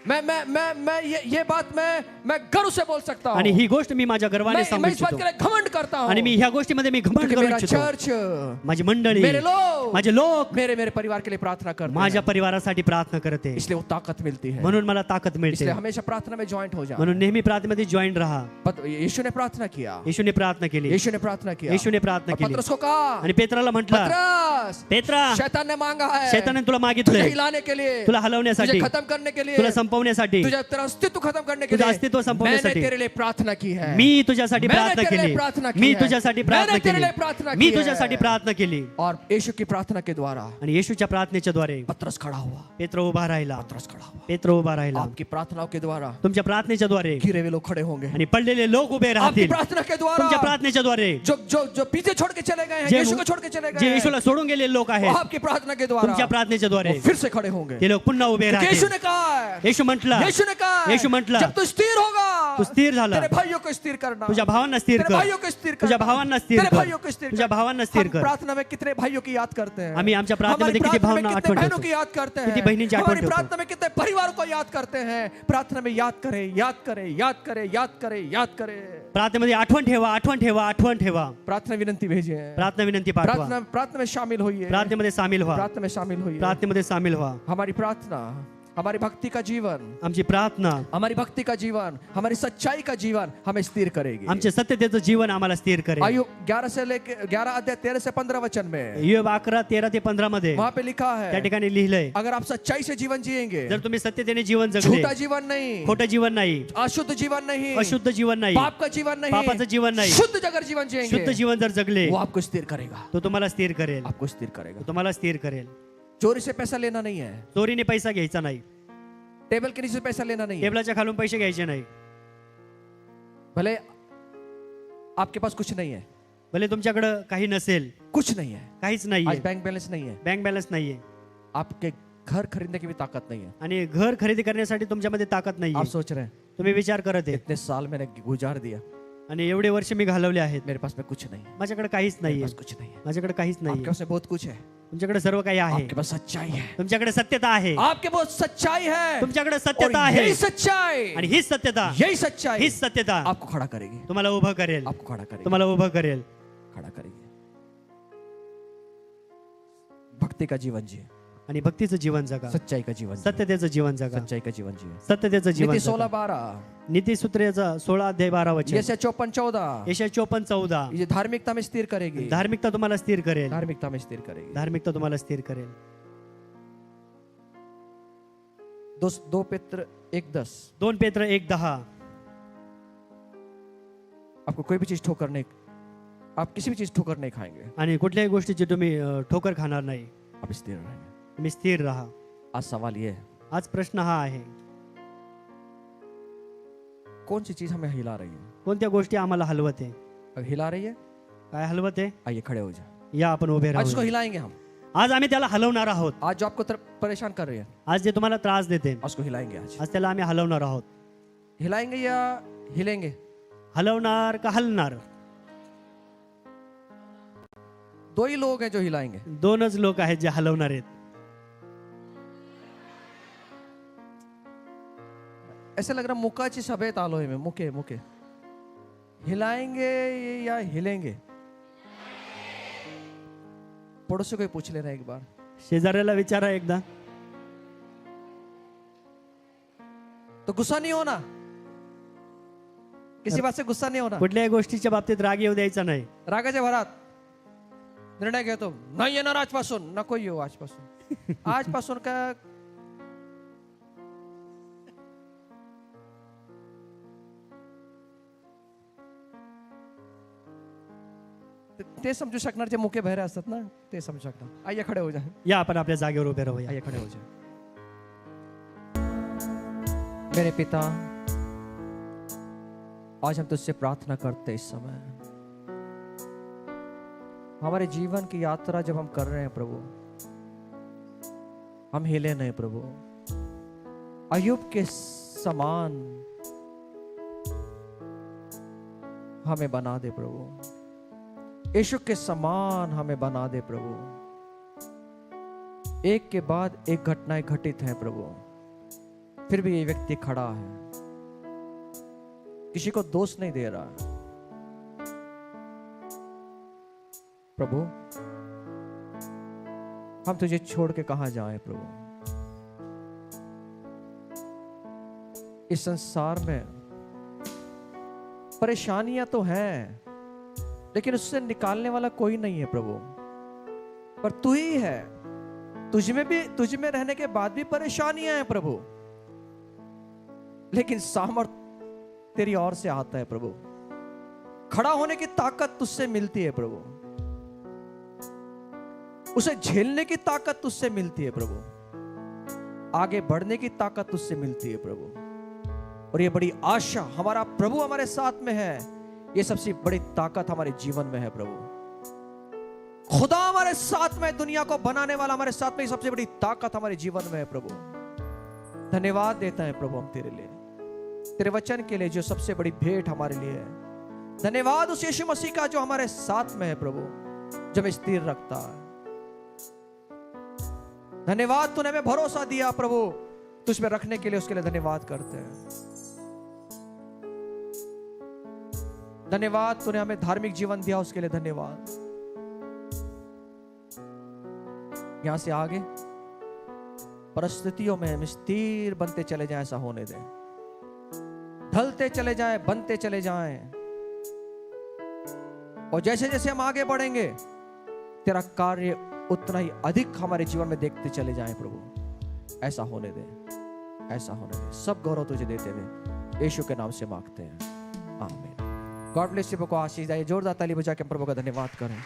मैं ये बात मैं गर्व से बोल सकता हूँ. आणि ही गोष्ट मी माझ्या गर्वाने मैं सांगू इस बात इच्छितो. के लिए घमंड करता हूँ. आणि मी ह्या गोष्टीमध्ये मी घमंड क्योंकि करू मेरा इच्छितो. चर्च, माझी मंडळी, मेरे लोग, माझे लोक मेरे परिवार के लिए प्रार्थना करते माझ्या हैं. परिवारासाठी प्रार्थना करते, इसलिए वो ताकद मिलती है. म्हणून मला ताकद मिळते. इसलिए हमेशा प्रार्थना में ज्वाइंट हो जाओ. म्हणून नेहमी प्रार्थनेमध्ये जॉईन राहा. यीशु ने प्रार्थना किया. येशूने प्रार्थना केली. यीशु ने प्रार्थना किया. येशूने प्रार्थना और केली. पतरस को कहा, आणि पेत्राला म्हटलं, पतरस, पेत्रा, शैतान ने मांगा है शैताने तुला तुझे मागितलंय, हिलाने के लिए, तुला तुझे हलवण्यासाठी, खत्म करने के लिए, तुला संपवण्यासाठी, तुझे तेरा अस्तित्व खत्म करने के तुझं लिए. अस्तित्व मैंने संपवण्यासाठी तेरे लिए प्रार्थना की है. मी तुझ्यासाठी मैंने प्रार्थना तेरे लिए केली. प्रार्थना की मी है. तुझ्यासाठी प्रार्थना मैंने तेरे केली. लिए प्रार्थना मी की है. तुझ्यासाठी प्रार्थना केली. और यीशु की प्रार्थना के द्वारा आणि येशूच्या प्रार्थनेच्या द्वारे पतरस खड़ा हुआ. पेत्र उभा राहिला. पतरस खड़ा हुआ. पेत्र उभा राहिला. आपकी प्रार्थनाओं के द्वारा तुमच्या प्रार्थनेच्या द्वारे गिरे हुए लोग खड़े होंगे. आणि पडलेले लोक उभे आपकी राहतील. प्रार्थना के द्वारा तुमच्या प्रार्थनेच्या द्वारे जो जो जो पीछे छोड़ के चले गए हैं, जे यीशु को छोड़ के चले जे गए हैं, येशूला सोडून गेलेले लोक वो आहेत, आपकी प्रार्थना के द्वारा तुमच्या प्रार्थनेच्या द्वारे वो फिर से खड़े होंगे. ते लोक पुन्हा उभे क्योंकि यीशु राहतील. ने कहा है, येशू म्हटलं, यीशु ने कहा है, यीशु म्हटलं, जब तू स्थिर होगा, तू स्थिर झाला, तेरे भाइयों को स्थिर करना, तुझ्या भावांना स्थिर तेरे कर, भाइयों को स्थिर तुझ्या करना, भावांना स्थिर तेरे कर, भाइयों को स्थिर तुझ्या करना. भावांना स्थिर हम कर. प्रार्थना में कितने भाइयों की याद करते हैं. आम्ही आमच्या हमारी प्रार्थनेमध्ये किती प्रार्थना में भावना कितने आठवण बहनों ठेवतो, की याद करते किती हैं. बहिणींची आठवण हमारी ठेवतो. प्रार्थना में कितने परिवारों को याद करते हैं. प्रार्थना में याद करें, याद करें, याद करें, याद करें, याद करें. प्रार्थनेमध्ये आठवण ठेवा, आठवण ठेवा, आठवण ठेवा. प्रार्थना विनंती भेजिए. प्रार्थना विनंती पाठवा. प्रार्थना में शामिल होइए. प्रार्थनेमध्ये सामील व्हा. प्रार्थना में शामिल होइए. प्रार्थनेमध्ये सामील व्हा. हमारी प्रार्थना, हमारी भक्ति का जीवन, आमची प्रार्थना, हमारी भक्ति का जीवन, हमारी सच्चाई का जीवन हमें स्थिर करेगी. आमचे सत्यतेचं जीवन आम्हाला स्थिर करेल. आयु 11 से लेके 11 अध्याय 13 से 15 वचन में योब 11:13-15 मध्ये वहां पे लिखा त्या है, ठिकाणी लिहिलंय, अगर आप सच्चाई से जीवन जिएंगे, जर तुम्ही सत्यतेने जीवन जगले, झूठा जीवन नहीं, खोटं जीवन नाही, अशुद्ध जीवन नहीं, अशुद्ध जीवन नाही, पाप का जीवन नहीं, पापाचं जीवन नाही, शुद्ध अगर जीवन जिएंगे, शुद्ध जीवन जर जगले, वो आपको स्थिर करेगा. तो तुम्हाला स्थिर करेल. आपको स्थिर करेगा. तो तुम्हाला स्थिर करेल. चोरी से पैसा लेना नहीं है. चोरीने पैसा घ्यायचा नाही, टेबल के नीचे से पैसा लेना नहीं है. टेबलाच्या खालून पैसे घ्यायचे नाही. भले आपके पास कुछ नहीं है, भले तुमच्याकडे काही नसेल, कुछ नहीं है, काहीच आज नाहीये, बैंक बैलेंस नहीं है, बँक बॅलन्स नाहीये, आपके घर खरीदने की भी ताकत नहीं है. आणि घर खरेदी करण्यासाठी तुमच्यामध्ये ताकद आप नाहीये. सोच रहे हैं तुम्ही विचार करत आहे, इतने साल मैंने गुजार दिया, आणि एवढे वर्ष मी घालवले आहेत, मेरे पास में कुछ नहीं है, माझ्याकडे काहीच मेरे नाहीये, पास कुछ नहीं है. माझ्याकडे काहीच आपके नाहीये. पास में बहुत कुछ है, तुमच्याकडे सर्व काही आहे, आपके पास सच्चाई है, तुमच्याकडे सत्यता आहे, आपके बहुत सच्चाई है, तुमच्याकडे और सत्यता आहे, यही सच्चाई, आणि हीच सत्यता, यही सच्चाई हीच सत्यता आपको खड़ा करेगी, तुम्हाला उभं करेल, आपको खड़ा करेगी, तुम्हाला उभं करेल. खड़ा करेगी. भक्ति का जीवन जिए, आणि भक्तीचं जीवन जगा, सच्चाई का जीवन जिए, सत्यतेचं जीवन जगा, सच्चाई का जीवन जिए. सत्यतेचं जीवन नीति जगा. 16:12, नीतिसूत्रेचा 16:12 वचन, यशाया 54:14, यशया 54:14. ये धार्मिकता में स्थिर करेगी, धार्मिकता तुम्हाला स्थिर करेल, धार्मिकता में स्थिर करेगी. धार्मिकता तुम्हाला स्थिर करेल. 2 पेत्र 1:10, 2 पेत्र 1:10. आपको कोई भी चीज ठोकर नहीं, आप किसी भी चीज ठोकर नहीं खाएंगे, आणि कुठल्याही गोष्टीची तुम्ही ठोकर खाणार नाही, आप स्थिर रहेंगे. तुम्ही स्थिर राहा. आज सवाल ये है, आज प्रश्न हा आहे, कौन सी चीज हमें हिला रही है? कोणत्या गोष्टी आम्हाला हलवत आहे? अगर हिला रही है, काय हलवत आहे? आइए खड़े हो जाए. या आपण उभे आज उसको राहू. हिलाएंगे हम. आज आम्ही त्याला हलवणार आहोत. आज जो आपको परेशान कर रही है, आज जे तुम्हाला त्रास देते, आज उसको हिलाएंगे. आज आज त्याला आम्ही हलवणार आहोत. हिलाएंगे या हिलेंगे? हलवणार का हलणार? दो ही लोग हैं जो हिलाएंगे. दोनच लोक आहेत जे हलवणार आहेत. ऐसे लग रहा मुकाची सभेत आलोय मैं. मुके मुके हिलाएंगे या हिलेंगे? पड़ोसी को ही पूछ लेना एक बार. शेजाऱ्याला विचारा एकदा. तो गुस्सा नहीं होना, किसी बात से गुस्सा नहीं होना. कुठल्याही गोष्टीच्या बाबतीत राग येऊ द्यायचा नाही. रागाच्या भरात निर्णय घेतो, नाही येणार आजपासून, नको येऊ आजपासून. आजपासून का ते समजू शकणार जे मुके बहिरे असतात ना, ते समजू शकणार. आइए खड़े हो जाए. या आपण आपल्या जागेवर उभे राहूया. आइए खड़े हो जाए. मेरे पिता, आज हम तुझसे प्रार्थना करते इस समय, हमारे जीवन की यात्रा जब हम कर रहे हैं प्रभु, हम हिले नहीं प्रभु. अय्यूब के समान हमें बना दे प्रभु. यीशु के समान हमें बना दे प्रभु. एक के बाद एक घटनाएं घटित हैं प्रभु. फिर भी ये व्यक्ति खड़ा है, किसी को दोष नहीं दे रहा है। प्रभु, हम तुझे छोड़ के कहां जाएं प्रभु। इस संसार में परेशानियां तो हैं, लेकिन उससे निकालने वाला कोई नहीं है प्रभु, पर तू ही है। तुझ में रहने के बाद भी परेशानियां हैं प्रभु, लेकिन सामर्थ तेरी ओर से आता है प्रभु। खड़ा होने की ताकत तुझसे मिलती है प्रभु, उसे झेलने की ताकत तुझसे मिलती है प्रभु, आगे बढ़ने की ताकत तुझसे मिलती है प्रभु। और ये बड़ी आशा, हमारा प्रभु हमारे साथ में है, ये सबसे बड़ी ताकत हमारे जीवन में है प्रभु। खुदा हमारे साथ में, दुनिया को बनाने वाला हमारे साथ में, ये सबसे बड़ी ताकत हमारे जीवन में है प्रभु। धन्यवाद देता है प्रभु हम तेरे लिए, तेरे वचन के लिए जो सबसे बड़ी भेंट हमारे लिए है। धन्यवाद उस यीशु मसीह का जो हमारे साथ में है प्रभु, जो हमें स्थिर रखता है। धन्यवाद तूने हमें भरोसा दिया प्रभु, तुझ में रखने के लिए, उसके लिए धन्यवाद करते हैं। धन्यवाद तूने हमें धार्मिक जीवन दिया, उसके लिए धन्यवाद। यहां से आगे परिस्थितियों में हम स्थिर बनते चले जाएं, ऐसा होने दें। ढलते चले जाएं, बनते चले जाएं, और जैसे जैसे हम आगे बढ़ेंगे तेरा कार्य उतना ही अधिक हमारे जीवन में देखते चले जाएं प्रभु। ऐसा होने दे, ऐसा होने दे। सब गौरव तुझे देते हुए यीशु के नाम से मांगते हैं, आमीन। God bless you. को आशीष आइए, जोरदार ताली बजा के प्रभु का धन्यवाद करें।